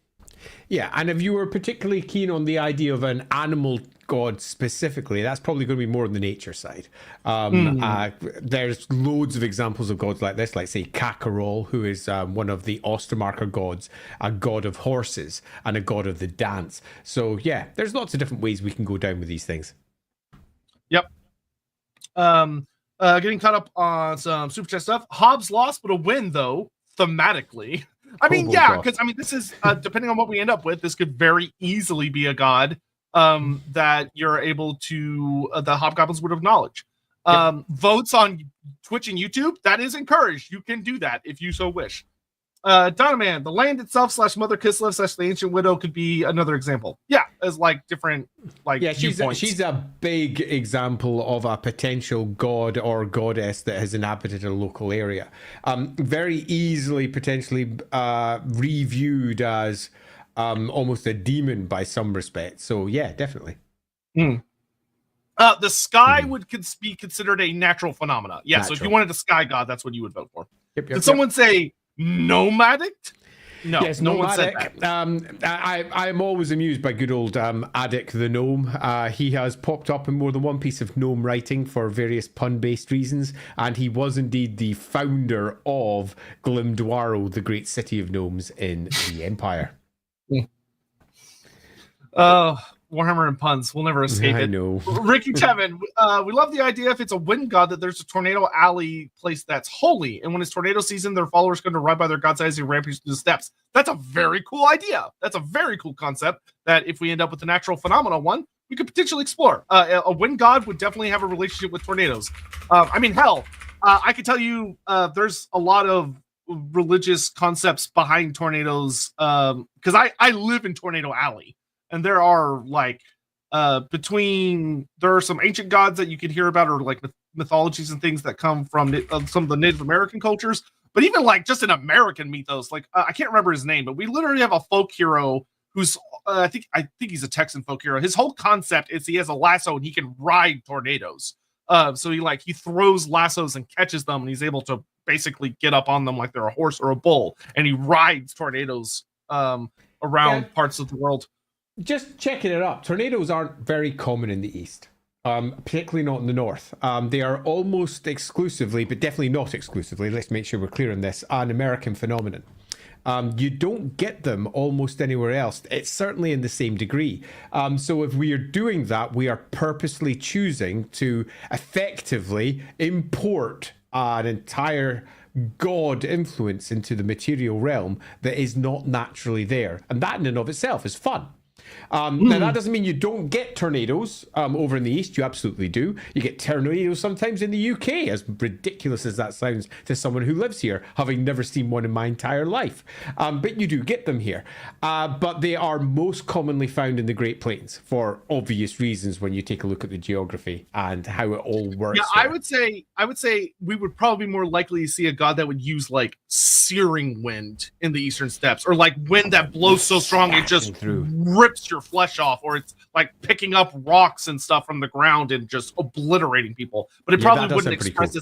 Yeah, and if you were particularly keen on the idea of an animal god specifically, that's probably going to be more on the nature side. There's loads of examples of gods like this, like say Kakarol, who is one of the Ostermarker gods, a god of horses and a god of the dance. So yeah, there's lots of different ways we can go down with these things. Yep. Getting caught up on some super chat stuff. Hobbs lost, but a win though, thematically. I mean, yeah, because I mean, this is depending on what we end up with, this could very easily be a god that you're able to the hobgoblins would acknowledge. Votes on Twitch and YouTube, that is encouraged. You can do that if you so wish. Donoman, the land itself / Mother Kislev / the Ancient Widow could be another example. Yeah, as like different she's a big example of a potential god or goddess that has inhabited a local area. Very easily potentially reviewed as almost a demon by some respects. So yeah, definitely. The sky would be considered a natural phenomena. Yeah, so if you wanted a sky god, that's what you would vote for. Did someone say nomadic? No, Yes, no one said nomadic. that. I'm always amused by good old Addic the gnome. He has popped up in more than one piece of gnome writing for various pun-based reasons, and he was indeed the founder of Glimdwaro, the great city of gnomes in the Empire. Warhammer and puns. We'll never escape I it. know. Ricky Tevin, we love the idea if it's a wind god that there's a tornado alley place that's holy, and when it's tornado season, their followers going to ride by their god's eyes and rampage through the steps. That's a very cool idea. That's a very cool concept that if we end up with the natural phenomena one, we could potentially explore. A wind god would definitely have a relationship with tornadoes. I mean, hell, I can tell you there's a lot of religious concepts behind tornadoes because I live in Tornado Alley. And there are like there are some ancient gods that you can hear about, or like mythologies and things that come from some of the Native American cultures. But even like just an American mythos, like I can't remember his name, but we literally have a folk hero who's I think he's a Texan folk hero. His whole concept is he has a lasso and he can ride tornadoes. So he throws lassos and catches them, and he's able to basically get up on them like they're a horse or a bull, and he rides tornadoes around parts of the world. Just checking it up, tornadoes aren't very common in the East, particularly not in the North. They are almost exclusively, but definitely not exclusively, let's make sure we're clear on this, an American phenomenon. You don't get them almost anywhere else. It's certainly in the same degree. So if we are doing that, we are purposely choosing to effectively import an entire god influence into the material realm that is not naturally there. And that in and of itself is fun. Now, that doesn't mean you don't get tornadoes over in the East. You absolutely do. You get tornadoes sometimes in the UK, as ridiculous as that sounds to someone who lives here, having never seen one in my entire life. But you do get them here. But they are most commonly found in the Great Plains for obvious reasons when you take a look at the geography and how it all works. Yeah, I would say we would probably be more likely to see a god that would use like searing wind in the Eastern Steppes, or like wind that blows so strong it just rips your flesh off, or it's like picking up rocks and stuff from the ground and just obliterating people. But it probably wouldn't express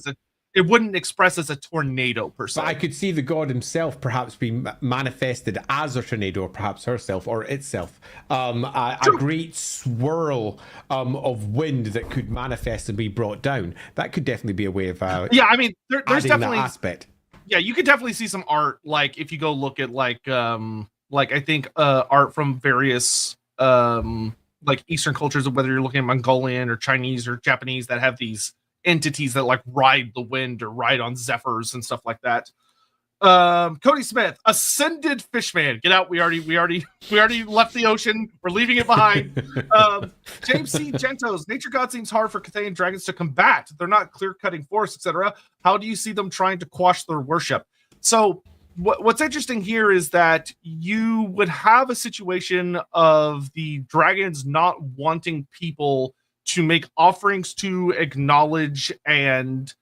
it wouldn't express as a tornado per se. But I could see the god himself perhaps being manifested as a tornado, or perhaps herself or itself. A great swirl of wind that could manifest and be brought down. That could definitely be a way of there's definitely that aspect. Yeah, you could definitely see some art, like if you go look at like I think art from various like Eastern cultures, whether you're looking at Mongolian or Chinese or Japanese, that have these entities that like ride the wind or ride on zephyrs and stuff like that. Cody Smith, ascended fishman, get out. We already left the ocean. We're leaving it behind. James C. Gentos, nature god seems hard for Cathayan dragons to combat. They're not clear-cutting force, etc. How do you see them trying to quash their worship? So what's interesting here is that you would have a situation of the dragons not wanting people to make offerings to, acknowledge, and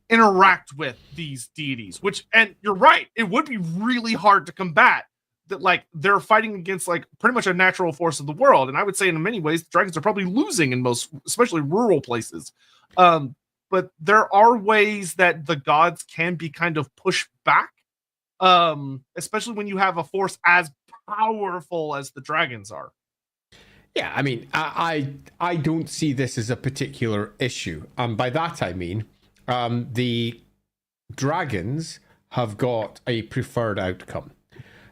interact with these deities, and you're right, it would be really hard to combat that. Like, they're fighting against like pretty much a natural force of the world, and I would say in many ways the dragons are probably losing in most, especially rural places. But there are ways that the gods can be kind of pushed back, especially when you have a force as powerful as the dragons are. Yeah, I mean, I don't see this as a particular issue. By that I mean, the dragons have got a preferred outcome.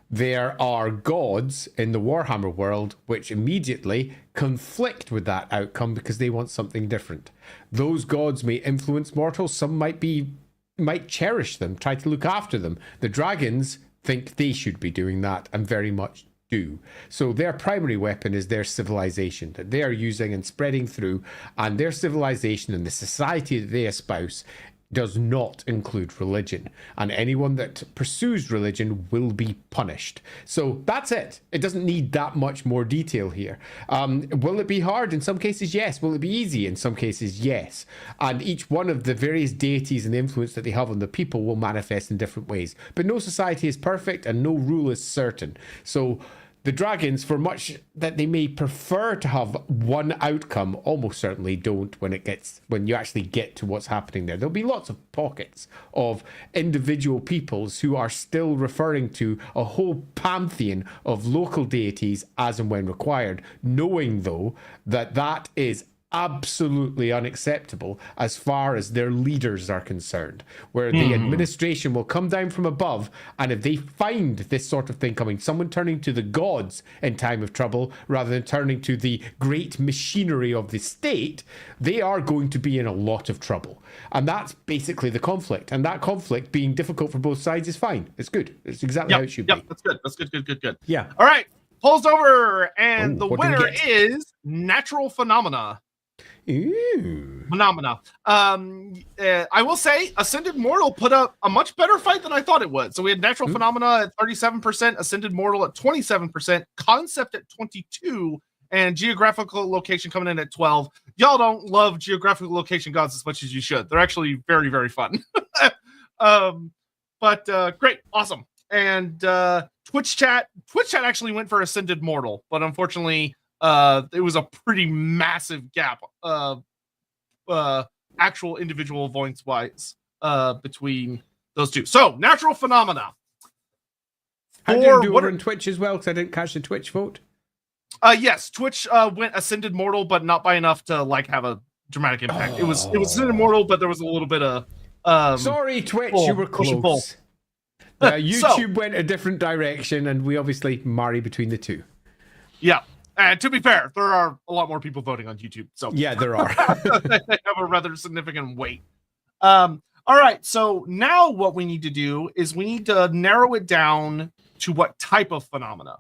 There are gods in the Warhammer world which immediately conflict with that outcome because they want something different. Those gods may influence mortals. Some might cherish them, try to look after them. The dragons think they should be doing that, and very much do. So their primary weapon is their civilization that they are using and spreading through, and their civilization and the society that they espouse does not include religion, and anyone that pursues religion will be punished. So that's it. It doesn't need that much more detail here. Will it be hard? In some cases, yes. Will it be easy? In some cases, yes. And each one of the various deities and the influence that they have on the people will manifest in different ways. But no society is perfect and no rule is certain. So the dragons, for much that they may prefer to have one outcome, almost certainly don't when you actually get to what's happening there. There'll be lots of pockets of individual peoples who are still referring to a whole pantheon of local deities as and when required, knowing though that is absolutely unacceptable as far as their leaders are concerned, where the administration will come down from above, and if they find this sort of thing coming, someone turning to the gods in time of trouble rather than turning to the great machinery of the state, they are going to be in a lot of trouble. And that's basically the conflict, and that conflict being difficult for both sides is fine. It's good. It's exactly how it should be. That's good. That's good. Yeah. All right, polls over, and the winner is Natural Phenomena. Ooh. Phenomena. I will say Ascended Mortal put up a much better fight than I thought it would. So we had Natural Phenomena at 37%, Ascended Mortal at 27%, Concept at 22%, and Geographical Location coming in at 12%. Y'all don't love Geographical Location gods as much as you should. They're actually very, very fun. But great, awesome. And Twitch chat actually went for Ascended Mortal, but unfortunately it was a pretty massive gap actual individual voice wise between those two. So Natural Phenomena. How did you do over on Twitch as well? Because I didn't catch the Twitch vote. Yes, Twitch went Ascended Mortal, but not by enough to like have a dramatic impact. It was Ascended Mortal, but there was a little bit of sorry, Twitch, you were close. YouTube went a different direction, and we obviously marry between the two. Yeah. And to be fair, there are a lot more people voting on YouTube. So yeah, there are. They have a rather significant weight. All right. So now what we need to do is we need to narrow it down to what type of phenomena.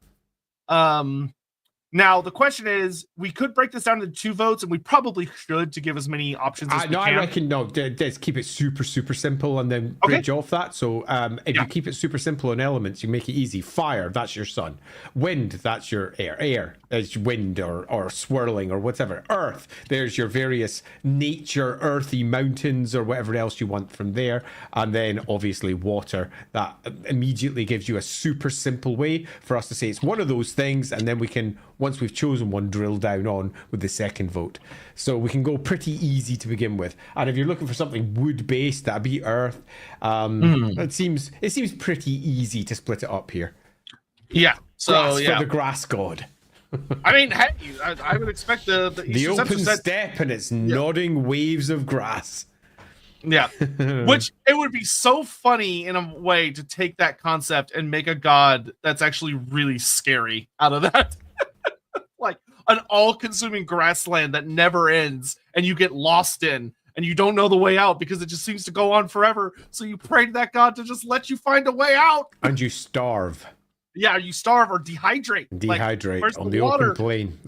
Now the question is, we could break this down into 2 votes, and we probably should to give as many options as we can. I reckon let's keep it super simple and then bridge off that. So if you keep it super simple on elements, you make it easy. Fire, that's your sun. Wind, that's your air. Air is wind or swirling or whatever. Earth, there's your various nature, earthy mountains or whatever else you want from there. And then obviously water, that immediately gives you a super simple way for us to say it's one of those things, and then we can, once we've chosen one, drill down on with the second vote. So we can go pretty easy to begin with. And if you're looking for something wood-based, that'd be earth. It seems pretty easy to split it up here. Yeah. So grass for the grass god. I mean, hey, I would expect the open steppe and its nodding waves of grass. Yeah. Which it would be so funny in a way to take that concept and make a god that's actually really scary out of that. Like an all-consuming grassland that never ends and you get lost in and you don't know the way out because it just seems to go on forever. So you pray to that god to just let you find a way out. And you starve. Yeah, you starve or dehydrate. Like, on the open plain.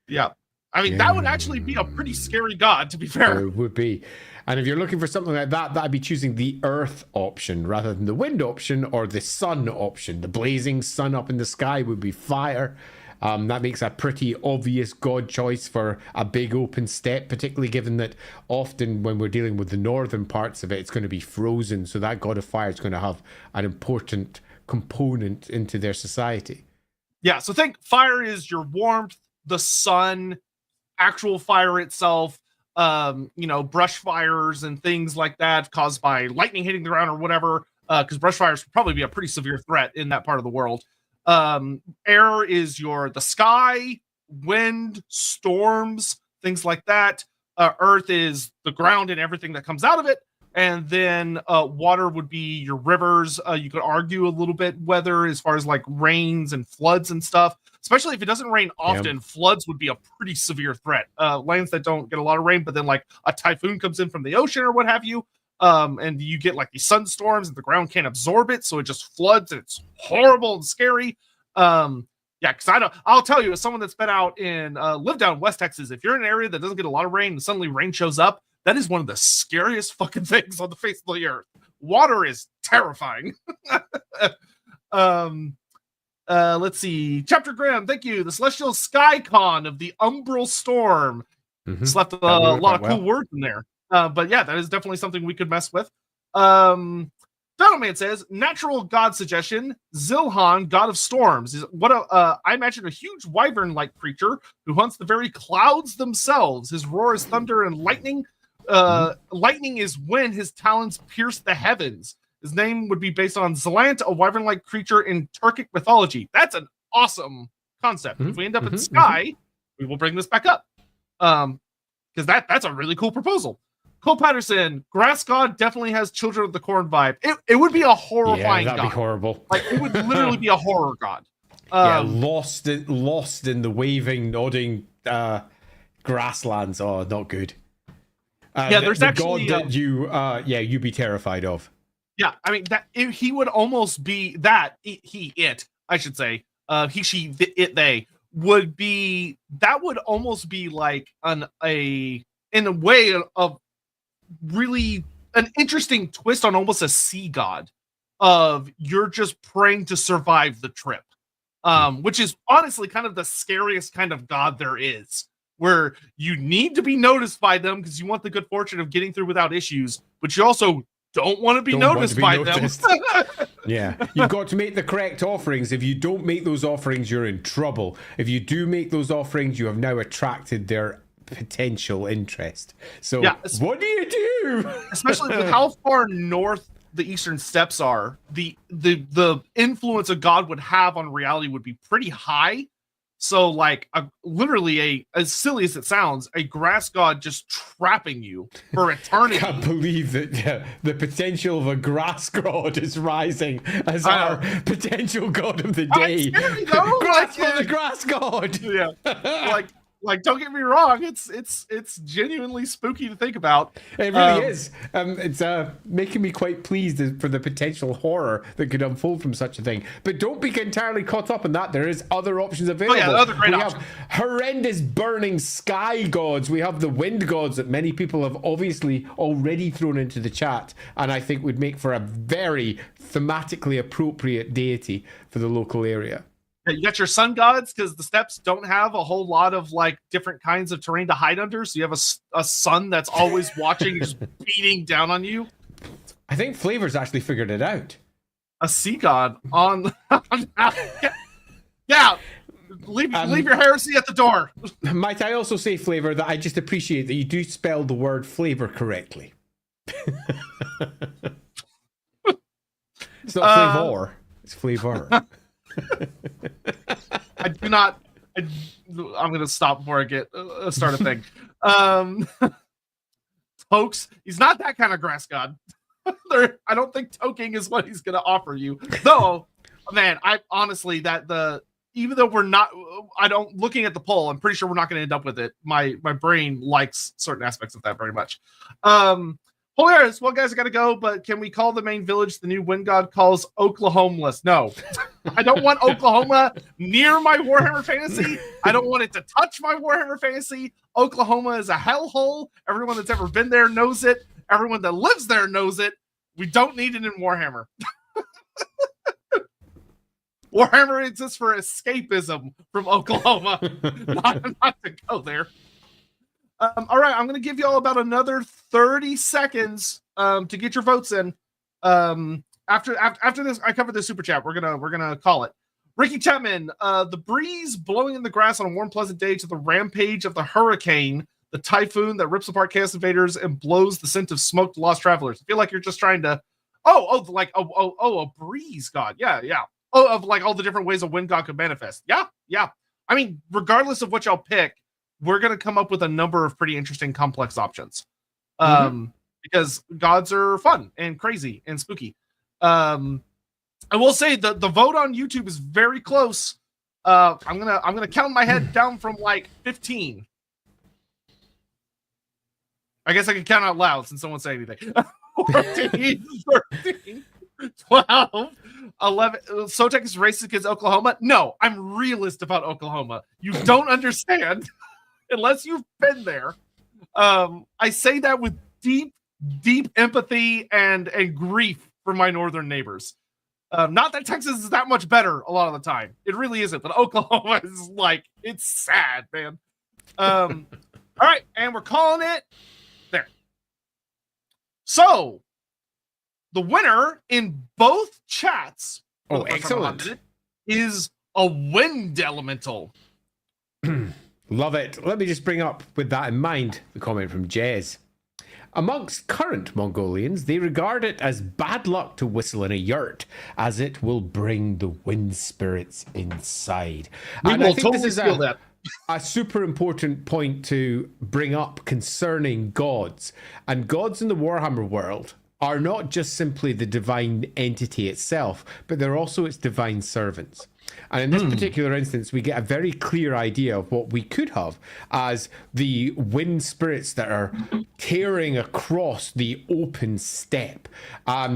Yeah. I mean, that would actually be a pretty scary god, to be fair. It would be. And if you're looking for something like that, that'd be choosing the earth option rather than the wind option or the sun option. The blazing sun up in the sky would be fire. That makes a pretty obvious god choice for a big open steppe, particularly given that often when we're dealing with the northern parts of it, it's going to be frozen. So that god of fire is going to have an important component into their society. Yeah, so think fire is your warmth, the sun, actual fire itself, brush fires and things like that caused by lightning hitting the ground or whatever, because brush fires would probably be a pretty severe threat in that part of the world. Air is the sky, wind, storms, things like that. Earth is the ground and everything that comes out of it. And then water would be your rivers. You could argue a little bit whether as far as like rains and floods and stuff, especially if it doesn't rain often, floods would be a pretty severe threat. Lands that don't get a lot of rain, but then like a typhoon comes in from the ocean or what have you. And you get like these sunstorms and the ground can't absorb it. So it just floods and it's horrible and scary. Because I'll tell you, as someone that's been out in, lived down in West Texas, if you're in an area that doesn't get a lot of rain and suddenly rain shows up, that is one of the scariest fucking things on the face of the earth. Water is terrifying. Let's see. Chapter Graham, thank you. The Celestial Sky Con of the Umbral Storm. Left a lot of cool words in there. But yeah, that is definitely something we could mess with. Doug Gentleman says, natural god suggestion, Zilhan, god of storms. Is what I imagine a huge wyvern-like creature who hunts the very clouds themselves. His roar is thunder and lightning. Lightning is when his talons pierce the heavens. His name would be based on Zlant, a wyvern-like creature in Turkic mythology. That's an awesome concept. If we end up in Sky, we will bring this back up. Because that's a really cool proposal. Cole Patterson, Grass God definitely has Children of the Corn vibe. It would be a horrifying that'd god. be horrible. Like, it would literally be a horror god. Lost in the waving, nodding grasslands. Oh, not good. There's the actually god that you'd be terrified of. Yeah, I mean he would almost be that I should say he, she, it, they would be, that would almost be like in a way of really an interesting twist on almost a sea god of you're just praying to survive the trip, which is honestly kind of the scariest kind of god there is, where you need to be noticed by them because you want the good fortune of getting through without issues, but you also don't want to be noticed by them. Yeah, you've got to make the correct offerings. If you don't make those offerings, you're in trouble. If you do make those offerings, you have now attracted their potential interest. So what do you do? Especially with how far north the eastern steppes are, the influence a god would have on reality would be pretty high. So like literally as silly as it sounds, a grass god just trapping you for eternity. I can't believe that the potential of a grass god is rising as our potential god of the day. Scary, though. Grass for the grass god. Yeah, like don't get me wrong, it's genuinely spooky to think about. It really is. It's making me quite pleased for the potential horror that could unfold from such a thing. But don't be entirely caught up in that. There is other options available. Oh yeah, other great we options. have horrendous burning sky gods. We have the wind gods that many people have obviously already thrown into the chat, and I think would make for a very thematically appropriate deity for the local area. You got your sun gods, because the steppes don't have a whole lot of like different kinds of terrain to hide under. So you have a sun that's always watching, just beating down on you. I think Flavor's actually figured it out. A sea god on yeah. Leave your heresy at the door. Might I also say, Flavor, that I just appreciate that you do spell the word flavor correctly. It's not flavor, it's flavor. I do not. I'm going to stop before I get start a thing. Tokes, he's not that kind of grass god. I don't think toking is what he's going to offer you. Though, man, I honestly even though we're not, looking at the poll, I'm pretty sure we're not going to end up with it. My brain likes certain aspects of that very much. Hilarious. Well, guys, I gotta go, but can we call the main village the new wind god calls Oklahomeless? No. I don't want Oklahoma near my Warhammer fantasy. I don't want it to touch my Warhammer fantasy. Oklahoma is a hellhole. Everyone that's ever been there knows it. Everyone that lives there knows it. We don't need it in Warhammer. Warhammer exists for escapism from Oklahoma, not to go there. All right, I'm going to give you all about another 30 seconds to get your votes in. After this, I covered the super chat. We're gonna call it. Ricky Chapman, the breeze blowing in the grass on a warm, pleasant day to the rampage of the hurricane, the typhoon that rips apart Chaos Invaders and blows the scent of smoke to lost travelers. I feel like you're just trying to, a breeze god, yeah. Oh, of like all the different ways a wind god could manifest. Yeah. I mean, regardless of what y'all pick, we're going to come up with a number of pretty interesting, complex options. Because gods are fun and crazy and spooky. I will say the vote on YouTube is very close. I'm gonna count my head down from like 15. I guess I can count out loud since someone say anything. 14, 13, 12, 11. Sotek is racist against Oklahoma. No, I'm realist about Oklahoma. You don't understand. Unless you've been there. I say that with deep empathy and grief for my northern neighbors. Not that Texas is that much better a lot of the time. It really isn't, but Oklahoma is like, it's sad, man. All right, and we're calling it there. So, the winner in both chats, for Oh, the first time in a hot excellent. minute, is a wind elemental. Love it. Let me just bring up, with that in mind, the comment from Jez. Amongst current Mongolians, they regard it as bad luck to whistle in a yurt, as it will bring the wind spirits inside. We And will I think totally this is feel that. a super important point to bring up concerning gods. And gods in the Warhammer world are not just simply the divine entity itself, but they're also its divine servants. And in this particular instance, we get a very clear idea of what we could have as the wind spirits that are tearing across the open steppe.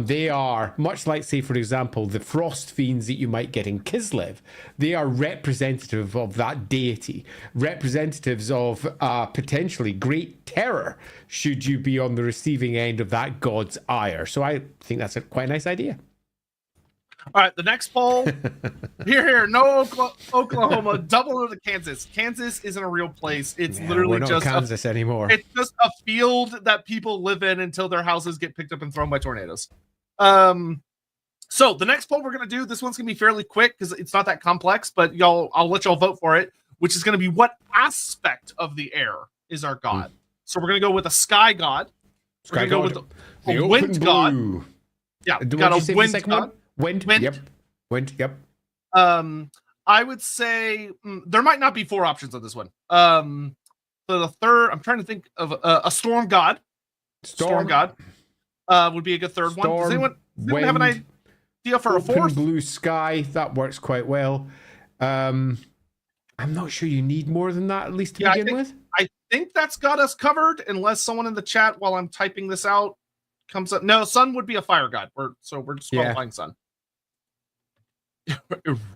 They are, much like, say, for example, the frost fiends that you might get in Kislev. They are representative of that deity, representatives of potentially great terror should you be on the receiving end of that god's ire. So I think that's quite a nice idea. All right, the next poll. Here, no Oklahoma, double over to Kansas. Kansas isn't a real place. It's literally we're not just Kansas anymore. It's just a field that people live in until their houses get picked up and thrown by tornadoes. So the next poll we're gonna do, this one's gonna be fairly quick because it's not that complex, but I'll let y'all vote for it, which is gonna be what aspect of the air is our god. So we're gonna go with a sky god. We're gonna go with a wind god. Yeah, we got a wind god. Wind. Yep. Wind. Yep. I would say there might not be 4 options on this one. For the third, I'm trying to think of a storm god. Storm god would be a good third one. Does anyone have an idea for a fourth? Blue sky. That works quite well. I'm not sure you need more than that, at least to begin with. I think that's got us covered, unless someone in the chat while I'm typing this out comes up. No, sun would be a fire god. We're disqualifying sun.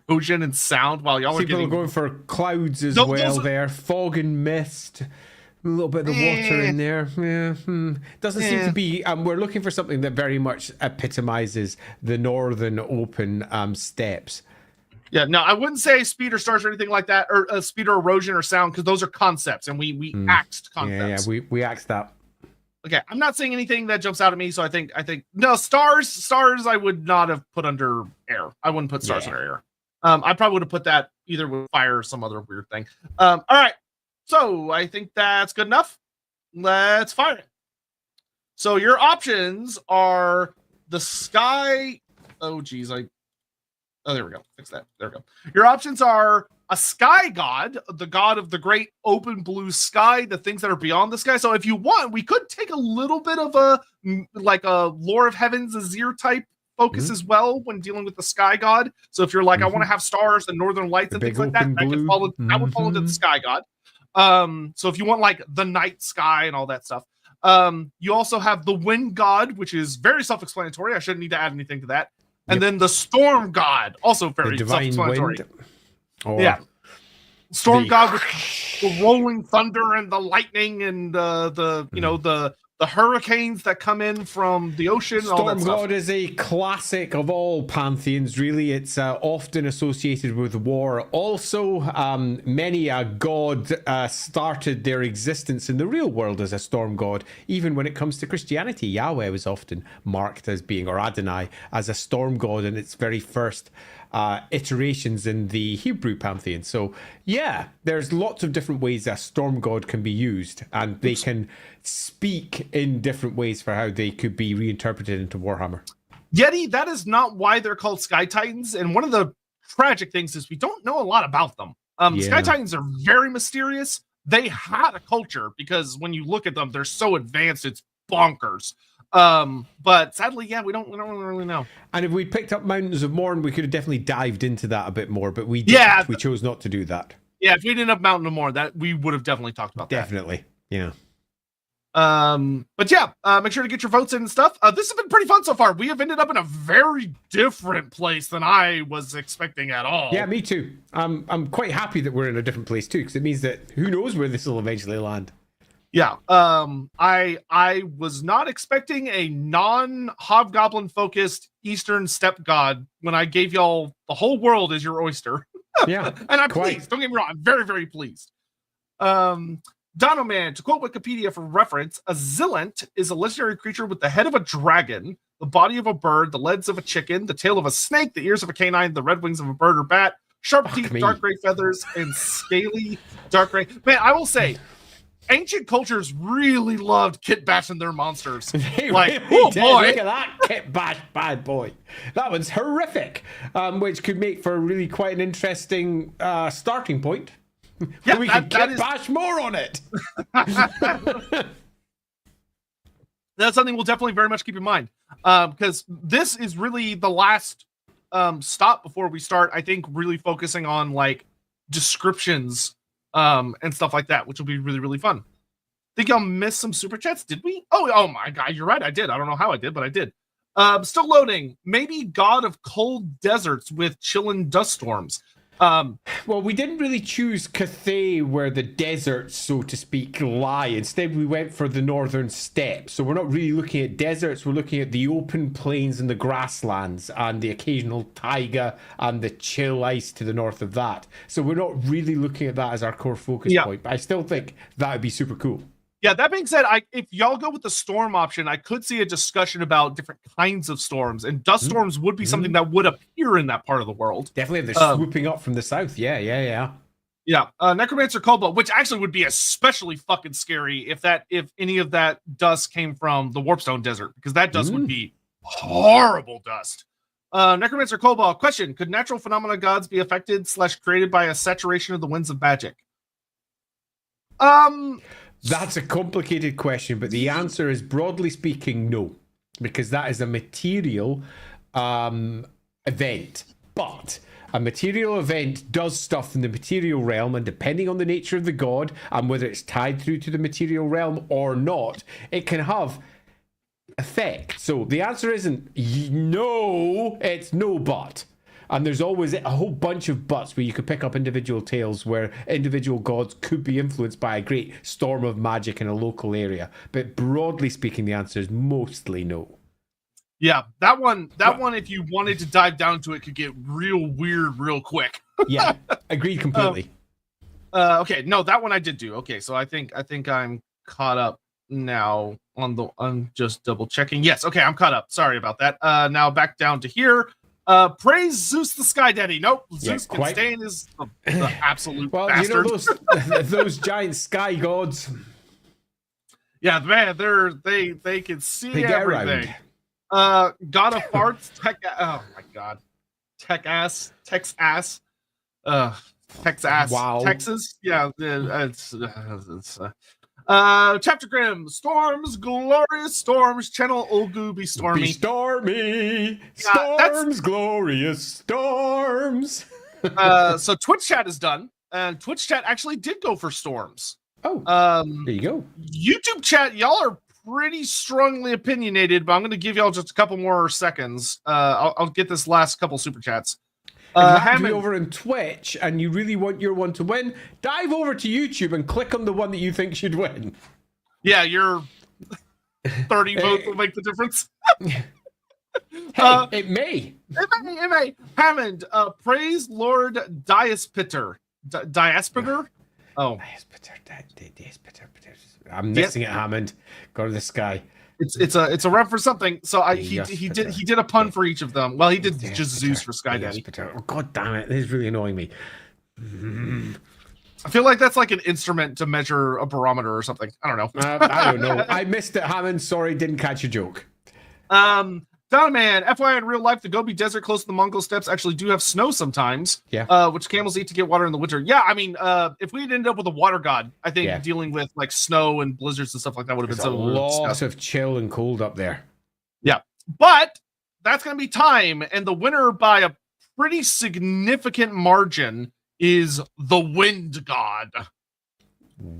Erosion and sound while y'all are people are going for clouds as there. Fog and mist. A little bit of the water in there. Doesn't seem to be. We're looking for something that very much epitomizes the northern open steppes. Yeah, no, I wouldn't say speed or stars or anything like that, or speed or erosion or sound, because those are concepts, and we axed concepts. Yeah, we axed that. Okay, I'm not saying anything that jumps out at me, so I think no, stars I would not have put under air. I wouldn't put stars under air. I probably would have put that either with fire or some other weird thing. All right, so I think that's good enough. Let's fire it. So your options are the sky. Oh geez, there we go. Fix that. There we go. Your options are a sky god, the god of the great open blue sky, the things that are beyond the sky. So if you want, we could take a little bit of a Lore of Heaven's Azir type focus as well when dealing with the sky god. So if you're like, I want to have stars and northern lights and things like that, that would fall into the sky god. So if you want like the night sky and all that stuff. You also have the wind god, which is very self-explanatory. I shouldn't need to add anything to that. And then the storm god, also very self-explanatory. Storm god with the rolling thunder and the lightning and the hurricanes that come in from the ocean. And all that stuff. Storm god is a classic of all pantheons, really. It's often associated with war. Also, many a god started their existence in the real world as a storm god. Even when it comes to Christianity, Yahweh was often marked as being, or Adonai, as a storm god in its very first iterations in the Hebrew pantheon. So yeah, there's lots of different ways a storm god can be used, and they can speak in different ways for how they could be reinterpreted into Warhammer. Yeti, that is not why they're called Sky Titans, and one of the tragic things is we don't know a lot about them. Sky Titans are very mysterious. They had a culture, because when you look at them, they're so advanced, it's bonkers. But sadly, we don't really know. And if we'd picked up Mountains of Morn, we could have definitely dived into that a bit more, but we didn't. We chose not to do that. Yeah, if we didn't have Mountain of Morn, that we would have definitely talked about that. Definitely. Yeah. But yeah, make sure to get your votes in and stuff. This has been pretty fun so far. We have ended up in a very different place than I was expecting at all. Yeah, me too. I'm quite happy that we're in a different place too, because it means that who knows where this will eventually land. Yeah. I was not expecting a non-hobgoblin focused Eastern steppe god when I gave y'all the whole world as your oyster. Yeah. And I'm pleased. Don't get me wrong. I'm very, very pleased. Donoman, to quote Wikipedia for reference, a Zillant is a legendary creature with the head of a dragon, the body of a bird, the legs of a chicken, the tail of a snake, the ears of a canine, the red wings of a bird or bat, sharp teeth, dark gray feathers, and scaly dark gray. Man, I will say, ancient cultures really loved kit bashing their monsters. They Like, really oh did. boy. Look at that kit bash bad boy. That one's horrific, which could make for really quite an interesting starting point. Yeah, we that can is- bash more on it. That's something we'll definitely very much keep in mind, because this is really the last stop before we start, I think, really focusing on like descriptions and stuff like that, which will be really, really fun. Think y'all missed some super chats? Did we? Oh my god, you're right, I did. I don't know how I did, but I did. Still loading. Maybe God of Cold Deserts with chillin' dust storms. Well, we didn't really choose Cathay where the deserts, so to speak, lie. Instead, we went for the northern steppes. So we're not really looking at deserts. We're looking at the open plains and the grasslands and the occasional taiga and the chill ice to the north of that. So we're not really looking at that as our core focus point. But I still think that would be super cool. Yeah, that being said, if y'all go with the storm option, I could see a discussion about different kinds of storms, and dust storms would be something that would appear in that part of the world. Definitely, if they're swooping up from the south. Yeah. Yeah, Necromancer Cobalt, which actually would be especially fucking scary if any of that dust came from the Warpstone Desert, because that dust would be horrible dust. Necromancer Cobalt, question: could natural phenomena gods be affected / created by a saturation of the winds of magic? That's a complicated question, but the answer is, broadly speaking, no, because that is a material event. But a material event does stuff in the material realm, and depending on the nature of the god and whether it's tied through to the material realm or not, it can have effect. So the answer isn't no, it's no but. And there's always a whole bunch of buts where you could pick up individual tales where individual gods could be influenced by a great storm of magic in a local area. But broadly speaking, the answer is mostly no. Yeah, that one, if you wanted to dive down to it, could get real weird real quick. Yeah, agreed completely. Okay, no, that one I did do. Okay, so I think I'm caught up now I'm just double checking. Yes, okay, I'm caught up. Sorry about that. Now back down to here. Praise Zeus the Sky Daddy. Nope, Zeus can stay in his the absolute bastard. You know those giant sky gods. Yeah, man, they can see they everything. God of Farts, oh my god, Tex ass, wow, Texas. Yeah, it's Chapter Grim, Storms, Glorious Storms, Channel Olgu be stormy. Be stormy, storms, glorious storms. So Twitch chat is done, and Twitch chat actually did go for storms. Oh, there you go. YouTube chat, y'all are pretty strongly opinionated, but I'm going to give y'all just a couple more seconds. I'll get this last couple super chats. Hammond, over on Twitch, and you really want your one to win, dive over to YouTube and click on the one that you think should win. Yeah, your 30 votes will make the difference. Hey, it may. It may. Hammond, praise Lord Diaspiter. Diaspiter? Oh. Diaspiter. I'm missing it, Hammond. Go to the sky. It's a rep for something. So he did a pun for each of them. Well, he did just Zeus for Sky Daddy. Oh, god damn it! This is really annoying me. I feel like that's like an instrument to measure a barometer or something. I don't know. I don't know. I missed it, Hammond. Sorry, didn't catch your joke. Donoman, FYI, in real life, the Gobi Desert close to the Mongol steppes actually do have snow sometimes. Yeah. Which camels eat to get water in the winter. Yeah, I mean, if we had ended up with a water god, I think dealing with like snow and blizzards and stuff like that would have been something. Lots of chill and cold up there. Yeah, but that's going to be time, and the winner by a pretty significant margin is the Wind God.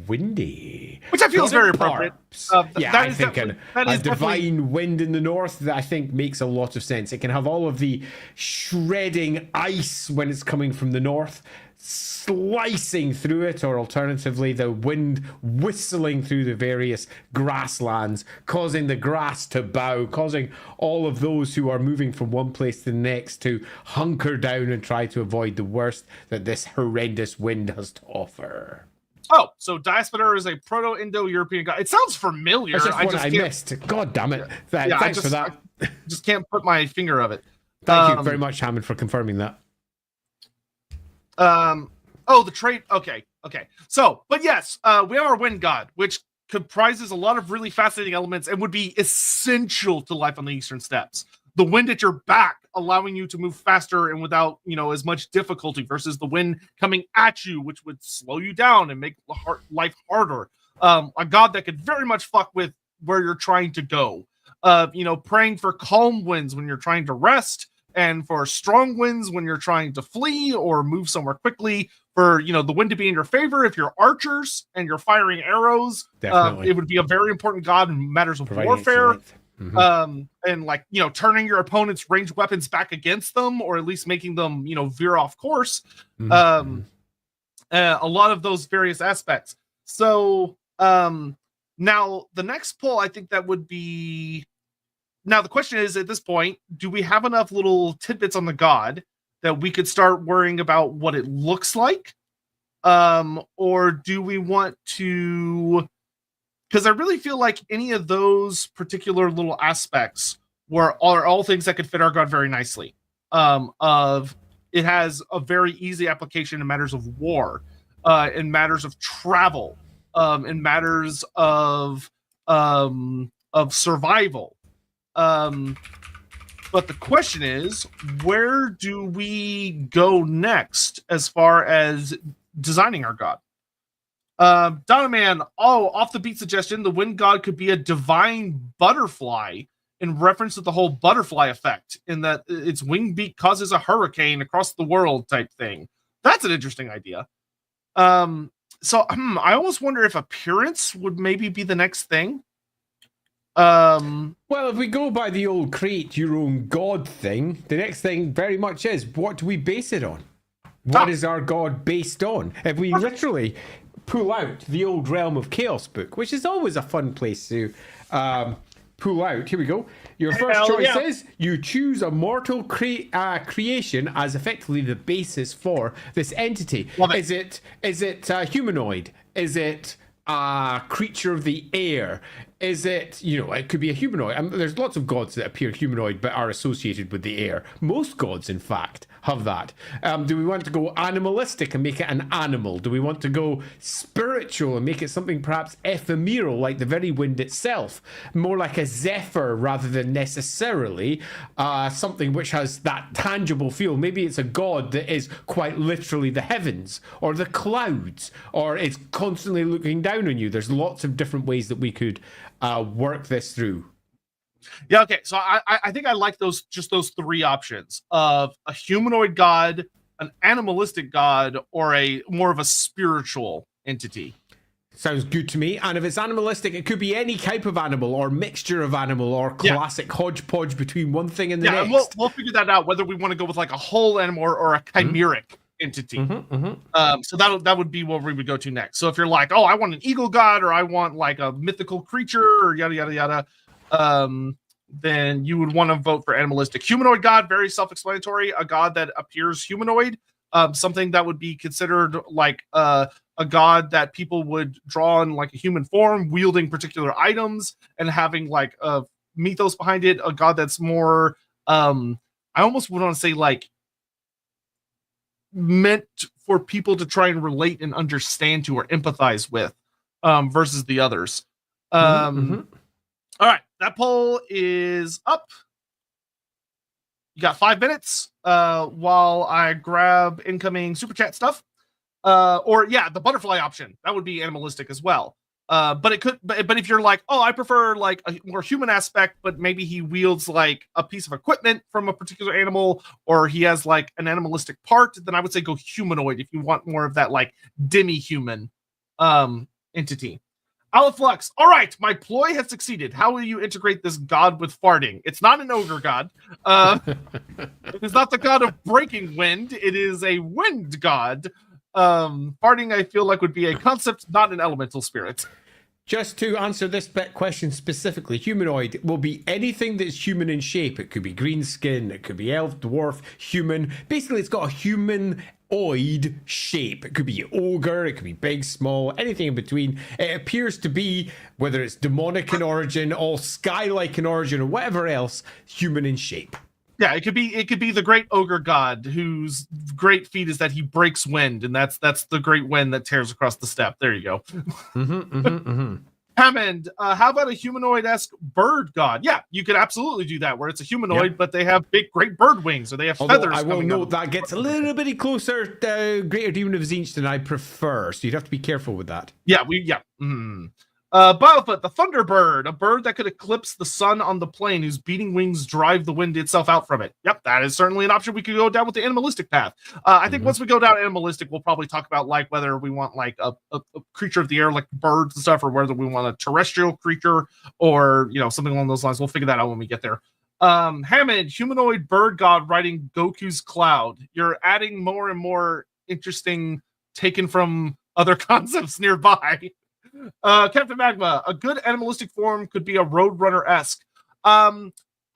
Windy, which I feel is very appropriate. I think a divine wind in the north that I think makes a lot of sense. It can have all of the shredding ice when it's coming from the north, slicing through it, or alternatively the wind whistling through the various grasslands, causing the grass to bow, causing all of those who are moving from one place to the next to hunker down and try to avoid the worst that this horrendous wind has to offer. Oh, so Diaspora is a Proto-Indo-European god. It sounds familiar. That's just I what just I can't, missed. God damn it. yeah, Thanks for that. I just can't put my finger of it. Thank you very much, Hammond, for confirming that. Oh, the trait. Okay. So, but yes, we have our wind god, which comprises a lot of really fascinating elements and would be essential to life on the Eastern Steppes. The wind at your back, allowing you to move faster and without, as much difficulty, versus the wind coming at you, which would slow you down and make life harder. A god that could very much fuck with where you're trying to go. Praying for calm winds when you're trying to rest, and for strong winds when you're trying to flee or move somewhere quickly. For the wind to be in your favor if you're archers and you're firing arrows. Definitely. It would be a very important god in matters of warfare. And turning your opponent's ranged weapons back against them, or at least making them veer off course. A lot of those various aspects. So now the next poll, I think that would be, now the question is, at this point, do we have enough little tidbits on the god that we could start worrying about what it looks like? Or do we want to, because I really feel like any of those particular little aspects are all things that could fit our god very nicely. It has a very easy application in matters of war, in matters of travel, in matters of survival. But the question is, where do we go next as far as designing our god? Donoman, off the beat suggestion, the wind god could be a divine butterfly, in reference to the whole butterfly effect, in that its wing beat causes a hurricane across the world type thing. That's an interesting idea. So I almost wonder if appearance would maybe be the next thing. Well, if we go by the old create your own god thing, the next thing very much is, what do we base it on? What is our god based on? If we literally pull out the old Realm of Chaos book, which is always a fun place to pull out. Here we go. Your first choice is you choose a mortal creation as effectively the basis for this entity. Is it humanoid? Is it a creature of the air? Is it, it could be a humanoid. There's lots of gods that appear humanoid but are associated with the air. Most gods, in fact, have that. Do we want to go animalistic and make it an animal? Do we want to go spiritual and make it something perhaps ephemeral, like the very wind itself? More like a zephyr rather than necessarily something which has that tangible feel. Maybe it's a god that is quite literally the heavens or the clouds, or it's constantly looking down on you. There's lots of different ways that we could work this through. Yeah, okay. So I think I like those three options of a humanoid god, an animalistic god, or a more of a spiritual entity. Sounds good to me. And if it's animalistic, it could be any type of animal or mixture of animal or classic hodgepodge between one thing and the next. And we'll figure that out, whether we want to go with like a whole animal or a chimeric entity. So that would be where we would go to next. So if you're like, I want an eagle god, or I want like a mythical creature, or yada yada yada, then you would want to vote for animalistic. Humanoid god, very self-explanatory. A god that appears humanoid, something that would be considered like a god that people would draw in like a human form, wielding particular items and having like a mythos behind it. A god that's more, I almost would want to say like meant for people to try and relate and understand to or empathize with, versus the others. All right, that poll is up. You got 5 minutes while I grab incoming super chat stuff. The butterfly option, that would be animalistic as well. But if you're like, I prefer like a more human aspect, but maybe he wields like a piece of equipment from a particular animal, or he has like an animalistic part, then I would say go humanoid if you want more of that like demi-human entity. Aliflux, all right, my ploy has succeeded. How will you integrate this god with farting? It's not an ogre god. It is not the god of breaking wind. It is a wind god. Farting, I feel like, would be a concept, not an elemental spirit. Just to answer this question specifically, humanoid will be anything that's human in shape. It could be green skin, it could be elf, dwarf, human. Basically, it's got a humanoid shape. It could be ogre, it could be big, small, anything in between. It appears to be, whether it's demonic in origin, all sky-like in origin, or whatever else, human in shape. Yeah, it could be the great ogre god whose great feat is that he breaks wind, and that's the great wind that tears across the steppe. There you go. Hammond, how about a humanoid-esque bird god? Yeah, you could absolutely do that, where it's a humanoid, but they have big, great bird wings, or they have feathers. I will note that gets a little bit closer to Greater Demon of Tzeentch than I prefer, so you'd have to be careful with that. Yeah, Biofoot, the Thunderbird, a bird that could eclipse the sun on the plane, whose beating wings drive the wind itself out from it. Yep, that is certainly an option. We could go down with the animalistic path. I think once we go down animalistic, we'll probably talk about like whether we want like a creature of the air, like birds and stuff, or whether we want a terrestrial creature, or something along those lines. We'll figure that out when we get there. Hammond, humanoid bird god riding Goku's cloud. You're adding more and more interesting, taken from other concepts nearby. Captain Magma, a good animalistic form could be a Roadrunner-esque. I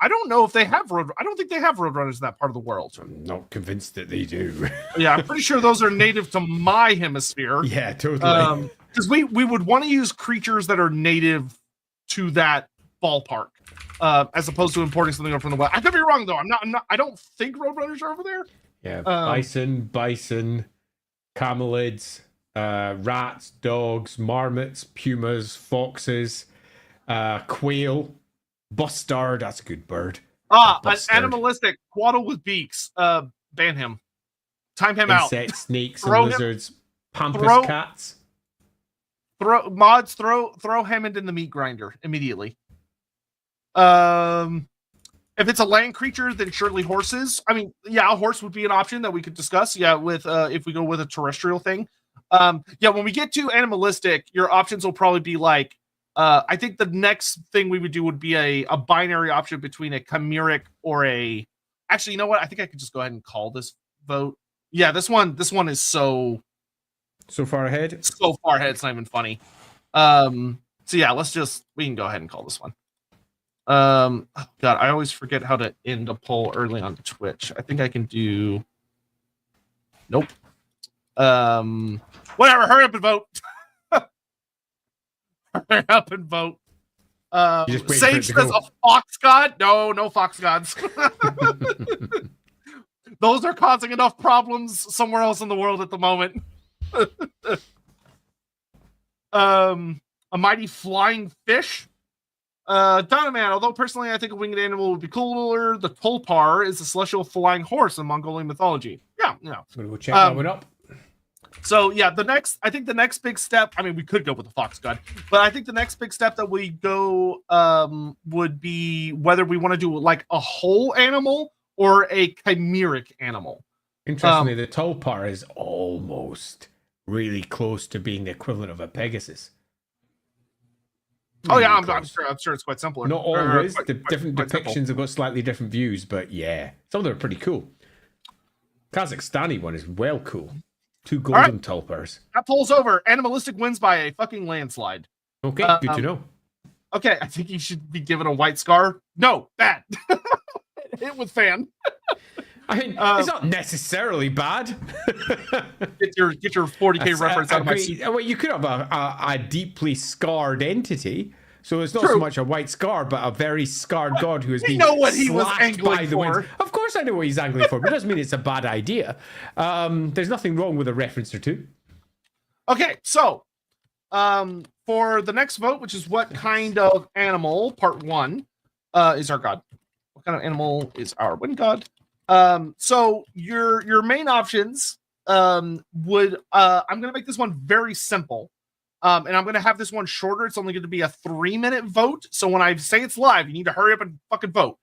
don't know if they have I don't think they have Roadrunners in that part of the world. I'm not convinced that they do. Yeah, I'm pretty sure those are native to my hemisphere. Yeah, totally. Because we would want to use creatures that are native to that ballpark, as opposed to importing something over from the west. I could be wrong though. I don't think Roadrunners are over there. Yeah, bison, camelids. Rats, dogs, marmots, pumas, foxes, quail, bustard. That's a good bird. An animalistic quaddle with beaks. Ban him. Time him out. Insects, snakes, and lizards. Pampas cats. Throw Hammond in the meat grinder immediately. If it's a land creature, then surely horses. I mean, yeah, a horse would be an option that we could discuss. Yeah, with if we go with a terrestrial thing. When we get to animalistic, your options will probably be like, I think the next thing we would do would be a binary option between a chimeric or a. Actually, you know what? I think I could just go ahead and call this vote. Yeah, this one is so far ahead. So far ahead, it's not even funny. So yeah, we can go ahead and call this one. God, I always forget how to end a poll early on Twitch. I think I can do. Nope. Whatever, hurry up and vote. Hurry up and vote. Sage says a fox god. No fox gods. Those are causing enough problems somewhere else in the world at the moment. A mighty flying fish. Donovan, although personally I think a winged animal would be cooler, the Tulpar is a celestial flying horse in Mongolian mythology. Yeah. I'm gonna go check that one up. So yeah, I think the next big step, I mean, we could go with the fox god, but I think the next big step that we go would be whether we want to do like a whole animal or a chimeric animal. Interestingly, the Tulpar is almost really close to being the equivalent of a Pegasus. Oh yeah, I'm sure it's quite simpler. Not always. The different depictions have got slightly different views, but yeah, some of them are pretty cool. Kazakhstani one is well cool. 2 golden Tulpars. That pulls over. Animalistic wins by a fucking landslide. Okay, good to know. Okay, I think he should be given a white scar. No, bad. Hit with fan. I mean, it's not necessarily bad. Get your 40k reference out of my seat. Well, you could have a deeply scarred entity. So it's not so much a white scar, but a very scarred god who has been slashed by the wind. Of course I know what he's angling for, but it doesn't mean it's a bad idea. There's nothing wrong with a reference or two. Okay, so for the next vote, which is what kind of animal, part 1, is our god. What kind of animal is our wind god? So your main options would I'm gonna make this one very simple. And I'm gonna have this one shorter. It's only going to be a 3-minute vote. So when I say it's live, you need to hurry up and fucking vote.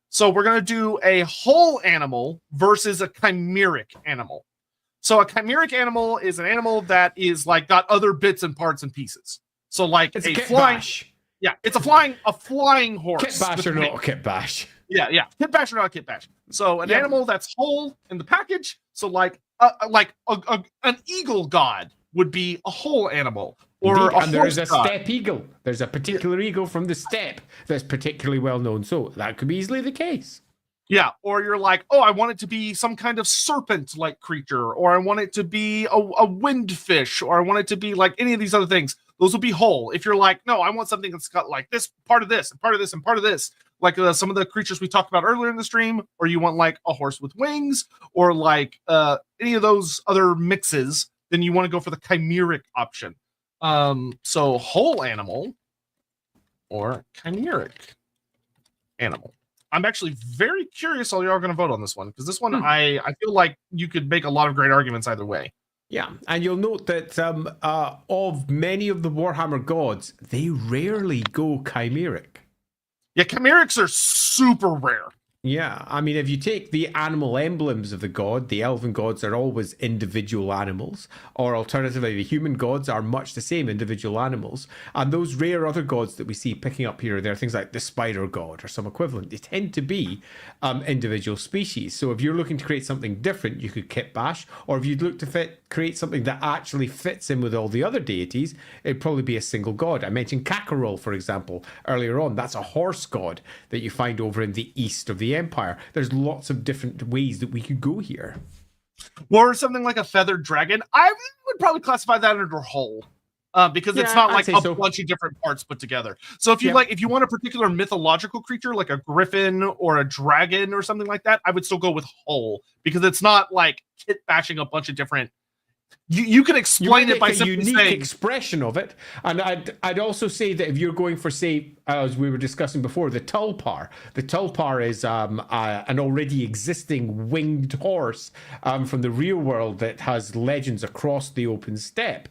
So we're gonna do a whole animal versus a chimeric animal. So a chimeric animal is an animal that is like got other bits and parts and pieces. So like it's a flying. Yeah, it's a flying horse. Kit bash or not a kit bash. Yeah. Kit bash or not a kit bash. So an animal that's whole in the package. So like an eagle god would be a whole animal. Or Indeed, a and there is a horse god. steppe eagle. There's a particular eagle from the steppe that's particularly well known. So that could be easily the case. Yeah, or you're like, oh, I want it to be some kind of serpent-like creature, or I want it to be a windfish, or I want it to be like any of these other things. Those will be whole. If you're like, no, I want something that's got like this part of this, and part of this, and part of this, like some of the creatures we talked about earlier in the stream, or you want like a horse with wings, or like any of those other mixes, then you want to go for the chimeric option. So whole animal or chimeric animal. I'm actually very curious how y'all are going to vote on this one, because this one I feel like you could make a lot of great arguments either way. Yeah, and you'll note that of many of the Warhammer gods, they rarely go chimeric. Yeah, chimerics are super rare. Yeah, I mean, if you take the animal emblems of the god, the elven gods are always individual animals, or alternatively, the human gods are much the same individual animals. And those rare other gods that we see picking up here, they're things like the spider god or some equivalent. They tend to be individual species. So if you're looking to create something different, you could kit bash, or if you'd look to create something that actually fits in with all the other deities, it'd probably be a single god. I mentioned Kakarol, for example, earlier on. That's a horse god that you find over in the east of the Empire. There's lots of different ways that we could go here. Or something like a feathered dragon. I would probably classify that under whole. Because it's not like a bunch of different parts put together. So if you if you want a particular mythological creature like a griffin or a dragon or something like that, I would still go with whole, because it's not like kit bashing a bunch of different. You can explain it by simply a unique saying, expression of it. And I'd also say that if you're going for, say, as we were discussing before, the Tulpar. The Tulpar is an already existing winged horse from the real world that has legends across the open steppe.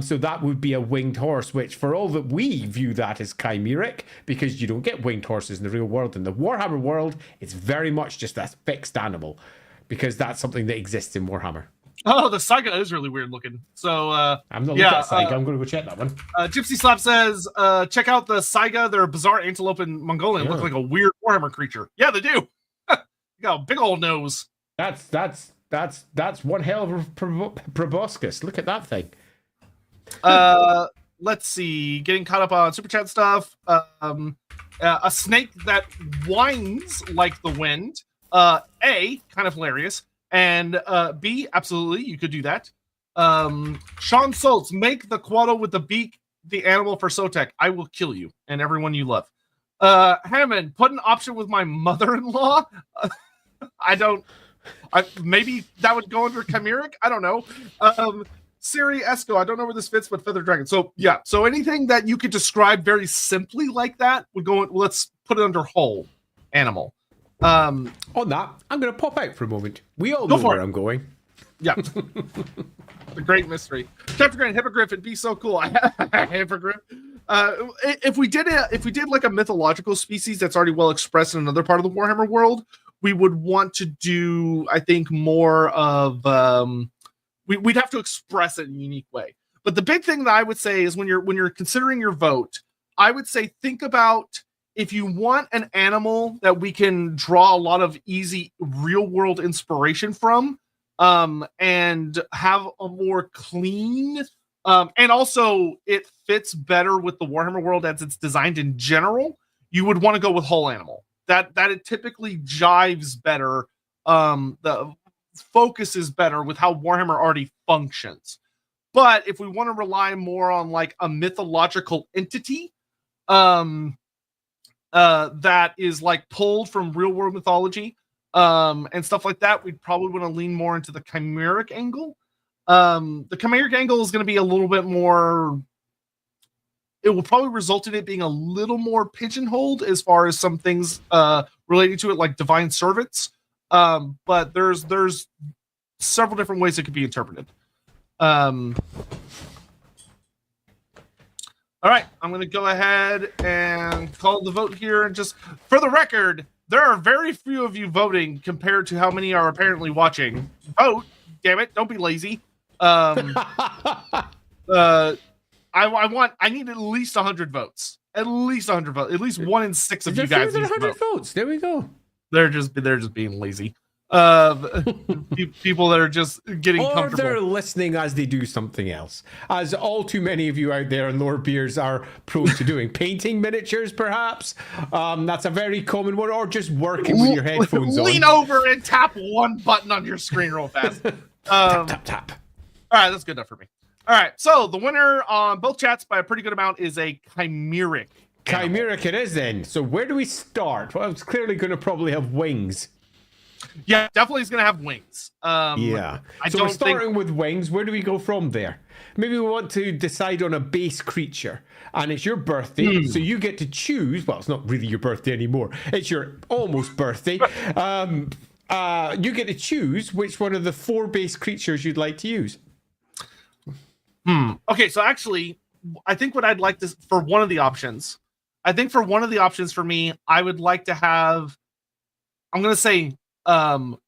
So that would be a winged horse, which for all that we view that as chimeric, because you don't get winged horses in the real world. In the Warhammer world, it's very much just a fixed animal, because that's something that exists in Warhammer. Oh, the Saiga is really weird looking. So I'm not looking at Saiga. I'm going to go check that one. Gypsy Slap says, check out the Saiga. They're a bizarre antelope in Mongolian. Look like a weird Warhammer creature. Yeah, they do. You got a big old nose. That's one hell of a proboscis. Look at that thing. Let's see. Getting caught up on super chat stuff. A snake that whines like the wind. A, kind of hilarious. And B, absolutely, you could do that. Sean Soltz, make the Quado with the beak the animal for Sotek. I will kill you and everyone you love. Hammond, put an option with my mother-in-law. Maybe that would go under chimeric. I don't know. Siri Esco, I don't know where this fits, but Feather Dragon. So yeah, so anything that you could describe very simply like that would go. Let's put it under whole animal. On that, I'm going to pop out for a moment. We all know where I'm going. Yeah. The great mystery. Captain Grant, Hippogriff, it'd be so cool. Hippogriff. If we did like a mythological species that's already well expressed in another part of the Warhammer world, we would want to do, I think, more of we'd have to express it in a unique way. But the big thing that I would say is when you're considering your vote, I would say think about if you want an animal that we can draw a lot of easy real world inspiration from, and have a more clean, and also it fits better with the Warhammer world as it's designed in general, you would want to go with whole animal. That it typically jives better. The focus is better with how Warhammer already functions. But if we want to rely more on like a mythological entity, that is like pulled from real world mythology, and stuff like that, we'd probably want to lean more into the chimeric angle. The chimeric angle is going to be a little bit more. It will probably result in it being a little more pigeonholed as far as some things relating to it, like divine servants. But there's several different ways it could be interpreted. All right, I'm going to go ahead and call the vote here. And just for the record, there are very few of you voting compared to how many are apparently watching. Vote, damn it! Don't be lazy. I need at least 100 votes. At least 100 votes. At least 1 in 6 of you guys. 100 votes. There we go. They're just being lazy. People that are just getting Or comfortable. they're listening as they do something else, as all too many of you out there in Lorebeards are prone to doing. Painting miniatures, perhaps. That's a very common one, or just working with your headphones Lean on. over and tap one button on your screen real fast. Tap, tap, tap. All right, that's good enough for me. All right, so the winner on both chats by a pretty good amount is a chimeric. Chimeric it is then. So where do we start? Well, it's clearly going to probably have wings. Yeah, definitely is going to have wings. Yeah. So we're starting with wings. Where do we go from there? Maybe we want to decide on a base creature. And it's your birthday, so you get to choose. Well, it's not really your birthday anymore. It's your almost birthday. You get to choose which one of the 4 base creatures you'd like to use. Okay, so actually, I think what I'd like to, for one of the options, for me, I would like to have, I'm going to say IRL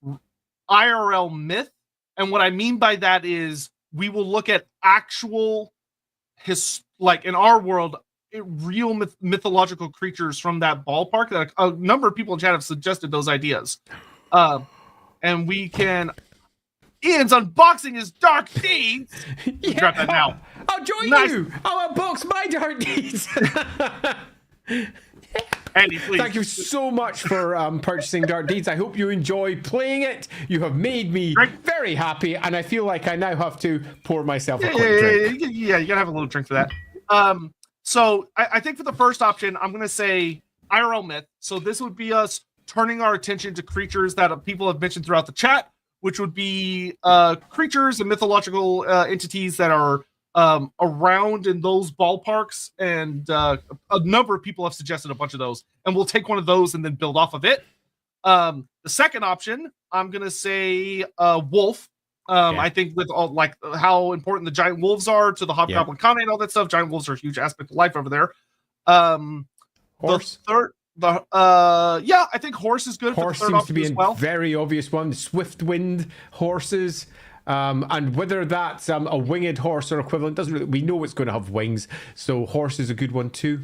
myth. And what I mean by that is we will look at actual, like in our world, real mythological creatures from that ballpark. That a number of people in chat have suggested those ideas. And we can... Ian's unboxing his Dark Deeds. Yeah, Drop that now. I'll join you. I'll unbox my Dark Deeds. Andy, please. Thank you so much for purchasing Dark Deeds. I hope you enjoy playing it. You have made me very happy, and I feel like I now have to pour myself a quick drink. Yeah, you gotta have a little drink for that. So I think for the first option, I'm gonna say IRL myth. So this would be us turning our attention to creatures that people have mentioned throughout the chat, which would be creatures and mythological entities that are around in those ballparks, and a number of people have suggested a bunch of those, and we'll take one of those and then build off of it. The second option, I'm gonna say wolf. I think with all like how important the giant wolves are to the Hobgoblin Khan and all that stuff, giant wolves are a huge aspect of life over there. Horse. I think horse is good. Horse for the third seems to be as a well. very obvious one. Swift wind horses. And whether that's a winged horse or equivalent, doesn't really, we know it's going to have wings. So horse is a good one too.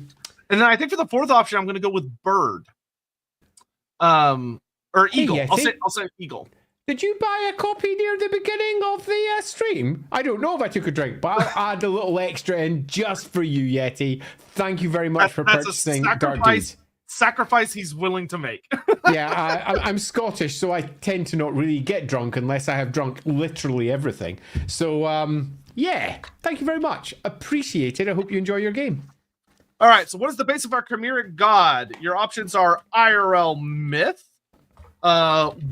And then I think for the fourth option, I'm going to go with bird. Or eagle. Hey, I'll say eagle. Did you buy a copy near the beginning of the stream? I don't know if I took a drink, but I'll add a little extra in just for you, Yeti. Thank you very much for purchasing Dark Deeds. Sacrifice he's willing to make. Yeah, I'm Scottish, so I tend to not really get drunk unless I have drunk literally everything. So, yeah, thank you very much. Appreciate it. I hope you enjoy your game. All right, so what is the base of our chimeric god? Your options are IRL myth,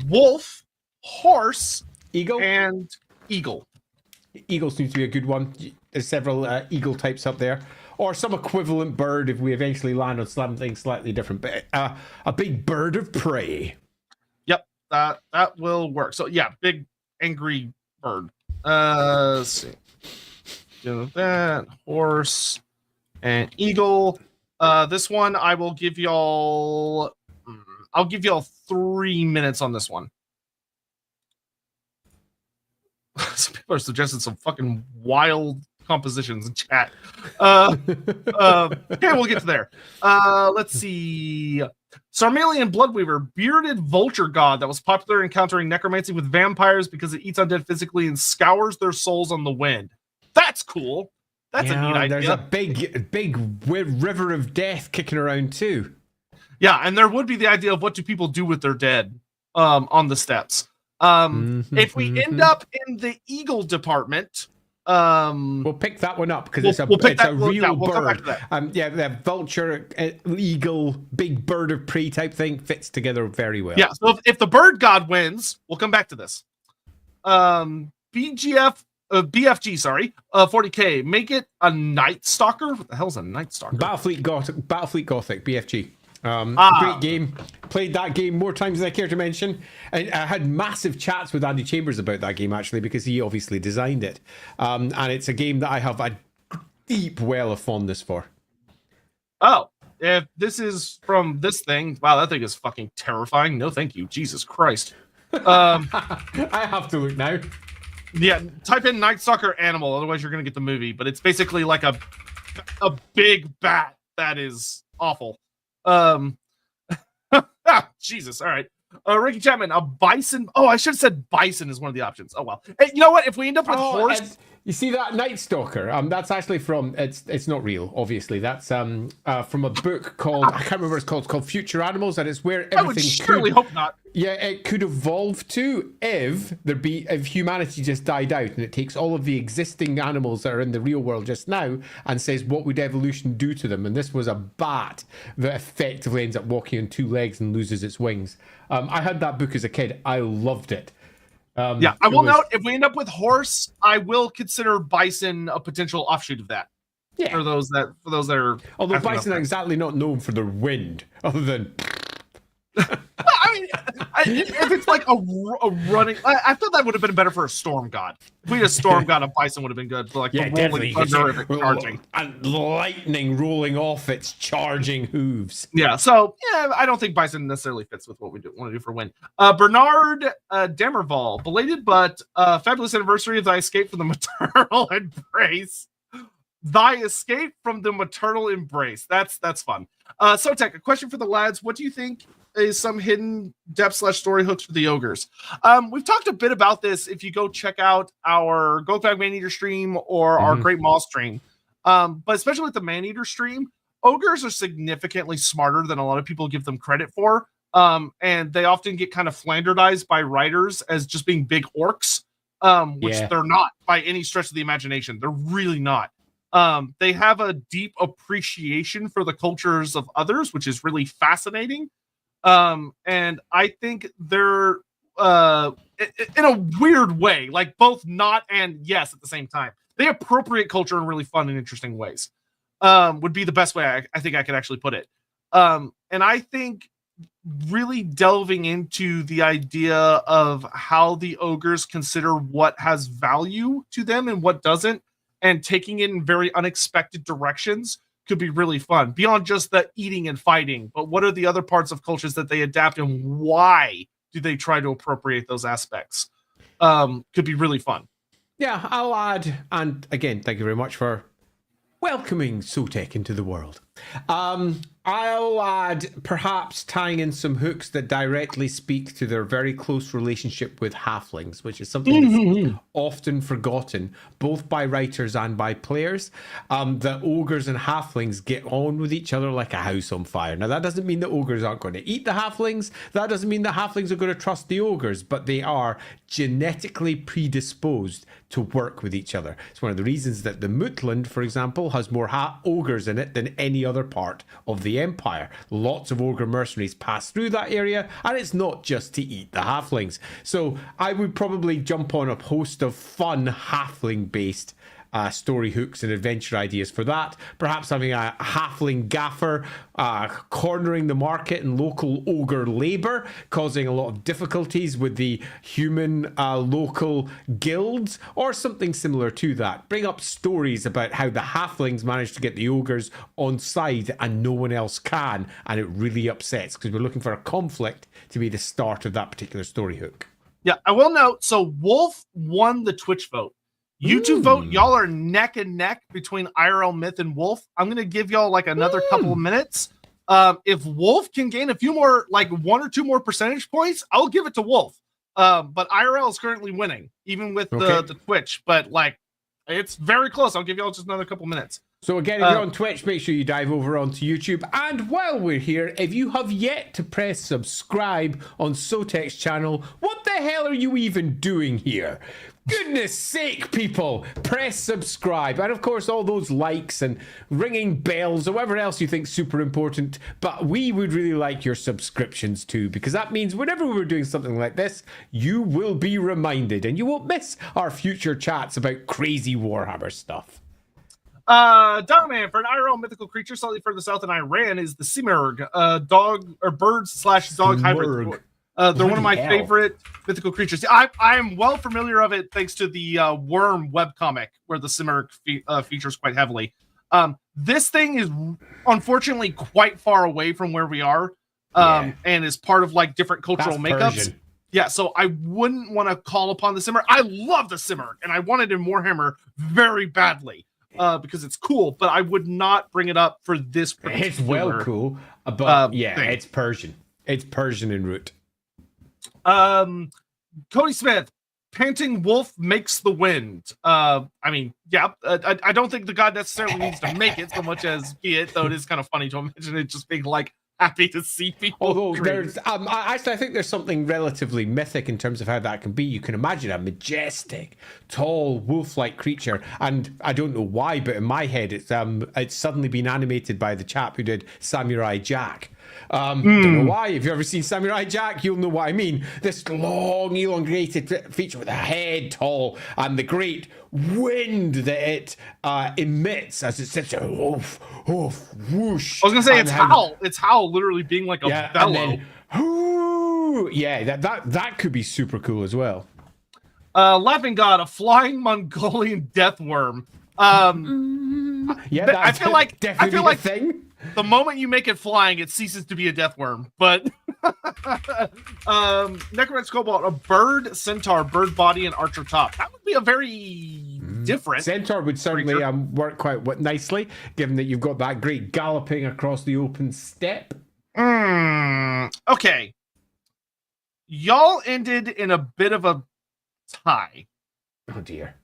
wolf, horse, eagle, and eagle. Eagle seems to be a good one. There's several eagle types up there. Or some equivalent bird if we eventually land on something slightly different. But a big bird of prey. Yep, that will work. So yeah, big angry bird. Let's see. Do that. Horse and eagle. This one I will give y'all. I'll give y'all 3 minutes on this one. Some people are suggesting some fucking wild compositions in chat. Okay, we'll get to there. Let's see. Sarmalian Bloodweaver, bearded vulture god that was popular in countering necromancy with vampires because it eats undead physically and scours their souls on the wind. That's cool. That's a neat idea. There's a big river of death kicking around too. Yeah, and there would be the idea of what do people do with their dead on the steps. If we end up in the eagle department, we'll pick that one up because it's a real bird. The vulture, eagle, big bird of prey type thing fits together very well. Yeah, so if the bird god wins, we'll come back to this. BFG, sorry, 40k. Make it a Night Stalker. What the hell's a Night Stalker? Battlefleet Gothic, BFG. Great game. Played that game more times than I care to mention. And I had massive chats with Andy Chambers about that game, actually, because he obviously designed it. And it's a game that I have a deep well of fondness for. Oh, if this is from this thing, wow, that thing is fucking terrifying. No, thank you. Jesus Christ. I have to look now. Yeah, type in Night Stalker animal, otherwise you're going to get the movie. But it's basically like a big bat that is awful. Jesus. All right. Ricky Chapman, a bison. Oh, I should have said bison is one of the options. Oh well. Hey, you know what? If we end up with horse, you see that Night Stalker? That's actually from. It's not real, obviously. That's from a book called I can't remember what it's called. It's called Future Animals, and it's where everything. I would surely hope not. Yeah, it could evolve to if humanity just died out, and it takes all of the existing animals that are in the real world just now and says what would evolution do to them. And this was a bat that effectively ends up walking on two legs and loses its wings. I had that book as a kid. I loved it. Yeah, I will note if we end up with horse, I will consider bison a potential offshoot of that. Yeah, for those that are. Although bison are exactly not known for their wind, other than. I mean, if it's like a running, I thought that would have been better for a storm god. If we had a storm god, a bison would have been good for like the rolling thunder if it's charging and lightning rolling off its charging hooves. Yeah, so I don't think bison necessarily fits with what we want to do for win. Bernard Demerval, belated but fabulous anniversary of thy escape from the maternal embrace. Thy escape from the maternal embrace. That's fun. Sotek, a question for the lads. What do you think is some hidden depth / story hooks for the ogres? We've talked a bit about this. If you go check out our Goldbag Maneater stream or our Great Maw stream, but especially with the Maneater stream, ogres are significantly smarter than a lot of people give them credit for. And they often get kind of flanderized by writers as just being big orcs, which they're not by any stretch of the imagination. They're really not. They have a deep appreciation for the cultures of others, which is really fascinating. And I think they're in a weird way, like both not and yes at the same time. They appropriate culture in really fun and interesting ways. Would be the best way I think I could actually put it. And I think really delving into the idea of how the ogres consider what has value to them and what doesn't, and taking it in very unexpected directions could be really fun. Beyond just the eating and fighting, but what are the other parts of cultures that they adapt, and why do they try to appropriate those aspects? Could be really fun. Yeah, I'll add, and again, thank you very much for welcoming Sotek into the world. I'll add perhaps tying in some hooks that directly speak to their very close relationship with halflings, which is something that's often forgotten, both by writers and by players. That ogres and halflings get on with each other like a house on fire. Now, that doesn't mean that ogres aren't going to eat the halflings. That doesn't mean that halflings are going to trust the ogres, but they are genetically predisposed to work with each other. It's one of the reasons that the Mootland, for example, has more ogres in it than any other part of the Empire. Lots of ogre mercenaries pass through that area, and it's not just to eat the halflings. So I would probably jump on a host of fun halfling-based story hooks and adventure ideas for that. Perhaps having a halfling gaffer cornering the market and local ogre labor, causing a lot of difficulties with the human local guilds, or something similar to that. Bring up stories about how the halflings manage to get the ogres on side and no one else can, and it really upsets, because we're looking for a conflict to be the start of that particular story hook. Yeah, I will note, so Wolf won the Twitch vote. YouTube vote, y'all are neck and neck between IRL Myth and Wolf. I'm going to give y'all like another couple of minutes. If Wolf can gain a few more, like 1 or 2 more percentage points, I'll give it to Wolf. But IRL is currently winning, even with the Twitch. But like, it's very close. I'll give y'all just another couple minutes. So again, if you're on Twitch, make sure you dive over onto YouTube. And while we're here, if you have yet to press subscribe on Sotek's channel, what the hell are you even doing here? Goodness sake, people, press subscribe. And of course, all those likes and ringing bells or whatever else you think super important. But we would really like your subscriptions too, because that means whenever we're doing something like this, you will be reminded and you won't miss our future chats about crazy Warhammer stuff. Dogman, for an IRL mythical creature slightly further south in Iran, is the Simurg, dog or bird / dog hybrid. They're one of my favorite mythical creatures. I am well familiar of it thanks to the Worm webcomic, where the Simurg features quite heavily. This thing is unfortunately quite far away from where we are, and is part of like different cultural makeups. Persian. Yeah, so I wouldn't want to call upon the Simurg. I love the Simurg, and I want it in Warhammer very badly. Because it's cool, but I would not bring it up for this particular. It's well cool, but thing. It's Persian. It's Persian en route. Cody Smith, panting wolf makes the wind. I mean, yeah, I don't think the god necessarily needs to make it so much as be it, though it is kind of funny to imagine it just being like happy to see people. Although agree. there's, I think there's something relatively mythic in terms of how that can be. You can imagine a majestic, tall, wolf-like creature, and I don't know why, but in my head, it's suddenly been animated by the chap who did Samurai Jack. Don't know why. If you've ever seen Samurai Jack, you'll know what I mean. This long, elongated feature with a head tall and the great wind that it emits as it sits there. Oof, oof, whoosh. I was gonna say it's Howl literally being like a bellow. And then, yeah, that could be super cool as well. Laughing God, a flying Mongolian death worm. Yeah, I feel like the thing. The moment you make it flying, it ceases to be a death worm. But Necromancer Cobalt, a bird, centaur, bird body, and archer top. That would be a very different. Centaur would certainly work quite nicely, given that you've got that great galloping across the open steppe. Okay. Y'all ended in a bit of a tie. Oh dear.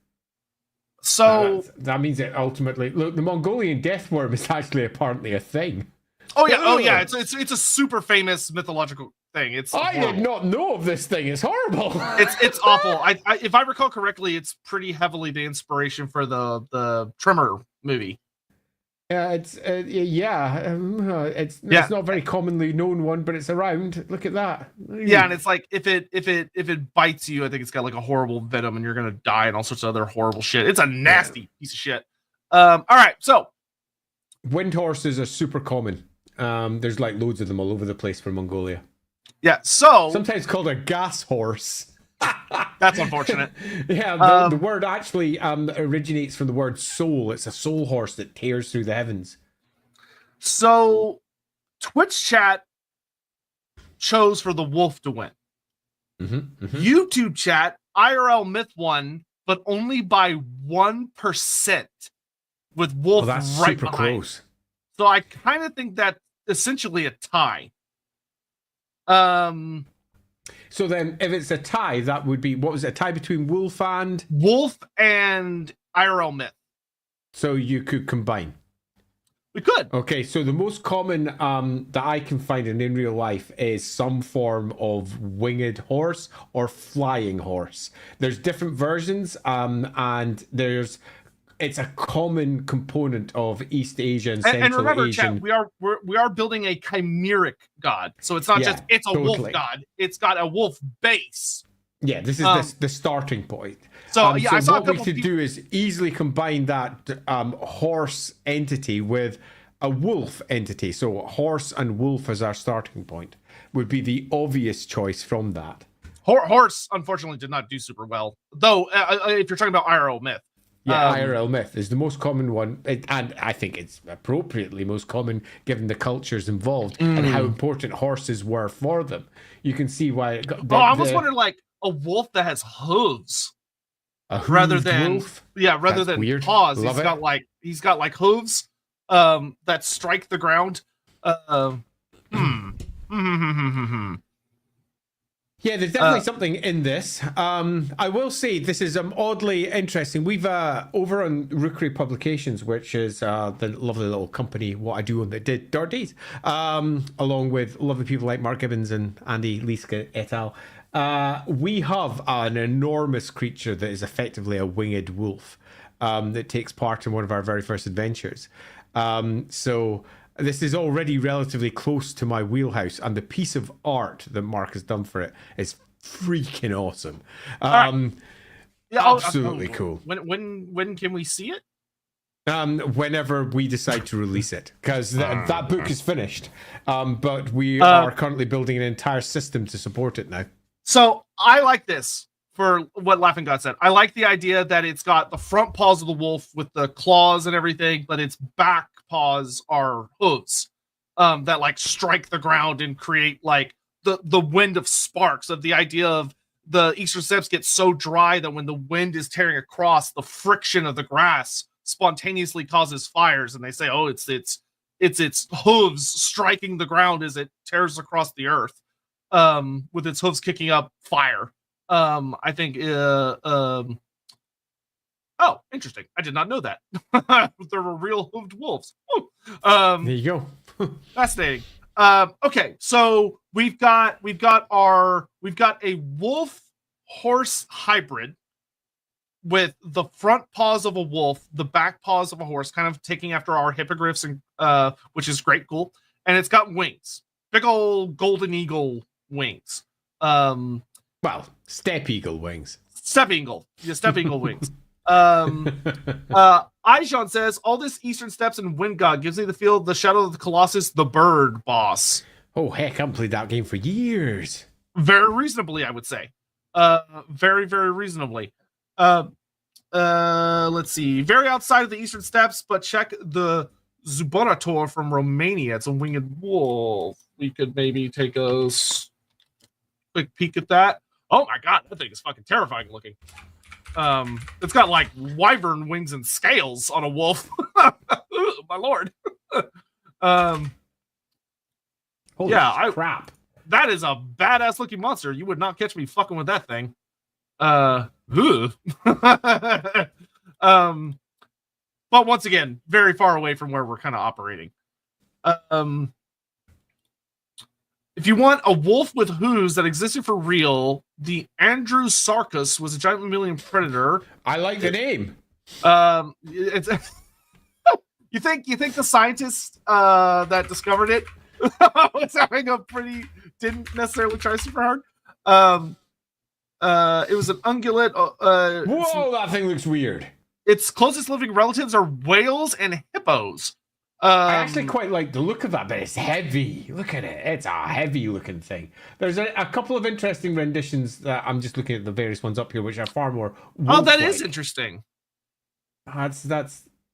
So that means that ultimately, look, the Mongolian death worm is actually apparently a thing. Oh yeah. It's a super famous mythological thing. I did not know of this thing. It's horrible. It's awful. If I recall correctly, it's pretty heavily the inspiration for the Tremor movie. It's not a very commonly known one, but it's around. Look at that. Yeah, and it's like if it bites you, I think it's got like a horrible venom, and you're gonna die and all sorts of other horrible shit. It's a nasty piece of shit. All right, so wind horses are super common. There's like loads of them all over the place for Mongolia. Yeah, so sometimes called a gas horse. That's unfortunate. Yeah, the word actually originates from the word soul. It's a soul horse that tears through the heavens. So Twitch chat chose for the wolf to win. YouTube chat, IRL Myth won, but only by 1% with wolf that's right super behind. Close. So I kind of think that's essentially a tie. So then, if it's a tie, that would be, what was it, a tie between Wolf and IRL Myth. So you could combine. We could. Okay, so the most common that I can find in real life is some form of winged horse or flying horse. There's different versions, and it's a common component of East Asia and Central and remember, Asian. chat, we are building a chimeric god, so it's not just a wolf god. It's got a wolf base. Yeah, this is the starting point. So I saw what we could do is easily combine that horse entity with a wolf entity. So horse and wolf as our starting point would be the obvious choice from that. Horse, unfortunately, did not do super well, though. If you're talking about IRL Myth. Yeah, IRL Myth is the most common one, and I think it's appropriately most common given the cultures involved and how important horses were for them. You can see why it got. I almost wondered like a wolf that has hooves, rather than wolf? rather than weird. paws. Love He's got like hooves that strike the ground. Yeah, there's definitely something in this. I will say this is oddly interesting. We've over on Rookery Publications, which is the lovely little company, what I do on the Dark Days, along with lovely people like Mark Gibbons and Andy Liska et al. We have an enormous creature that is effectively a winged wolf that takes part in one of our very first adventures. So this is already relatively close to my wheelhouse, and the piece of art that Mark has done for it is freaking awesome. Absolutely cool. When can we see it? Whenever we decide to release it, because that book is finished, but we are currently building an entire system to support it now. So I like this for what Laughing God said. I like the idea that it's got the front paws of the wolf with the claws and everything, but its back paws are hooves that like strike the ground and create like the wind of sparks, of the idea of the eastern steppes get so dry that when the wind is tearing across, the friction of the grass spontaneously causes fires, and they say, it's its hooves striking the ground as it tears across the earth. with its hooves kicking up fire. I think. Oh, interesting. I did not know that. There were real hooved wolves. There you go. Fascinating. Okay, so we've got a wolf horse hybrid with the front paws of a wolf, the back paws of a horse, kind of taking after our hippogriffs, and which is great, cool. And it's got wings, big old golden eagle wings. Well, steppe eagle wings. Steppe eagle wings. Aijon says, all this Eastern Steppes and Wind God gives me the feel of the Shadow of the Colossus, the bird boss. Oh, heck, I haven't played that game for years. Very reasonably, I would say. Very, very reasonably. Let's see. Very outside of the Eastern Steppes, but check the Zubarator from Romania. It's a winged wolf. We could maybe take a quick peek at that. Oh my god, that thing is fucking terrifying looking. It's got like wyvern wings and scales on a wolf. My lord. Holy crap. That is a badass looking monster. You would not catch me fucking with that thing. But once again, very far away from where we're kind of operating. If you want a wolf with hooves that existed for real, the Andrewsarchus was a giant mammalian predator. I like the name. It's you think the scientist that discovered it was having didn't necessarily try super hard. It was an ungulate. Whoa, that thing looks weird. Its closest living relatives are whales and hippos. I actually quite like the look of that, but it's heavy. Look at it. It's a heavy looking thing. There's a couple of interesting renditions that I'm just looking at the various ones up here, which are far more wolf-like. Oh, that is interesting. That's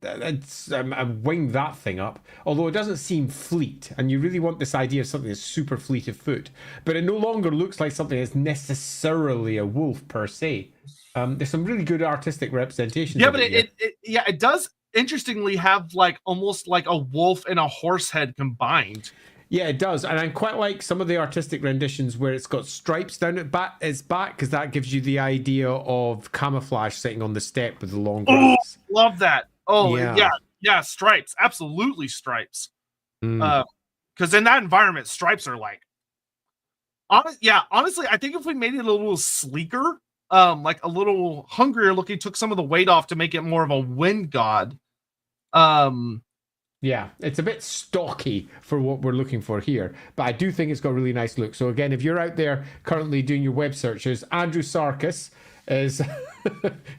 I winged that thing up, although it doesn't seem fleet, and you really want this idea of something that's super fleet of foot, but it no longer looks like something that's necessarily a wolf per se. There's some really good artistic representation. Yeah, but it does interestingly have like almost like a wolf and a horse head combined. Yeah, it does, and I quite like some of the artistic renditions where it's got stripes down its back, because that gives you the idea of camouflage sitting on the step with the long grass. Oh, love that. Oh, yeah, stripes. Absolutely stripes. Because in that environment, stripes are like... honestly, I think if we made it a little sleeker, like a little hungrier looking, took some of the weight off to make it more of a wind god. Yeah, it's a bit stocky for what we're looking for here, but I do think it's got a really nice look. So again, if you're out there currently doing your web searches, Andrewsarchus is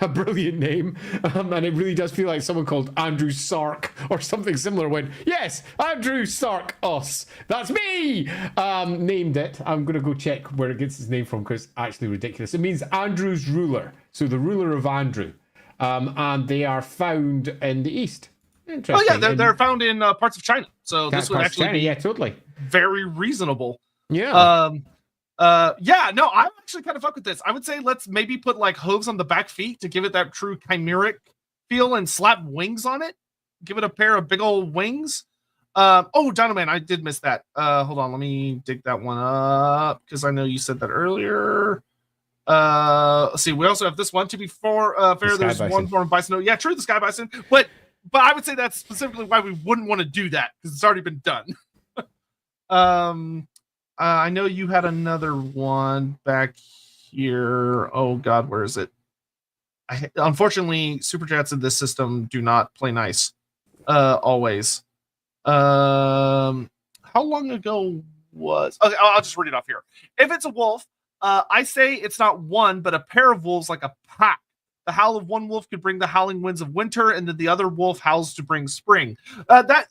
a brilliant name, and it really does feel like someone called Andrew Sark or something similar went, yes, Andrew Sark us, that's me, named it. I'm gonna go check where it gets its name from, because it's actually ridiculous. It means Andrew's ruler, so the ruler of Andrew, and they are found in the east. Interesting. Oh yeah, they're found in parts of China, so this would actually be totally very reasonable. Yeah. No, I'm actually kind of fuck with this. I would say let's maybe put like hooves on the back feet to give it that true chimeric feel, and slap wings on it. Give it a pair of big old wings. Oh, Donovan, I did miss that. Hold on, let me dig that one up, because I know you said that earlier. Let's see. We also have this one. To be fair, there's one form of bison. Oh, yeah, true, the sky bison. But I would say that's specifically why we wouldn't want to do that, because it's already been done. I know you had another one back here. Oh God, where is it? Unfortunately, super chats in this system do not play nice. Always. How long ago was? Okay, I'll just read it off here. If it's a wolf, I say it's not one, but a pair of wolves, like a pack. The howl of one wolf could bring the howling winds of winter, and then the other wolf howls to bring spring. That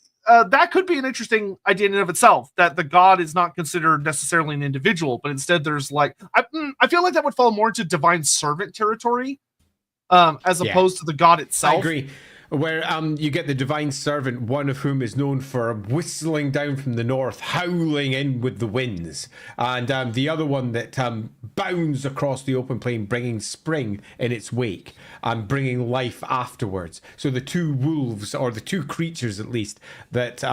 could be an interesting idea in and of itself, that the god is not considered necessarily an individual, but instead there's like... I feel like that would fall more into divine servant territory, as opposed to the god itself. I agree. Where you get the divine servant, one of whom is known for whistling down from the north, howling in with the winds, and the other one that bounds across the open plain, bringing spring in its wake and bringing life afterwards. So the two wolves, or the two creatures at least, that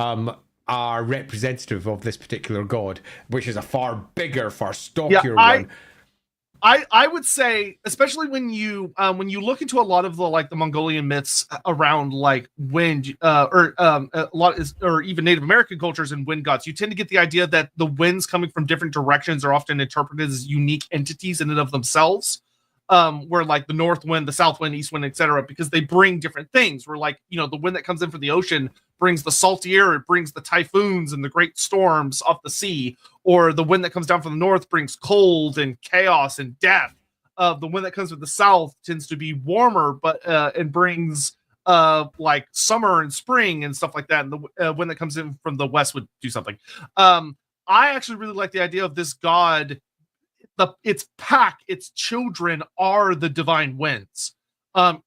are representative of this particular god, which is a far bigger, far stockier one. I would say, especially when you look into a lot of the Mongolian myths around like wind, or even Native American cultures and wind gods, you tend to get the idea that the winds coming from different directions are often interpreted as unique entities in and of themselves. Where like the north wind, the south wind, east wind, etc., because they bring different things. Where like, the wind that comes in from the ocean brings the salty air, it brings the typhoons and the great storms off the sea, or the wind that comes down from the north brings cold and chaos and death. The wind that comes from the south tends to be warmer, but and brings like summer and spring and stuff like that. And the wind that comes in from the west would do something. I actually really like the idea of this god. Its pack, its children are the divine winds.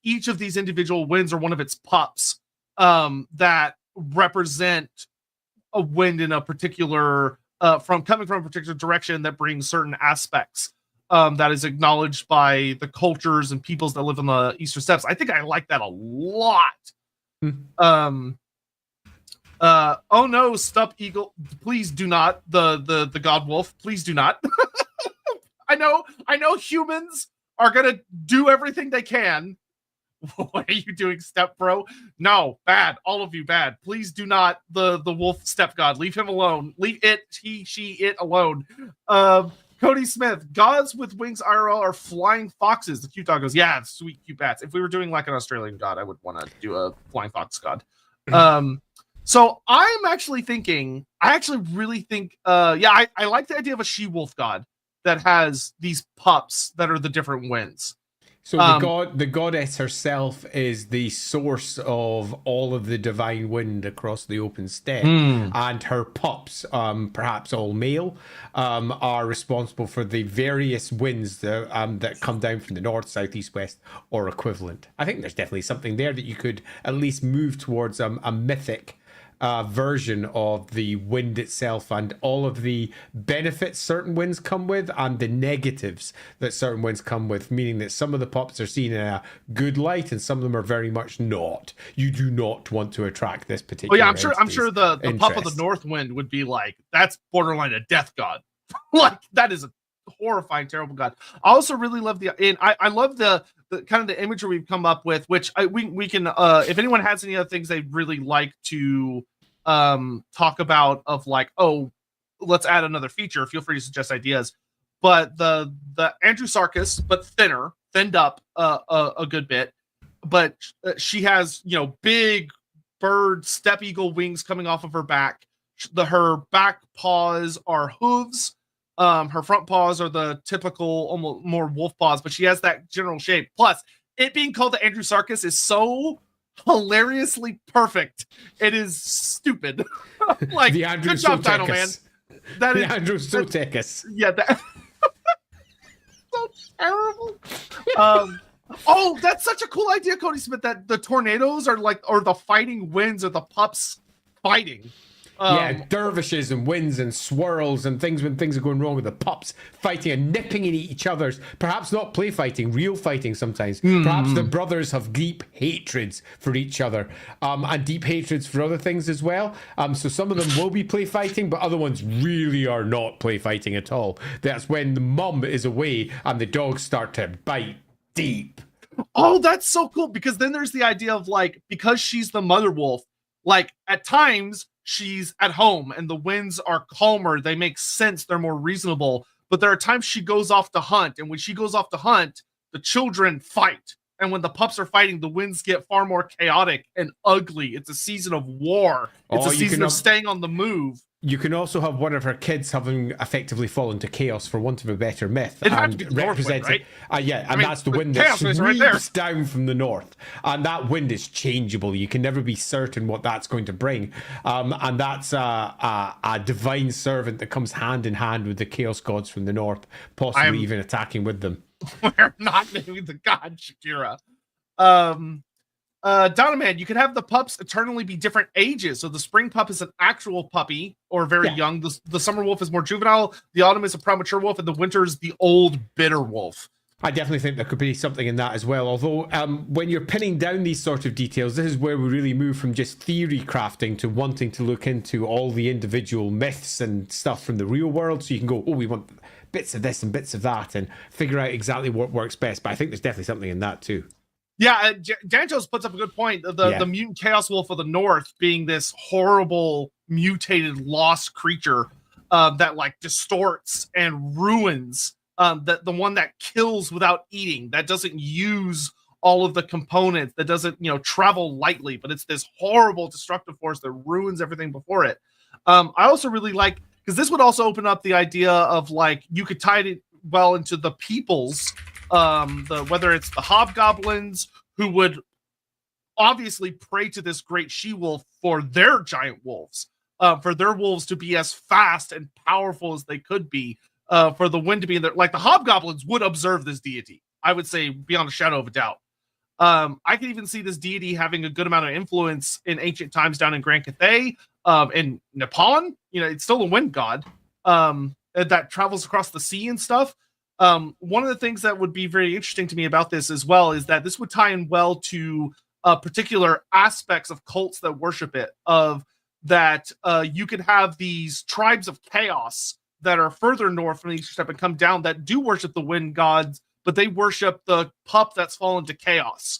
Each of these individual winds are one of its pups that represent a wind in a particular coming from a particular direction that brings certain aspects that is acknowledged by the cultures and peoples that live on the Eastern Steppes. I think I like that a lot. Oh no, Stup Eagle, please do not. The God Wolf, please do not. I know humans are gonna do everything they can. What are you doing, Step Bro? No, bad. All of you bad. Please do not the wolf step god. Leave him alone. Leave it, he, she, it alone. Cody Smith, gods with wings IRL are flying foxes. The cute dog goes, yeah, sweet cute bats. If we were doing like an Australian god, I would want to do a flying fox god. So I'm actually thinking, I really think, I like the idea of a she-wolf god that has these pups that are the different winds. So the goddess herself is the source of all of the divine wind across the open steppe, and her pups, perhaps all male, are responsible for the various winds that come down from the north, south, east, west, or equivalent. I think there's definitely something there that you could at least move towards a mythic version of the wind itself and all of the benefits certain winds come with and the negatives that certain winds come with, meaning that some of the pups are seen in a good light and some of them are very much not. You do not want to attract this particular. I'm sure the pup of the north wind would be like, that's borderline a death god. Like that is a horrifying, terrible god. I also really love I love the kind of the imagery we've come up with, which we can if anyone has any other things they'd really like to talk about of like, oh, let's add another feature, feel free to suggest ideas. But the Andrewsarchus, but thinned up a good bit, but she has big bird steppe eagle wings coming off of her back. Her back paws are hooves. Her front paws are the typical, almost more wolf paws, but she has that general shape. Plus, it being called the Andrewsarchus is so hilariously perfect. It is stupid. Like, the good job, Dino Man. That is the Andrewsarchus. Yeah, that so terrible. Oh, that's such a cool idea, Cody Smith. That the tornadoes are like, or the fighting winds, or the pups fighting. Dervishes and winds and swirls and things when things are going wrong with the pups fighting and nipping in each other's, perhaps not play fighting, real fighting sometimes. Perhaps the brothers have deep hatreds for each other, and deep hatreds for other things as well. So some of them will be play fighting, but other ones really are not play fighting at all. That's when the mum is away and the dogs start to bite deep. Oh, that's so cool, because then there's the idea of like, because she's the mother wolf, like at times she's at home and the winds are calmer, they make sense, they're more reasonable, but there are times she goes off to hunt, and when she goes off to hunt, the children fight, and when the pups are fighting, the winds get far more chaotic and ugly. It's a season of war. It's a season of staying on the move. You can also have one of her kids having effectively fallen to chaos, for want of a better myth, it and represented, right? That's the wind that sweeps right down from the north, and that wind is changeable. You can never be certain what that's going to bring, and that's a divine servant that comes hand in hand with the chaos gods from the north, possibly even attacking with them. We're not naming the god Shakira. Donoman, you could have the pups eternally be different ages. So the spring pup is an actual puppy or very young. The summer wolf is more juvenile. The autumn is a premature wolf, and the winter is the old bitter wolf. I definitely think there could be something in that as well. Although, when you're pinning down these sort of details, this is where we really move from just theory crafting to wanting to look into all the individual myths and stuff from the real world. So you can go, oh, we want bits of this and bits of that, and figure out exactly what works best. But I think there's definitely something in that too. Yeah, Jantos puts up a good point. The mutant chaos wolf of the north being this horrible, mutated, lost creature that like distorts and ruins. The one that kills without eating, that doesn't use all of the components, that doesn't travel lightly, but it's this horrible destructive force that ruins everything before it. I also really like, because this would also open up the idea of like you could tie it well into the peoples. Whether it's the hobgoblins who would obviously pray to this great she-wolf for their giant wolves, for their wolves to be as fast and powerful as they could be, for the wind to be in there. Like the hobgoblins would observe this deity, I would say, beyond a shadow of a doubt. I can even see this deity having a good amount of influence in ancient times down in Grand Cathay, in Nippon. It's still a wind god that travels across the sea and stuff. One of the things that would be very interesting to me about this as well is that this would tie in well to particular aspects of cults that worship it. You could have these tribes of chaos that are further north from the eastern steppe and come down that do worship the wind gods, but they worship the pup that's fallen to chaos.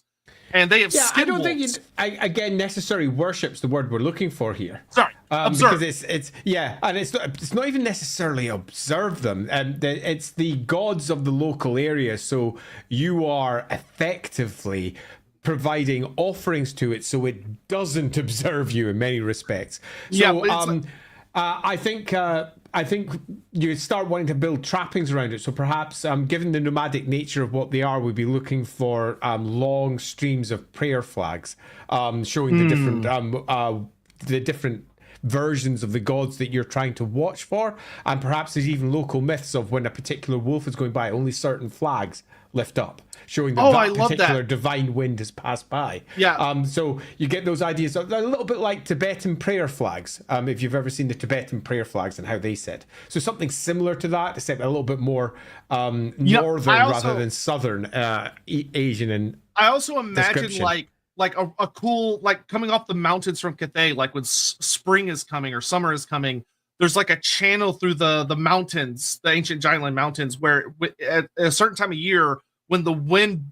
And they have I don't think again necessarily worship's the word we're looking for here. Sorry, because it's and it's not even necessarily observe them. It's the gods of the local area. So you are effectively providing offerings to it, so it doesn't observe you in many respects. So I think you start wanting to build trappings around it. So perhaps, given the nomadic nature of what they are, we'd be looking for long streams of prayer flags, showing the different versions of the gods that you're trying to watch for. And perhaps there's even local myths of when a particular wolf is going by, only certain flags lift up, showing that particular divine wind has passed by. So you get those ideas, a little bit like Tibetan prayer flags, if you've ever seen the Tibetan prayer flags and how they sit. So something similar to that, except a little bit more northern rather than southern Asian. And I also imagine like a cool, like coming off the mountains from Cathay, like when spring is coming or summer is coming, there's like a channel through the mountains, the ancient Giantland mountains, where at a certain time of year, when the wind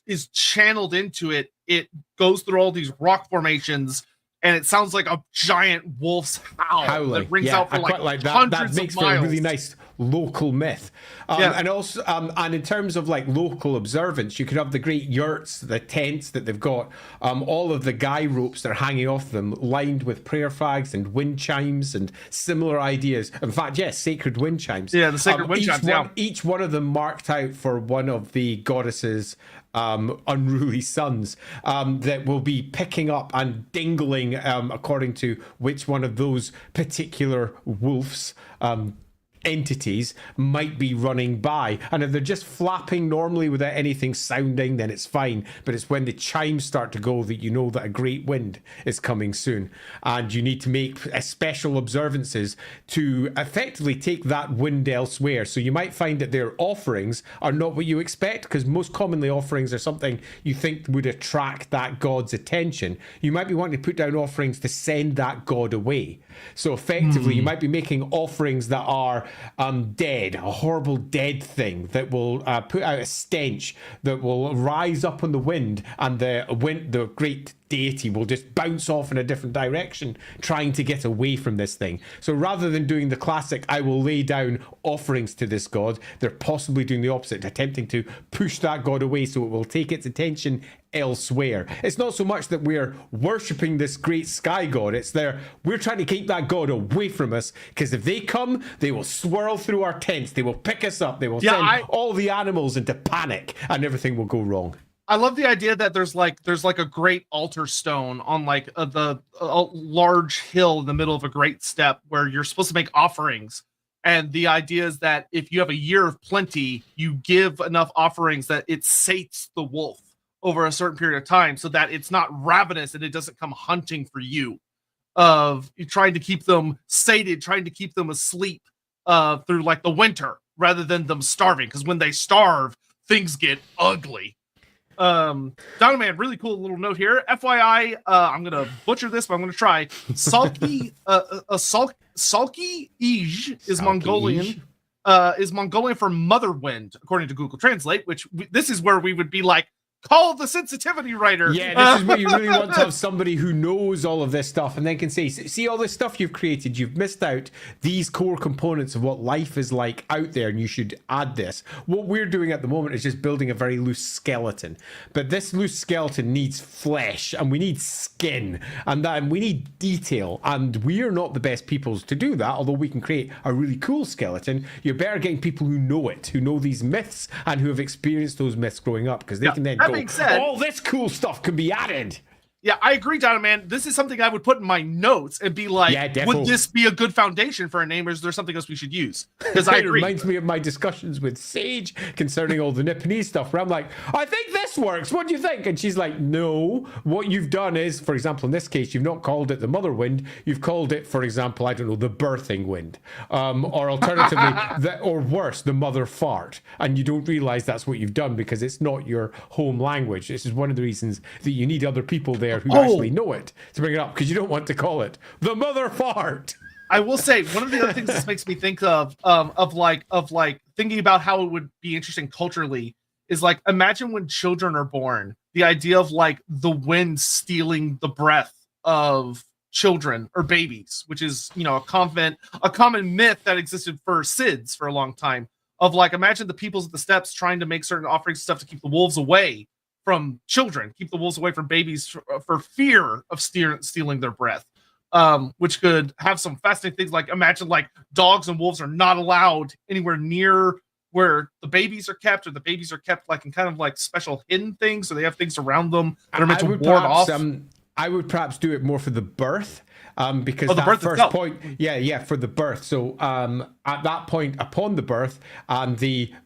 is channeled into it, it goes through all these rock formations, and it sounds like a giant wolf's howl that rings out for like that. That makes for a really nice local myth. And also, and in terms of like local observance, you could have the great yurts, the tents that they've got, all of the guy ropes that are hanging off them, lined with prayer flags and wind chimes and similar ideas. In fact, yes, sacred wind chimes. Yeah, the sacred wind chimes. Each one of them marked out for one of the goddesses' unruly sons, that will be picking up and dingling according to which one of those particular wolves entities might be running by. And if they're just flapping normally without anything sounding, then it's fine. But it's when the chimes start to go that you know that a great wind is coming soon, and you need to make special observances to effectively take that wind elsewhere. So you might find that their offerings are not what you expect, because most commonly offerings are something you think would attract that god's attention. You might be wanting to put down offerings to send that god away. So effectively you might be making offerings that are dead, a horrible dead thing that will put out a stench that will rise up on the wind, and the great deity will just bounce off in a different direction, trying to get away from this thing. So rather than doing the classic, I will lay down offerings to this god, they're possibly doing the opposite, attempting to push that god away so it will take its attention elsewhere. It's not so much that we're worshipping this great sky god, it's we're trying to keep that god away from us, because if they come, they will swirl through our tents, they will pick us up, they will send all the animals into panic, and everything will go wrong. I love the idea that there's like a great altar stone on like a large hill in the middle of a great steppe where you're supposed to make offerings. And the idea is that if you have a year of plenty, you give enough offerings that it sates the wolf over a certain period of time, so that it's not ravenous and it doesn't come hunting for you. You're trying to keep them sated, trying to keep them asleep through like the winter, rather than them starving. Because when they starve, things get ugly. Donovan, really cool little note here. FYI, I'm gonna butcher this, but I'm gonna try. Sulky, Sulky Ij is Mongolian. Is Mongolian for mother wind, according to Google Translate. This is where we would be like, call the sensitivity writer. Yeah, this is where you really want to have somebody who knows all of this stuff and then can say, see all this stuff you've created, you've missed out these core components of what life is like out there, and you should add this. What we're doing at the moment is just building a very loose skeleton. But this loose skeleton needs flesh, and we need skin, and then we need detail, and we're not the best people to do that, although we can create a really cool skeleton. You're better getting people who know it, who know these myths, and who have experienced those myths growing up, because they can then go, all this cool stuff can be added. Yeah, I agree, Donna, man. This is something I would put in my notes and be like, would this be a good foundation for a name, or is there something else we should use? Because I agree. It reminds me of my discussions with Sage concerning all the Nipponese stuff, where I'm like, I think this works. What do you think? And she's like, no. What you've done is, for example, in this case, you've not called it the mother wind. You've called it, for example, I don't know, the birthing wind. Or alternatively, or worse, the mother fart. And you don't realize that's what you've done because it's not your home language. This is one of the reasons that you need other people there who actually know it to bring it up, because you don't want to call it the mother fart. I will say, one of the other things this makes me think of like thinking about how it would be interesting culturally is like, imagine when children are born, the idea of like the wind stealing the breath of children or babies, which is, you know, a common myth that existed for SIDS for a long time, of like, imagine the peoples at the steppes trying to make certain offerings stuff to keep the wolves away from children, keep the wolves away from babies for fear of stealing their breath, which could have some fascinating things. Like, imagine like dogs and wolves are not allowed anywhere near where the babies are kept, or the babies are kept like in kind of like special hidden things, so they have things around them that are meant to ward off. I would perhaps do it more for the birth, because the birth first itself. point, for the birth. So at that point, upon the birth,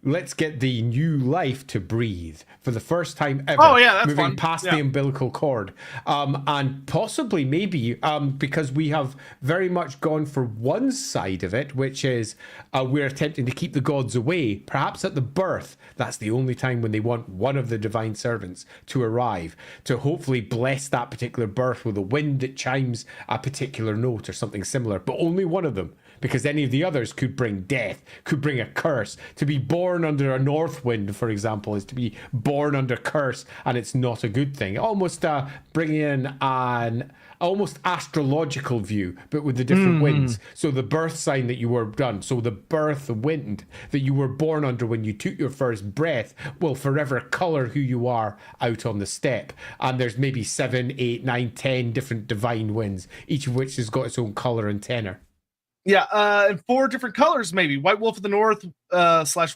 let's get the new life to breathe for the first time ever. Oh yeah, that's moving fun. past the umbilical cord, and possibly maybe because we have very much gone for one side of it, which is we're attempting to keep the gods away. Perhaps at the birth, that's the only time when they want one of the divine servants to arrive to hopefully bless that particular birth with a wind that chimes a particular note or something similar, but only one of them, because any of the others could bring death, could bring a curse. To be born under a north wind, for example, is to be born under curse, and it's not a good thing. Almost bringing in an almost astrological view, but with the different winds. So the birth sign that you were done, so the birth wind that you were born under when you took your first breath will forever color who you are out on the steppe. And there's maybe 7, 8, 9, 10 different divine winds, each of which has got its own color and tenor. Yeah, and 4 different colors, maybe. White wolf of the north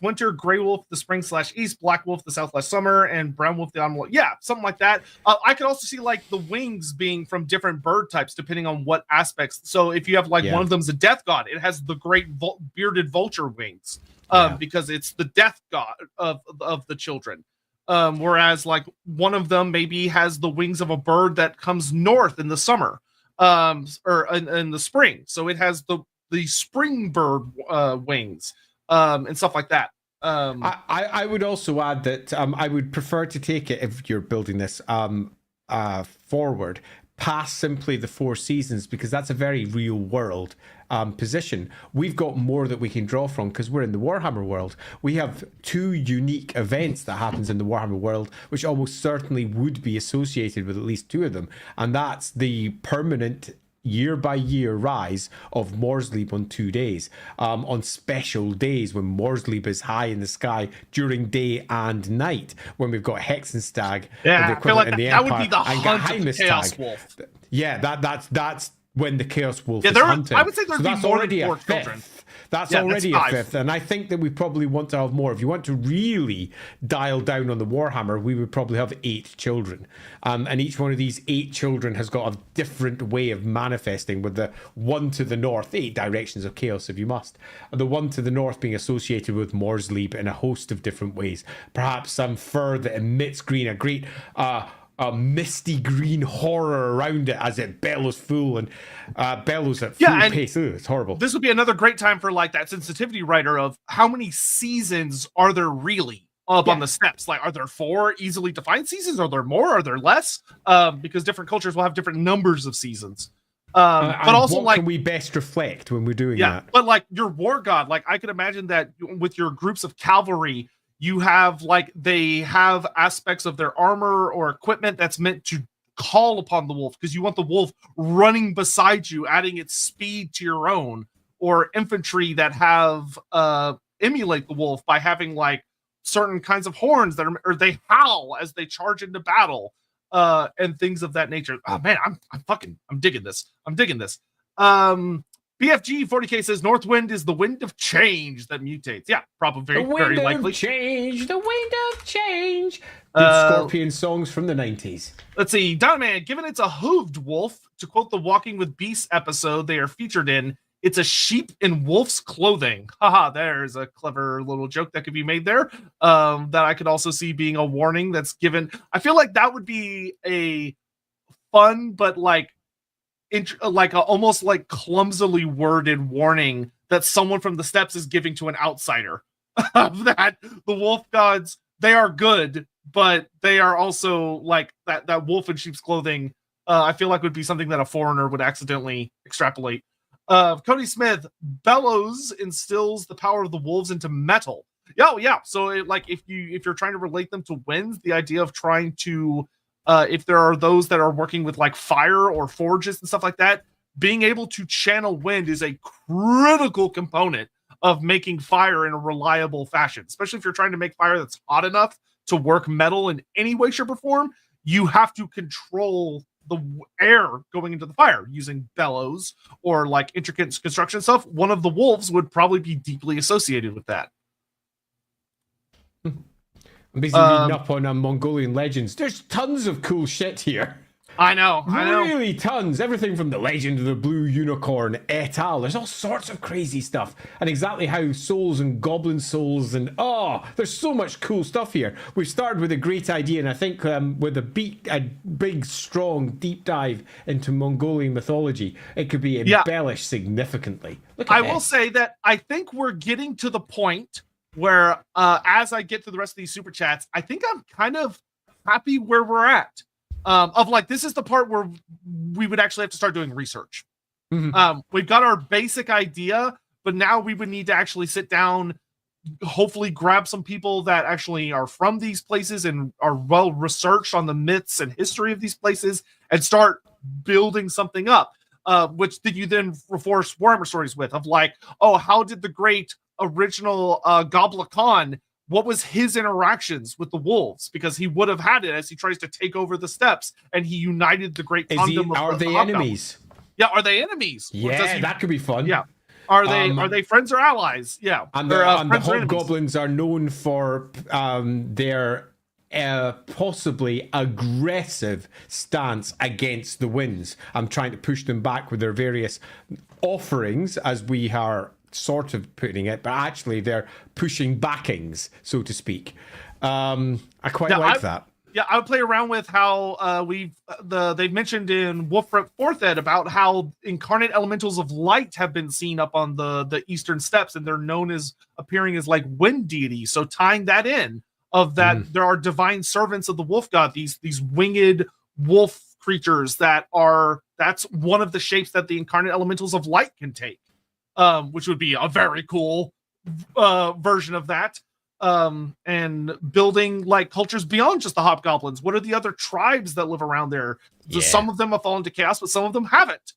/ winter, gray wolf the spring / east, black wolf the south / summer, and brown wolf the autumn. Yeah, something like that. I could also see like the wings being from different bird types depending on what aspects. So if you have like one of them's a death god, it has the great bearded vulture wings, because it's the death god of the children. Whereas like one of them maybe has the wings of a bird that comes north in the summer, or in the spring. So it has the spring bird wings, and stuff like that. I would also add that I would prefer to take it, if you're building this forward, past simply the 4 seasons, because that's a very real world position. We've got more that we can draw from because we're in the Warhammer world. We have 2 unique events that happens in the Warhammer world, which almost certainly would be associated with at least 2 of them, and that's the permanent year-by-year rise of Morsleep on 2 days, on special days when Morsleep is high in the sky during day and night, when we've got Hexenstag, I feel like the that Empire, would be the hunt of the Chaos Tag. Wolf. Yeah, that's when the Chaos Wolf is hunted. I would say there'd be more already than 4 a 5th. children. That's already a 5th, and I think that we probably want to have more. If you want to really dial down on the Warhammer, we would probably have 8 children, and each one of these 8 children has got a different way of manifesting, with the one to the north, 8 directions of chaos if you must, and the one to the north being associated with Morsleep in a host of different ways. Perhaps some fur that emits green, a great a misty green horror around it as it bellows full and bellows at full pace. Ooh, it's horrible. This would be another great time for like that sensitivity writer of how many seasons are there really up on the steppes. Like, are there 4 easily defined seasons? Are there more? Are there less? Because different cultures will have different numbers of seasons. But also, what like, can we best reflect when we're doing yeah, that? but like your war god, like I could imagine that with your groups of cavalry, you have like they have aspects of their armor or equipment that's meant to call upon the wolf because you want the wolf running beside you, adding its speed to your own, or infantry that have emulate the wolf by having like certain kinds of horns that are, or they howl as they charge into battle, and things of that nature. Oh man, I'm digging this. I'm digging this. BFG 40K says Northwind is the wind of change that mutates. Yeah, probably very likely. Change, the wind of change. Good Scorpion songs from the 90s. Let's see. Donoman, given it's a hooved wolf, to quote the Walking with Beasts episode they are featured in, it's a sheep in wolf's clothing. Haha, there's a clever little joke that could be made there. That I could also see being a warning that's given. I feel like that would be a fun, but like a almost like clumsily worded warning that someone from the steppes is giving to an outsider. That the wolf gods, they are good, but they are also like that wolf in sheep's clothing. I feel like would be something that a foreigner would accidentally extrapolate. Cody Smith, bellows instills the power of the wolves into metal. Yeah. So like if you're trying to relate them to winds, the idea of trying to if there are those that are working with like fire or forges and stuff like that, being able to channel wind is a critical component of making fire in a reliable fashion, especially if you're trying to make fire that's hot enough to work metal in any way, shape, or form. You have to control the air going into the fire using bellows or like intricate construction stuff. One of the wolves would probably be deeply associated with that. I'm basically reading up on Mongolian legends. There's tons of cool shit here. I know. Really tons. Everything from the legend of the blue unicorn et al. There's all sorts of crazy stuff. And exactly how souls and goblin souls and there's so much cool stuff here. We've started with a great idea, and I think with a big, strong, deep dive into Mongolian mythology, it could be embellished significantly. I will say that I think we're getting to the point where as I get to the rest of these super chats, I think I'm kind of happy where we're at. Of like, this is the part where we would actually have to start doing research. Mm-hmm. We've got our basic idea, but now we would need to actually sit down, hopefully grab some people that actually are from these places and are well researched on the myths and history of these places and start building something up. Which did you then reinforce Warhammer stories with, of like, how did the great original Gobla Khan, what was his interactions with the wolves? Because he would have had it as he tries to take over the steppes, and he united the great kingdom of are they enemies? Yeah, are they enemies? Yeah, that could be fun. Yeah. Are they friends or allies? Yeah. And the hobgoblins are known for their possibly aggressive stance against the winds. I'm trying to push them back with their various offerings, as we are sort of putting it, but actually they're pushing backings, so to speak. I quite like that. Yeah, I would play around with how they've mentioned in Wolfrep 4th Ed about how incarnate elementals of light have been seen up on the eastern steppes, and they're known as appearing as like wind deities. So tying that in of that, there are divine servants of the wolf god, these winged wolf creatures that's one of the shapes that the incarnate elementals of light can take. Which would be a very cool version of that. And building like cultures beyond just the hobgoblins. What are the other tribes that live around there? Yeah. Some of them have fallen to chaos, but some of them haven't.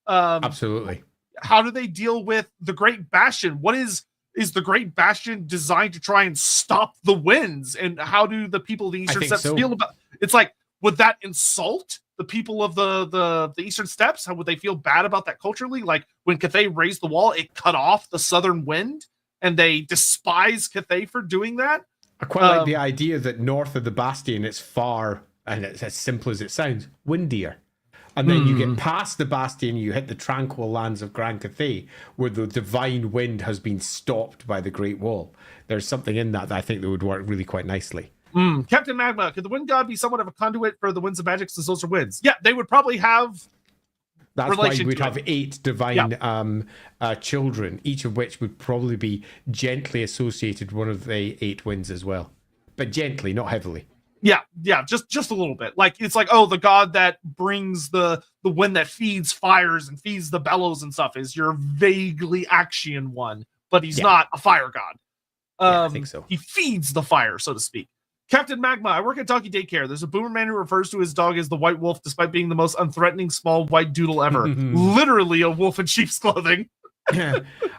Absolutely. How do they deal with the Great Bastion? What is the Great Bastion designed to try and stop the winds? And how do the people of the Eastern Steppes feel about it? It's like, would that insult the people of the Eastern Steppes? How would they feel bad about that culturally? Like when Cathay raised the wall, it cut off the southern wind, and they despise Cathay for doing that. I quite like the idea that north of the Bastion, it's far, and it's as simple as it sounds, windier. And then you get past the Bastion, you hit the tranquil lands of Grand Cathay, where the divine wind has been stopped by the Great Wall. There's something in that I think that would work really quite nicely. Captain Magma, could the wind god be somewhat of a conduit for the winds of magic since those are winds? Yeah, they would probably have. That's why we'd have 8 divine children, each of which would probably be gently associated with one of the 8 winds as well. but gently, not heavily. Yeah, just a little bit. Like it's like, oh, the god that brings the wind that feeds fires and feeds the bellows and stuff is your vaguely Axian one, but he's not a fire god. I think so. He feeds the fire, so to speak. Captain Magma, I work at doggy daycare. There's a boomer man who refers to his dog as the White Wolf, despite being the most unthreatening small white doodle ever. Literally a wolf in sheep's clothing.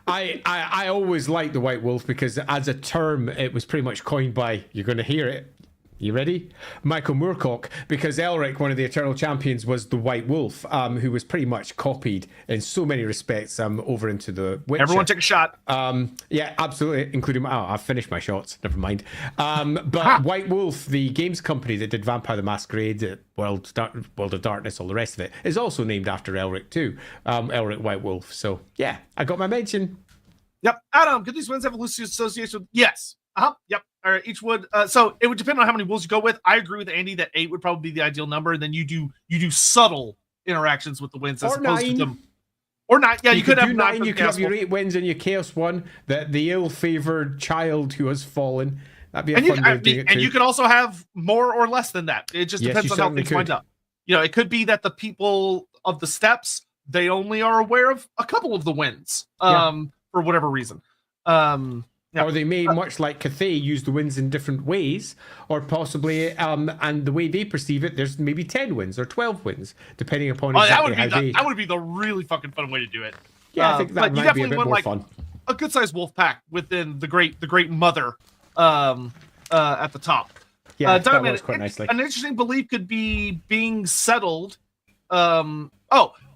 I always liked the White Wolf because as a term, it was pretty much coined by, you're going to hear it. You ready? Michael Moorcock, because Elric, one of the Eternal Champions, was the White Wolf, who was pretty much copied in so many respects over into the Witcher. Everyone take a shot. Yeah, absolutely, including I've finished my shots. Never mind. But White Wolf, the games company that did Vampire the Masquerade, World of Darkness, all the rest of it, is also named after Elric too. Elric White Wolf. So yeah, I got my mention. Yep. Adam, could these wins have a loose association with? Yes. Yep. All right. Each would. So it would depend on how many wolves you go with. I agree with Andy that 8 would probably be the ideal number, and then you do subtle interactions with the wins as opposed to them. Or 9. Yeah, you could have 9. You could have your 8 wins and your chaos one. The ill-favored child who has fallen. That'd be a fun way of doing it too. And you could also have more or less than that. It just depends on how things wind up. You know, it could be that the people of the steppes, they only are aware of a couple of the wins, for whatever reason. Yeah. Or they may, much like Cathay, use the wins in different ways, or possibly, and the way they perceive it, there's maybe 10 wins or 12 wins, depending upon exactly how they... That would be the really fucking fun way to do it. Yeah, I think that might be a bit more fun. A good-sized wolf pack within the great mother at the top. Yeah, that works quite nicely. An interesting belief could be being settled. An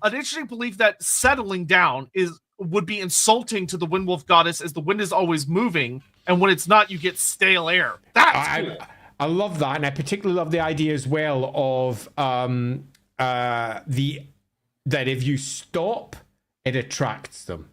interesting belief that settling down would be insulting to the Wind Wolf goddess, as the wind is always moving, and when it's not, you get stale air. That's cool. I love that, and I particularly love the idea as well of that if you stop, it attracts them.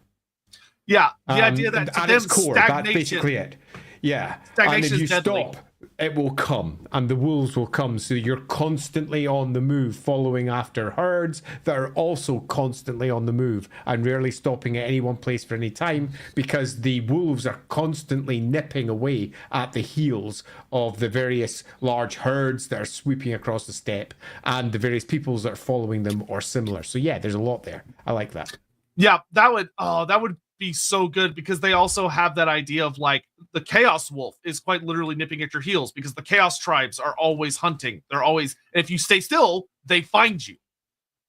Yeah, the idea that to at them, its core, that's basically it. Yeah, and if you stop, it will come, and the wolves will come. So you're constantly on the move, following after herds that are also constantly on the move and rarely stopping at any one place for any time, because the wolves are constantly nipping away at the heels of the various large herds that are sweeping across the steppe and the various peoples that are following them or similar. So yeah, there's a lot there. I like that. Yeah, that would be so good, because they also have that idea of like the Chaos Wolf is quite literally nipping at your heels, because the Chaos tribes are always hunting. They're always, and if you stay still, they find you.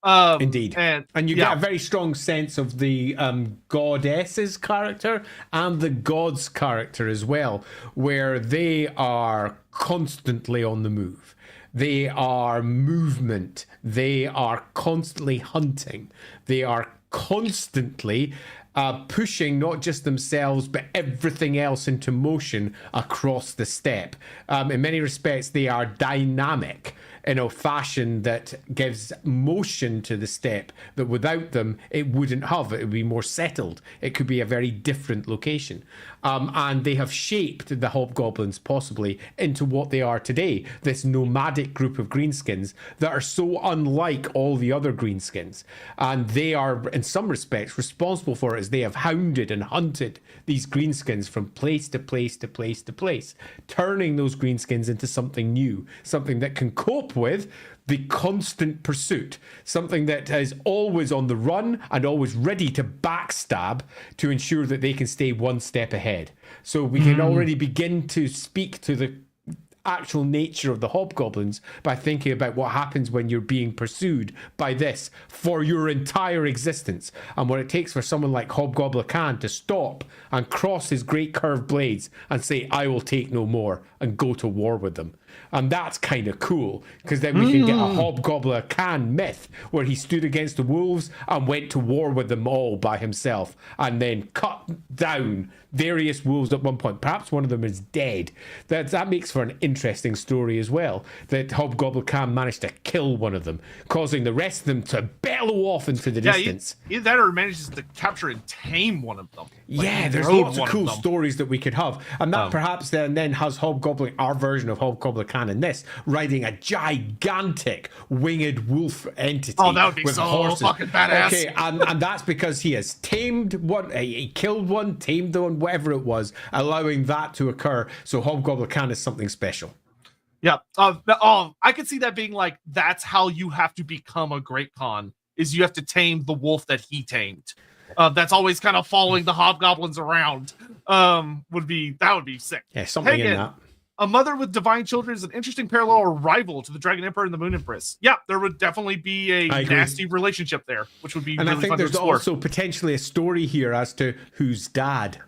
Indeed. And you get a very strong sense of the goddess's character and the god's character as well, where they are constantly on the move. They are movement. They are constantly hunting. They are constantly pushing not just themselves but everything else into motion across the steppe. In many respects, they are dynamic in a fashion that gives motion to the steppe that without them it wouldn't have. It would be more settled. It could be a very different location. And they have shaped the hobgoblins possibly into what they are today, this nomadic group of greenskins that are so unlike all the other greenskins. And they are, in some respects, responsible for it, as they have hounded and hunted these greenskins from place to place to place to place, turning those greenskins into something new, something that can cope with the constant pursuit, something that is always on the run and always ready to backstab to ensure that they can stay one step ahead. So we can already begin to speak to the actual nature of the hobgoblins by thinking about what happens when you're being pursued by this for your entire existence, and what it takes for someone like Hobgoblin Khan to stop and cross his great curved blades and say, I will take no more, and go to war with them. And that's kind of cool, because then we can get a Hobgoblin Khan myth where he stood against the wolves and went to war with them all by himself, and then cut down various wolves at one point. Perhaps one of them is dead. That makes for an interesting story as well, that Hobgoblin Khan managed to kill one of them, causing the rest of them to bellow bellow off into the distance. Either that or manages to capture and tame one of them. Yeah, there's lots of cool stories that we could have. And that perhaps then has Hobgoblin, our version of Hobgoblin Canon, riding a gigantic winged wolf entity. Oh, that would be with so horses. fucking badass. Okay, and that's because he has tamed one, he killed one, tamed one, whatever it was, allowing that to occur. So Hobgoblin Canon is something special. Yeah. I could see that being like, that's how you have to become a great Khan, is you have to tame the wolf that he tamed. That's always kind of following the hobgoblins around. Would be sick. Yeah, something in that. A mother with divine children is an interesting parallel or rival to the Dragon Emperor and the Moon Empress. Yeah, there would definitely be a nasty relationship there, which would be and really I think fun there's to explore. also potentially a story here as to who's dad.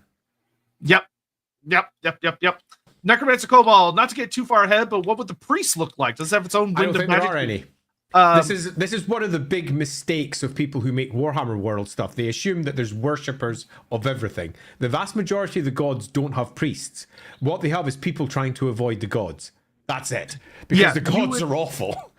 Yep. Necromancer Kobold, not to get too far ahead, but what would the priest look like? Does it have its own wind of magic? There are any. This is one of the big mistakes of people who make Warhammer World stuff. They assume that there's worshippers of everything. The vast majority of the gods don't have priests. What they have is people trying to avoid the gods. That's it. Because the gods are awful.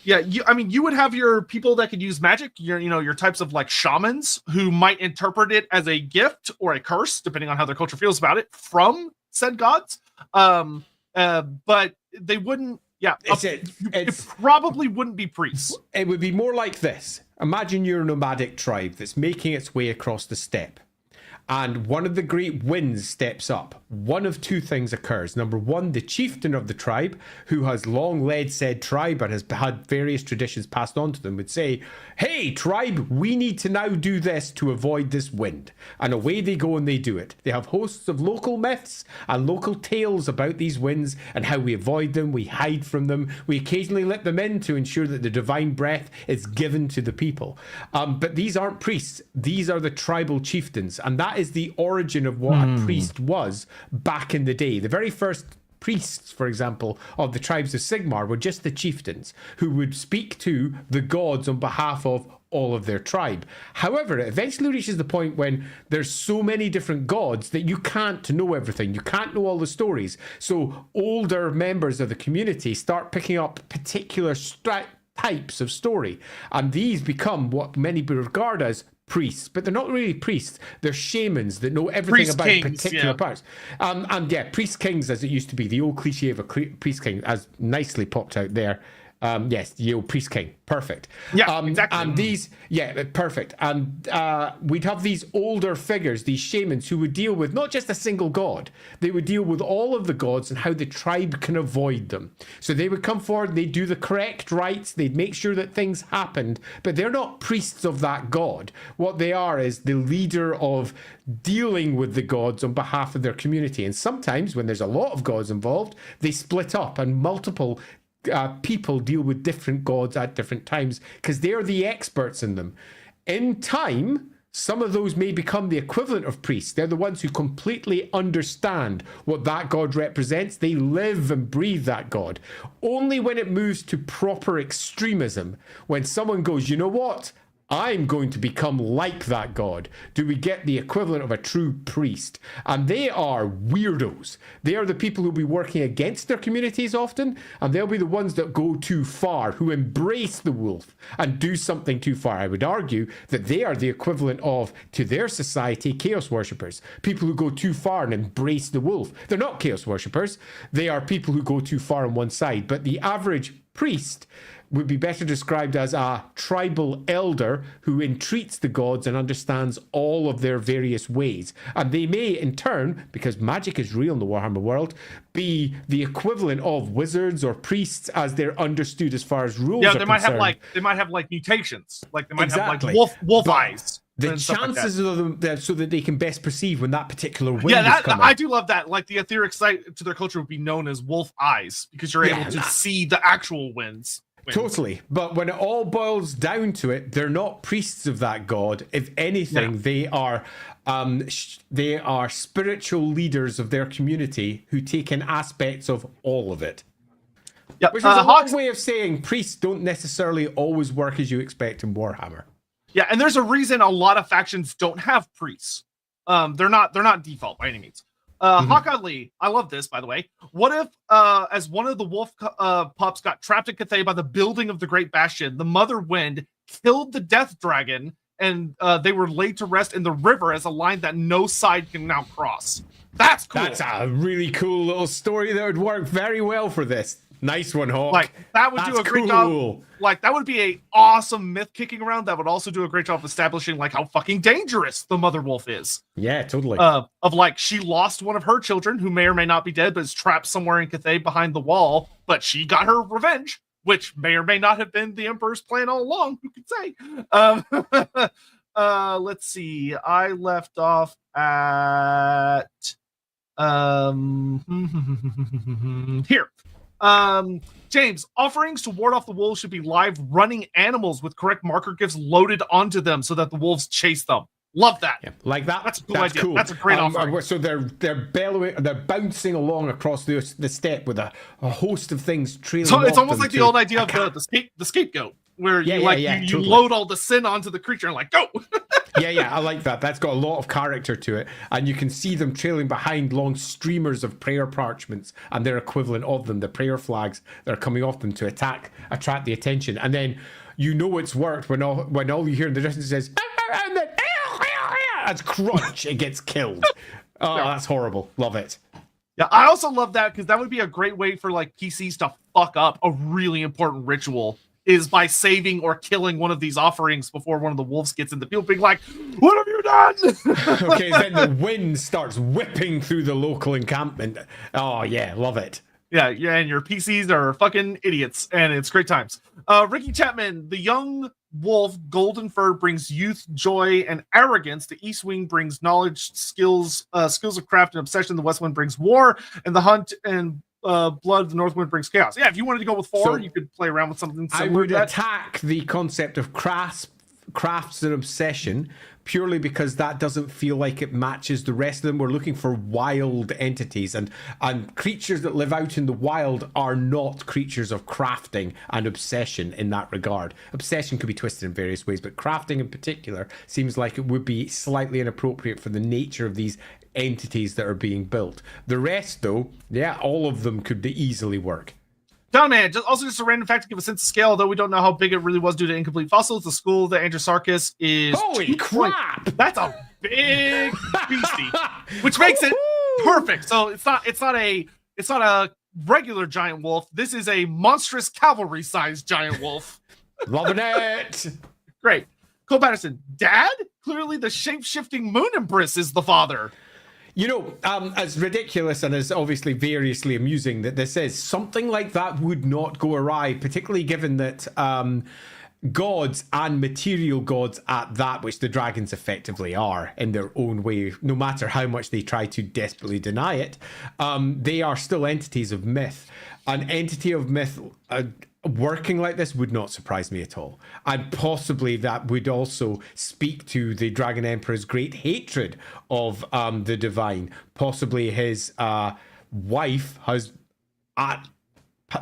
Yeah, you would have your people that could use magic, your types of like shamans who might interpret it as a gift or a curse, depending on how their culture feels about it, from said gods. But they wouldn't. Yeah, it probably wouldn't be priests. It would be more like this. Imagine you're a nomadic tribe that's making its way across the steppe. And one of the great winds steps up. One of two things occurs. Number one, the chieftain of the tribe, who has long led said tribe and has had various traditions passed on to them, would say, hey, tribe, we need to now do this to avoid this wind. And away they go and they do it. They have hosts of local myths and local tales about these winds and how we avoid them, we hide from them, we occasionally let them in to ensure that the divine breath is given to the people. But these aren't priests. These are the tribal chieftains. And that is the origin of what a priest was back in the day. The very first priests, for example, of the tribes of Sigmar were just the chieftains who would speak to the gods on behalf of all of their tribe. However, it eventually reaches the point when there's so many different gods that you can't know everything. You can't know all the stories. So older members of the community start picking up particular types of story. And these become what many regard as priests, but they're not really priests. They're shamans that know everything priest about kings, particular parts. And priest kings, as it used to be, the old cliche of a priest king, as nicely popped out there. Yes, the old priest king. Perfect. Yeah, exactly. And these, perfect. And we'd have these older figures, these shamans, who would deal with not just a single god. They would deal with all of the gods and how the tribe can avoid them. So they would come forward, they'd do the correct rites, they'd make sure that things happened, but they're not priests of that god. What they are is the leader of dealing with the gods on behalf of their community. And sometimes when there's a lot of gods involved, they split up and multiple people deal with different gods at different times because they're the experts in them. In time, some of those may become the equivalent of priests. They're the ones who completely understand what that god represents. They live and breathe that god. Only when it moves to proper extremism, when someone goes, you know what? I'm going to become like that god, do we get the equivalent of a true priest. And they are weirdos. They are the people who'll be working against their communities often, and they'll be the ones that go too far, who embrace the wolf and do something too far. I would argue that they are the equivalent of, to their society, chaos worshippers. People who go too far and embrace the wolf. They're not chaos worshippers. They are people who go too far on one side. But the average priest would be better described as a tribal elder who entreats the gods and understands all of their various ways. And they may, in turn, because magic is real in the Warhammer world, be the equivalent of wizards or priests as they're understood as far as rules are concerned. They might have mutations. Like they might have wolf eyes. The chances of them, so that they can best perceive when that particular wind is coming. I do love that. Like the etheric sight to their culture would be known as wolf eyes because you're able to see the actual winds. Totally. But when it all boils down to it, they're not priests of that god. If anything, they are spiritual leaders of their community who take in aspects of all of it. Yep. Which is a long way of saying priests don't necessarily always work as you expect in Warhammer. Yeah, and there's a reason a lot of factions don't have priests. They're not default by any means. Hawk Lee, I love this, by the way. What if, as one of the wolf pups got trapped in Cathay by the building of the Great Bastion, the Mother Wind killed the Death Dragon, and they were laid to rest in the river as a line that no side can now cross? That's cool. That's a really cool little story that would work very well for this. Nice one, Hawk. Like, that would do a great job. Like, that would be a awesome myth kicking around that would also do a great job of establishing, like, how fucking dangerous the Mother Wolf is. Yeah, totally. Of, like, she lost one of her children who may or may not be dead, but is trapped somewhere in Cathay behind the wall, but she got her revenge, which may or may not have been the Emperor's plan all along. Who could say? Let's see. I left off at... here. James, offerings to ward off the wolves should be live running animals with correct marker gifts loaded onto them so that the wolves chase them. Love that. Yeah, like that. That's a cool idea. Cool. That's a great offering. So they're bellowing, they're bouncing along across the step with a host of things trailing. So it's almost like the old idea of the scapegoat, where you totally load all the sin onto the creature and like go. Yeah, I like that. That's got a lot of character to it, and you can see them trailing behind long streamers of prayer parchments and their equivalent of them, the prayer flags that are coming off them to attract the attention. And then you know it's worked when all you hear in the distance says, and then as crunch, it gets killed. Oh, that's horrible. Love it. Yeah, I also love that because that would be a great way for like PCs to fuck up a really important ritual, is by saving or killing one of these offerings before one of the wolves gets in the field, being like, "What have you done?" Okay, then the wind starts whipping through the local encampment. Oh yeah, love it. Yeah, and your PCs are fucking idiots, and it's great times. Ricky Chapman, the young wolf Golden Fur brings youth, joy, and arrogance. The East Wing brings knowledge, skills of craft, and obsession. The West Wind brings war, and the hunt and blood. The North Wind brings chaos. Yeah, if you wanted to go with 4, you could play around with something similar. I would attack the concept of crafts and obsession purely because that doesn't feel like it matches the rest of them. We're looking for wild entities, and creatures that live out in the wild are not creatures of crafting and obsession in that regard. Obsession could be twisted in various ways, but crafting in particular seems like it would be slightly inappropriate for the nature of these entities that are being built. The rest, though, yeah, all of them could easily work. John Man, just a random fact to give a sense of scale, although we don't know how big it really was due to incomplete fossils. The school of the Androsarchus is holy crap! That's a big beastie, which makes it perfect. So it's not a regular giant wolf. This is a monstrous cavalry-sized giant wolf. Loving it. Great. Cole Patterson, Dad? Clearly the shape-shifting Moon Empress is the father. You know, as ridiculous and as obviously variously amusing that this is, something like that would not go awry, particularly given that gods and material gods at that, which the dragons effectively are in their own way, no matter how much they try to desperately deny it, they are still entities of myth. An entity of myth working like this would not surprise me at all. And possibly that would also speak to the Dragon Emperor's great hatred of the divine. Possibly his wife has at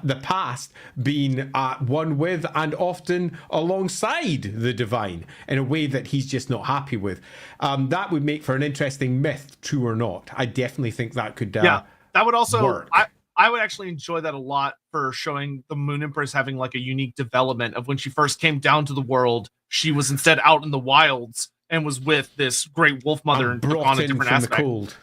the past been at one with and often alongside the divine in a way that he's just not happy with. That would make for an interesting myth, true or not. I definitely think that could that would also work. I would actually enjoy that a lot for showing the Moon Empress having like a unique development of when she first came down to the world. She was instead out in the wilds and was with this great wolf mother and took on a different aspect. The cold.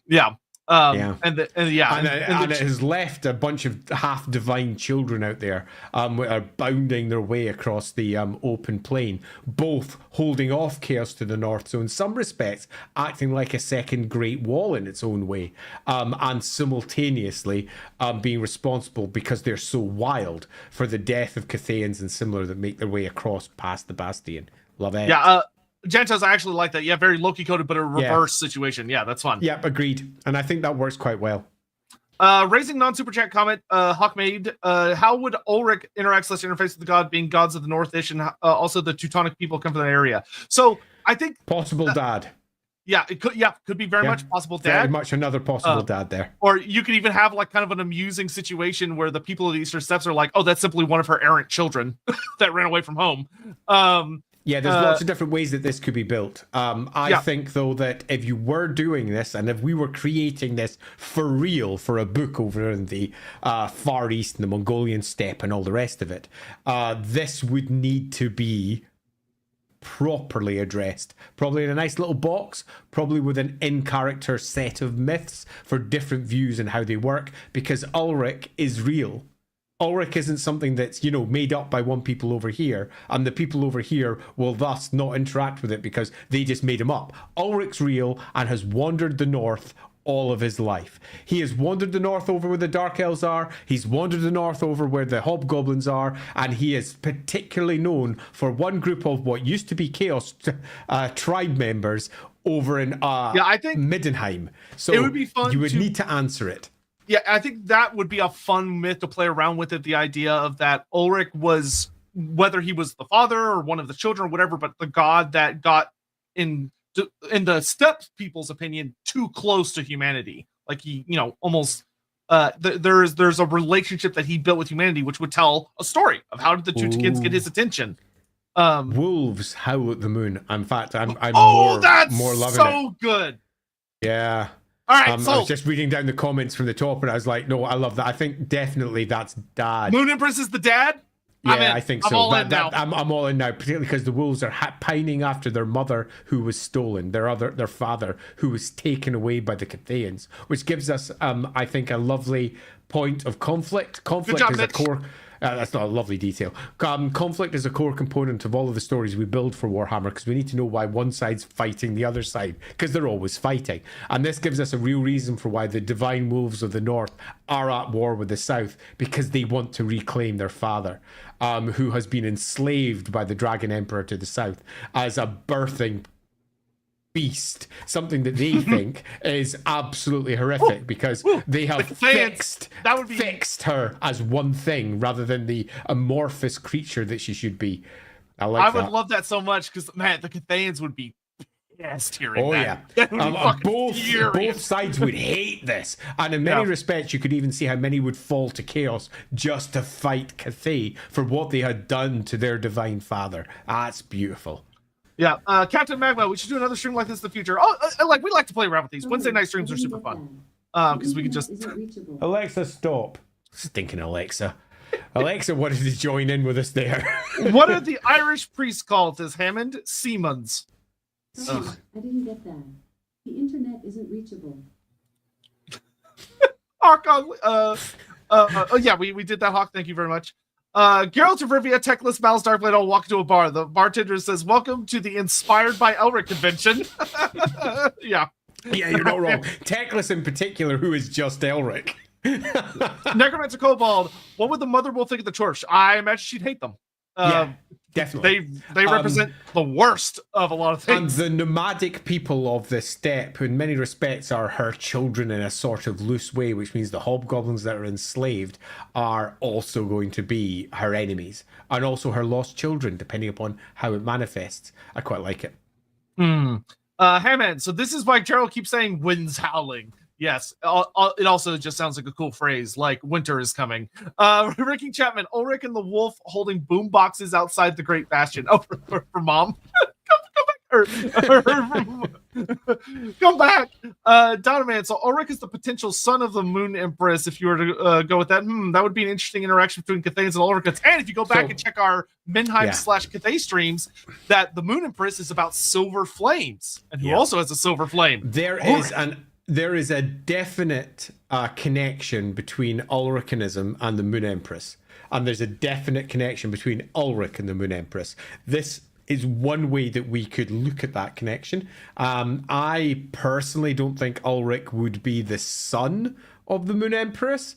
Yeah. And it has left a bunch of half divine children out there are bounding their way across the open plain, both holding off chaos to the north, so in some respects acting like a second Great Wall in its own way, and simultaneously being responsible because they're so wild for the death of Cathayans and similar that make their way across past the Bastion. Love it. Yeah. Gentos, I actually like that. Yeah, very Loki coded, but a reverse situation. Yeah, that's fun. Yeah, agreed. And I think that works quite well. Raising non-super chat comment, Hawkmaid, how would Ulrich interact / interface with the god, being gods of the Northish, and also the Teutonic people come from that area? So I think possible dad. Yeah, it could be very much possible dad. Very much another possible dad there. Or you could even have like kind of an amusing situation where the people of the Eastern Steppes are like, oh, that's simply one of her errant children that ran away from home. Yeah, there's lots of different ways that this could be built. I think, though, that if you were doing this and if we were creating this for real for a book over in the Far East and the Mongolian steppe and all the rest of it, this would need to be properly addressed. Probably in a nice little box, probably with an in-character set of myths for different views and how they work, because Ulrich is real. Ulrich isn't something that's, made up by one people over here, and the people over here will thus not interact with it because they just made him up. Ulrich's real and has wandered the north all of his life. He has wandered the north over where the Dark Elves are, he's wandered the north over where the Hobgoblins are, and he is particularly known for one group of what used to be Chaos tribe members over in I think Middenheim. So it would be fun you would need to answer it. Yeah, I think that would be a fun myth to play around with it. The idea of that Ulrich was, whether he was the father or one of the children or whatever, but the god that got in the steppe people's opinion too close to humanity. Like he, almost there's a relationship that he built with humanity, which would tell a story of how did the two kids get his attention. Wolves howl at the moon. In fact, I'm that's more loving so it. good. Yeah. All right, I was just reading down the comments from the top, and I was like, no, I love that. I think definitely that's dad. Moon Empress is the dad? Yeah, I think so. I'm all in now, particularly because the wolves are pining after their mother who was stolen, their father who was taken away by the Cathayans, which gives us, I think, a lovely point of conflict. Conflict is a core... that's not a lovely detail. Conflict is a core component of all of the stories we build for Warhammer, because we need to know why one side's fighting the other side, because they're always fighting. And this gives us a real reason for why the Divine Wolves of the North are at war with the South, because they want to reclaim their father, who has been enslaved by the Dragon Emperor to the South as a birthing beast, something that they think is absolutely horrific, because they have fixed her as one thing rather than the amorphous creature that she should be. I would love that so much, because man, the Cathayans would be pissed hearing that. Yeah. Both sides would hate this, and in many respects you could even see how many would fall to chaos just to fight Cathay for what they had done to their divine father. That's beautiful. Yeah, Captain Magma, we should do another stream like this in the future. We like to play around with these. Wednesday night streams are super fun. Because we can just... Alexa, stop. Stinking Alexa. Alexa wanted to join in with us there. What are the Irish priests called, as Hammond? Seamans. Sorry, I didn't get that. The internet isn't reachable. Hawk, yeah, we did that, Hawk. Thank you very much. Geralt of Rivia, Techless, Mal's Darkblade all walk into a bar. The bartender says, "Welcome to the Inspired by Elric convention." Yeah, you're not wrong. Techless in particular, who is just Elric. Necromancer Kobold, what would the Mother Wolf think of the Church? I imagine she'd hate them. Yeah, definitely. They represent the worst of a lot of things. And the nomadic people of the steppe, who in many respects are her children in a sort of loose way, which means the hobgoblins that are enslaved are also going to be her enemies, and also her lost children, depending upon how it manifests. I quite like it. Hammond, so this is why Gerald keeps saying winds howling. Yes, it also just sounds like a cool phrase, like winter is coming. Ricky Chapman, Ulrich and the wolf holding boom boxes outside the Great Bastion. Oh, for mom. Come back. Donovan, so Ulrich is the potential son of the Moon Empress. If you were to go with that, that would be an interesting interaction between Cathayans and Ulrich. And if you go back and check our Minheim / Cathay streams, that the Moon Empress is about silver flames, and who also has a silver flame. There is a definite connection between Ulricanism and the Moon Empress. And there's a definite connection between Ulrich and the Moon Empress. This is one way that we could look at that connection. I personally don't think Ulrich would be the son of the Moon Empress.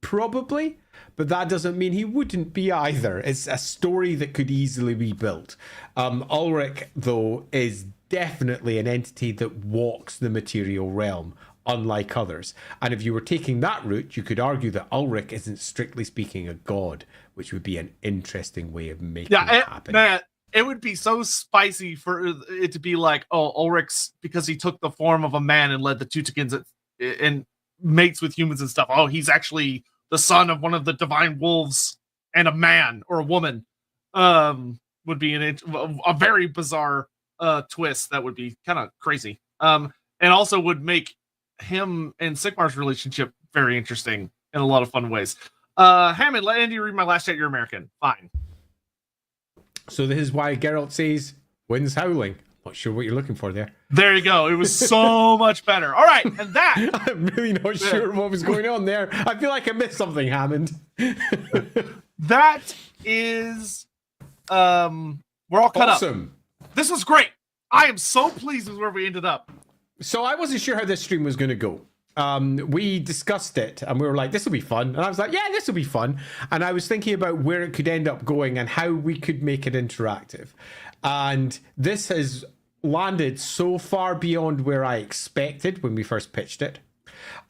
Probably. But that doesn't mean he wouldn't be either. It's a story that could easily be built. Ulrich, though, is definitely an entity that walks the material realm, unlike others. And if you were taking that route, you could argue that Ulrich isn't strictly speaking a god, which would be an interesting way of making it happen. Man, it would be so spicy for it to be like, oh, Ulrich's, because he took the form of a man and led the Teutikins and mates with humans and stuff. Oh, he's actually the son of one of the divine wolves and a man or a woman. would be a very bizarre twist that would be kind of crazy. And also would make him and Sigmar's relationship very interesting in a lot of fun ways. Hammond, let Andy read my last chat. You're American. Fine. So this is why Geralt says, "Wind's howling." Not sure what you're looking for there. There you go. It was so much better. All right, and that I'm really not sure what was going on there. I feel like I missed something, Hammond. that is we're all cut Awesome. up. This was great. I am so pleased with where we ended up. So I wasn't sure how this stream was going to go. We discussed it and we were like, this will be fun. And I was like, yeah, this will be fun. And I was thinking about where it could end up going and how we could make it interactive. And this has landed so far beyond where I expected when we first pitched it,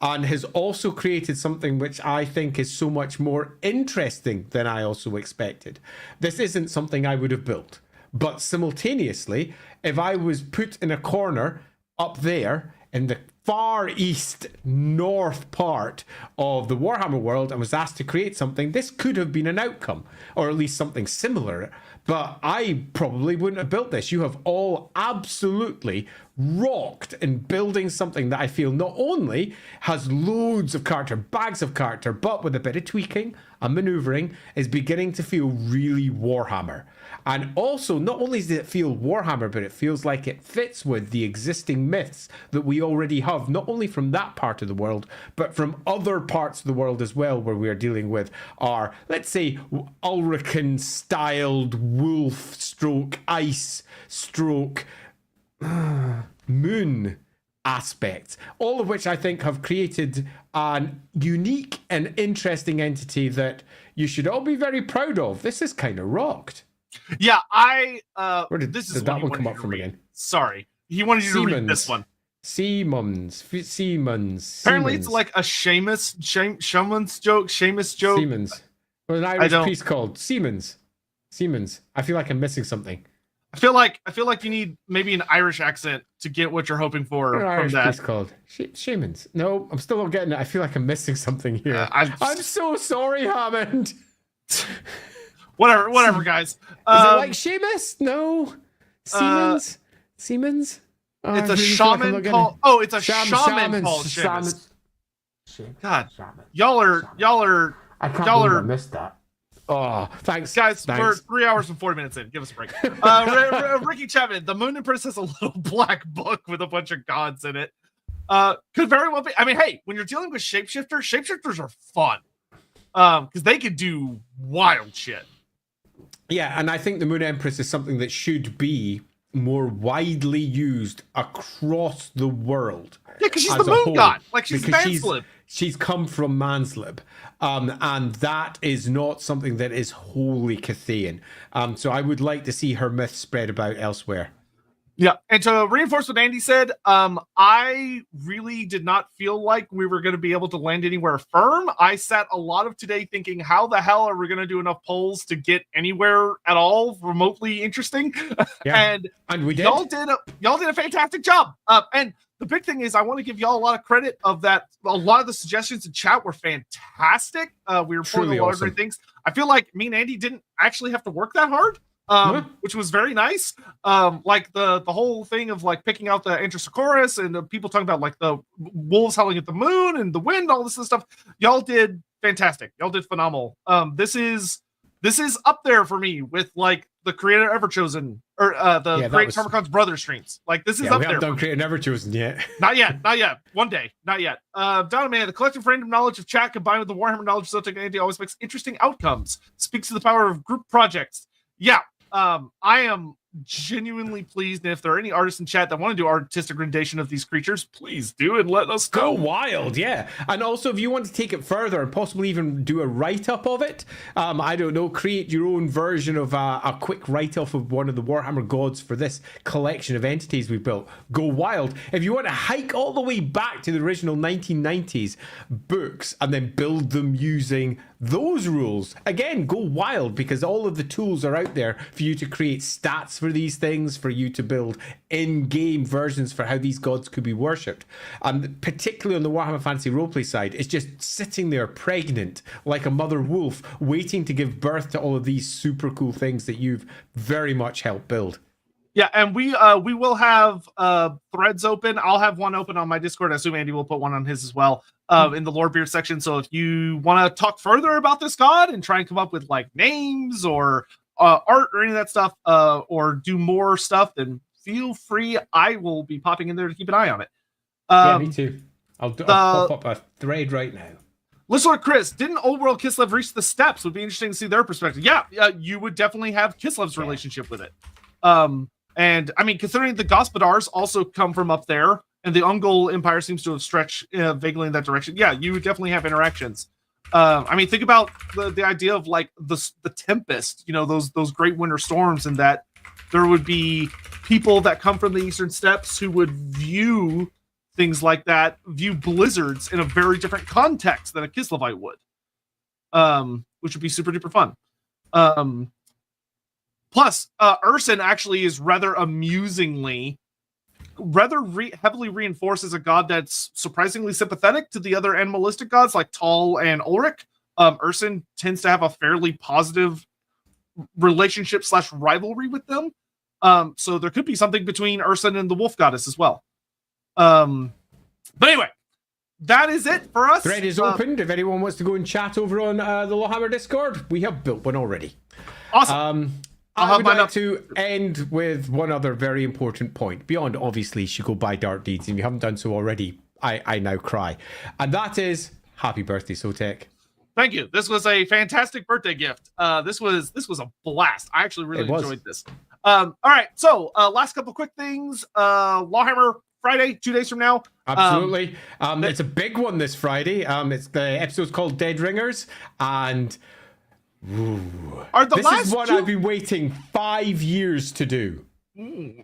and has also created something which I think is so much more interesting than I also expected. This isn't something I would have built, but simultaneously, if I was put in a corner up there in the far east north part of the Warhammer world and was asked to create something, this could have been an outcome, or at least something similar. But I probably wouldn't have built this. You have all absolutely rocked in building something that I feel not only has loads of character, bags of character, but with a bit of tweaking and maneuvering is beginning to feel really Warhammer. And also, not only does it feel Warhammer, but it feels like it fits with the existing myths that we already have, not only from that part of the world, but from other parts of the world as well, where we are dealing with our, let's say, Ulrican-styled wolf stroke ice stroke moon aspects, all of which I think have created an unique and interesting entity that you should all be very proud of. This is kind of rocked. Yeah, Where did that one come up from again? Sorry, he wanted you to read this one. Siemens. Apparently, it's like a Seamus joke. Siemens. What an Irish priest called Siemens. I feel like I'm missing something. I feel like you need maybe an Irish accent to get what you're hoping for What an from Irish that. priest called Siemens. No, I'm still not getting it. I feel like I'm missing something here. I'm so sorry, Hammond. Whatever, guys. Is it like Seamus? No. Siemens? Oh, it's a shaman called. Oh, it's a shaman called Shaman. Seamus. God, y'all are. I can't believe I missed that. Oh, thanks, guys. Thanks. We're 3 hours and 40 minutes in. Give us a break. Ricky Chapman, the Moon Empress has a little black book with a bunch of gods in it. Could very well be. I mean, hey, when you're dealing with shapeshifters are fun. Because they could do wild shit. Yeah, and I think the Moon Empress is something that should be more widely used across the world. Yeah, because she's the moon god. Like, she's Manslib. She's come from Manslib. And that is not something that is wholly Cathayan. So I would like to see her myth spread about elsewhere. Yeah, and to reinforce what Andy said, I really did not feel like we were going to be able to land anywhere firm. I sat a lot of today thinking, how the hell are we going to do enough polls to get anywhere at all remotely interesting? Yeah. and we did. Y'all did a fantastic job. And the big thing is, I want to give y'all a lot of credit of that. A lot of the suggestions in chat were fantastic. We were pulling a lot of great things. I feel like me and Andy didn't actually have to work that hard. Which was very nice. Like the whole thing of like picking out the Antrosochorus and the people talking about like the wolves howling at the moon and the wind, all this stuff. Y'all did fantastic. Y'all did phenomenal. This is up there for me with like the Creator Everchosen or the Great Tarmogon's Brother streams. Like this is up there. We haven't done Creator Everchosen yet. Not yet. One day, not yet. Donovan, the collective random knowledge of chat combined with the Warhammer knowledge of Sotek and Andy always makes interesting outcomes. Speaks to the power of group projects. Yeah. I am genuinely pleased, and if there are any artists in chat that want to do artistic rendition of these creatures, please do and let us go wild. Yeah, and also if you want to take it further and possibly even do a write-up of it, I don't know, create your own version of a quick write-off of one of the Warhammer gods for this collection of entities we built, go wild. If you want to hike all the way back to the original 1990s books and then build them using those rules, again, go wild, because all of the tools are out there for you to create stats for these things for you to build in-game versions for how these gods could be worshipped. And particularly on the Warhammer Fantasy roleplay side, it's just sitting there pregnant like a mother wolf, waiting to give birth to all of these super cool things that you've very much helped build. Yeah, and we will have threads open. I'll have one open on my Discord. I assume Andy will put one on his as well, in the Lorebeards section. So if you want to talk further about this god and try and come up with like names or art or any of that stuff, or do more stuff, then feel free. I will be popping in there to keep an eye on it. Yeah, me too. I'll pop up a thread right now. Listener Chris, didn't Old World Kislev reach the steps? Would be interesting to see their perspective. Yeah, you would definitely have Kislev's relationship with it. And I mean, considering the Gospodars also come from up there, and the Ungol Empire seems to have stretched vaguely in that direction, yeah, you would definitely have interactions. I mean, think about the idea of like the Tempest, you know, those great winter storms, and that there would be people that come from the Eastern Steppes who would view things like that, view blizzards in a very different context than a Kislevite would, which would be super duper fun. Plus, Urson actually is rather heavily reinforced as a god that's surprisingly sympathetic to the other animalistic gods like Tal and Ulrich. Urson tends to have a fairly positive relationship / rivalry with them. So there could be something between Urson and the wolf goddess as well. But anyway, that is it for us. Thread is opened. If anyone wants to go and chat over on the Lorehammer Discord, we have built one already. Awesome. I would like to end with one other very important point. Beyond, obviously, you should go buy Dark Deeds. If you haven't done so already, I now cry. And that is, happy birthday, Sotek. Thank you. This was a fantastic birthday gift. This was a blast. I actually really enjoyed this. All right. So last couple quick things. Lawhammer Friday, 2 days from now. Absolutely. It's a big one this Friday. It's the episode's called Dead Ringers. And... Ooh. This is what I've been waiting 5 years to do.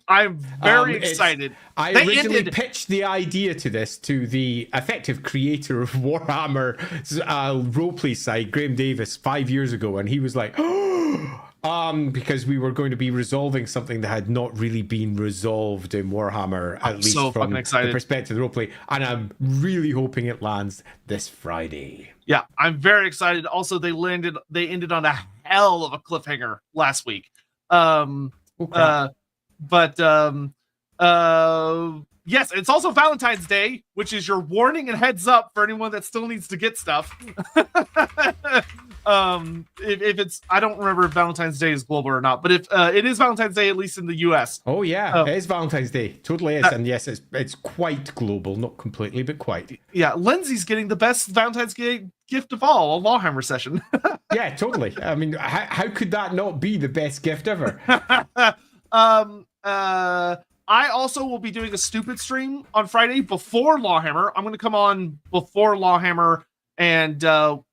I'm very excited. I originally pitched the idea to this to the effective creator of Warhammer roleplay site, Graham Davis, 5 years ago, and he was like, because we were going to be resolving something that had not really been resolved in Warhammer, at least from the perspective of the roleplay, and I'm really hoping it lands this Friday. Yeah, I'm very excited. Also, they ended on a hell of a cliffhanger last week. Yes, it's also Valentine's Day, which is your warning and heads up for anyone that still needs to get stuff. If it's, I don't remember if Valentine's Day is global or not, but if it is Valentine's Day, at least in the US. Oh yeah, it is Valentine's Day, totally is, and yes, it's quite global, not completely, but quite. Yeah, Lindsay's getting the best Valentine's Day gift of all, a Lawhammer session. Yeah, totally. I mean, how could that not be the best gift ever? I also will be doing a stupid stream on Friday before Lawhammer. I'm going to come on before Lawhammer, and I'm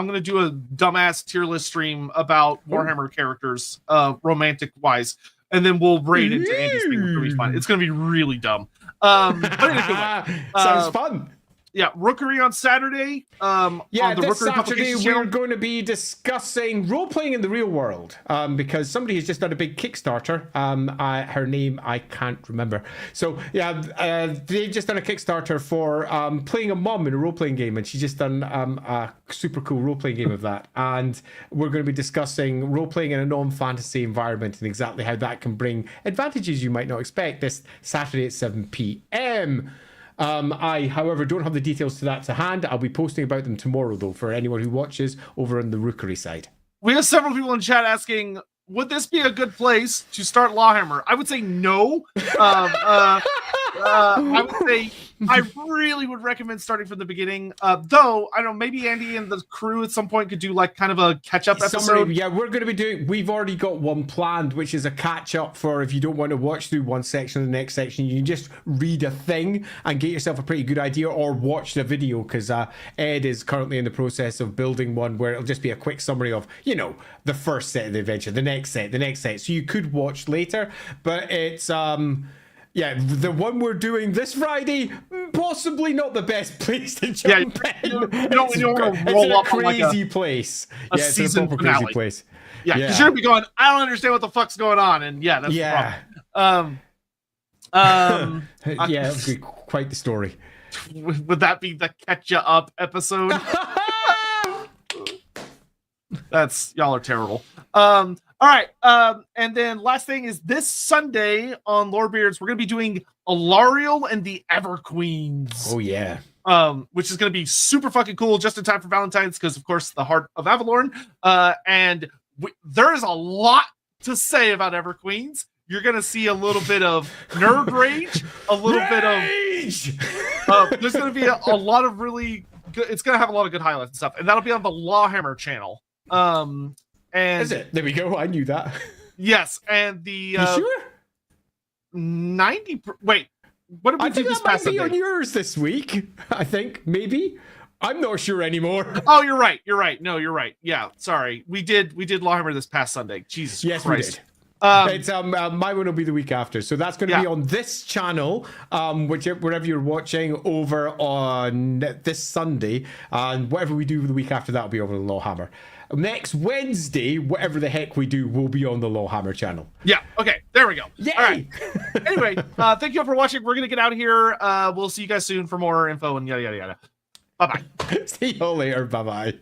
going to do a dumbass tier list stream about Warhammer characters, romantic wise, and then we'll raid into Andy's thing, which will be fun. It's going to be really dumb. But in a good way. Sounds fun. Yeah, Rookery on Saturday. Yeah, on the this Rookery Saturday we're going to be discussing role-playing in the real world, because somebody has just done a big Kickstarter. Her name, I can't remember. So, yeah, they've just done a Kickstarter for playing a mum in a role-playing game, and she's just done a super cool role-playing game of that. And we're going to be discussing role-playing in a non-fantasy environment and exactly how that can bring advantages you might not expect this Saturday at 7 p.m. I, however, don't have the details to that to hand. I'll be posting about them tomorrow, though, for anyone who watches over on the Rookery side. We have several people in chat asking, would this be a good place to start Lawhammer? I would say no. I would say I really would recommend starting from the beginning. Though, I don't know, maybe Andy and the crew at some point could do like kind of a catch-up episode. Yeah, we're going to be we've already got one planned, which is a catch-up for if you don't want to watch through one section of the next section, you can just read a thing and get yourself a pretty good idea, or watch the video, because Ed is currently in the process of building one where it'll just be a quick summary of, you know, the first set of the adventure, the next set. So you could watch later, but it's Yeah, the one we're doing this Friday, possibly not the best place to jump in. You don't want to It's roll in a up on like crazy place. a Yeah, it's in a season proper finale. crazy place. Yeah, because you're gonna be going, I don't understand what the fuck's going on, and yeah, that's Yeah. the problem. Yeah, that would be quite the story. Would that be the catch ya up episode? That's y'all are terrible. All right. And then last thing is this Sunday on Lorebeards, we're gonna be doing Alariel and the Everqueens. Oh yeah. Which is gonna be super fucking cool, just in time for Valentine's, because of course the Heart of Avalorn. And there is a lot to say about Everqueens. You're gonna see a little bit of nerd rage, a little bit of there's gonna be a lot of really good, it's gonna have a lot of good highlights and stuff, and that'll be on the Lawhammer channel. And Is it? There we go. I knew that. yes, and the You sure? 90 wait, what did we I do think this that might past be Sunday? on yours this week. I think maybe. I'm not sure anymore. Oh, you're right. No, you're right. Yeah, sorry. We did Lawhammer this past Sunday. Jesus Yes, Christ. we did. It's It's my one will be the week after, so that's going to be on this channel, wherever you're watching, over on this Sunday, and whatever we do the week after that will be over the Lawhammer. Next Wednesday, whatever the heck we do, will be on the Lawhammer channel. Yeah. Okay. There we go. Yay! All right. Anyway, thank you all for watching. We're gonna get out of here. We'll see you guys soon for more info and yada yada yada. Bye bye. See you all later. Bye bye.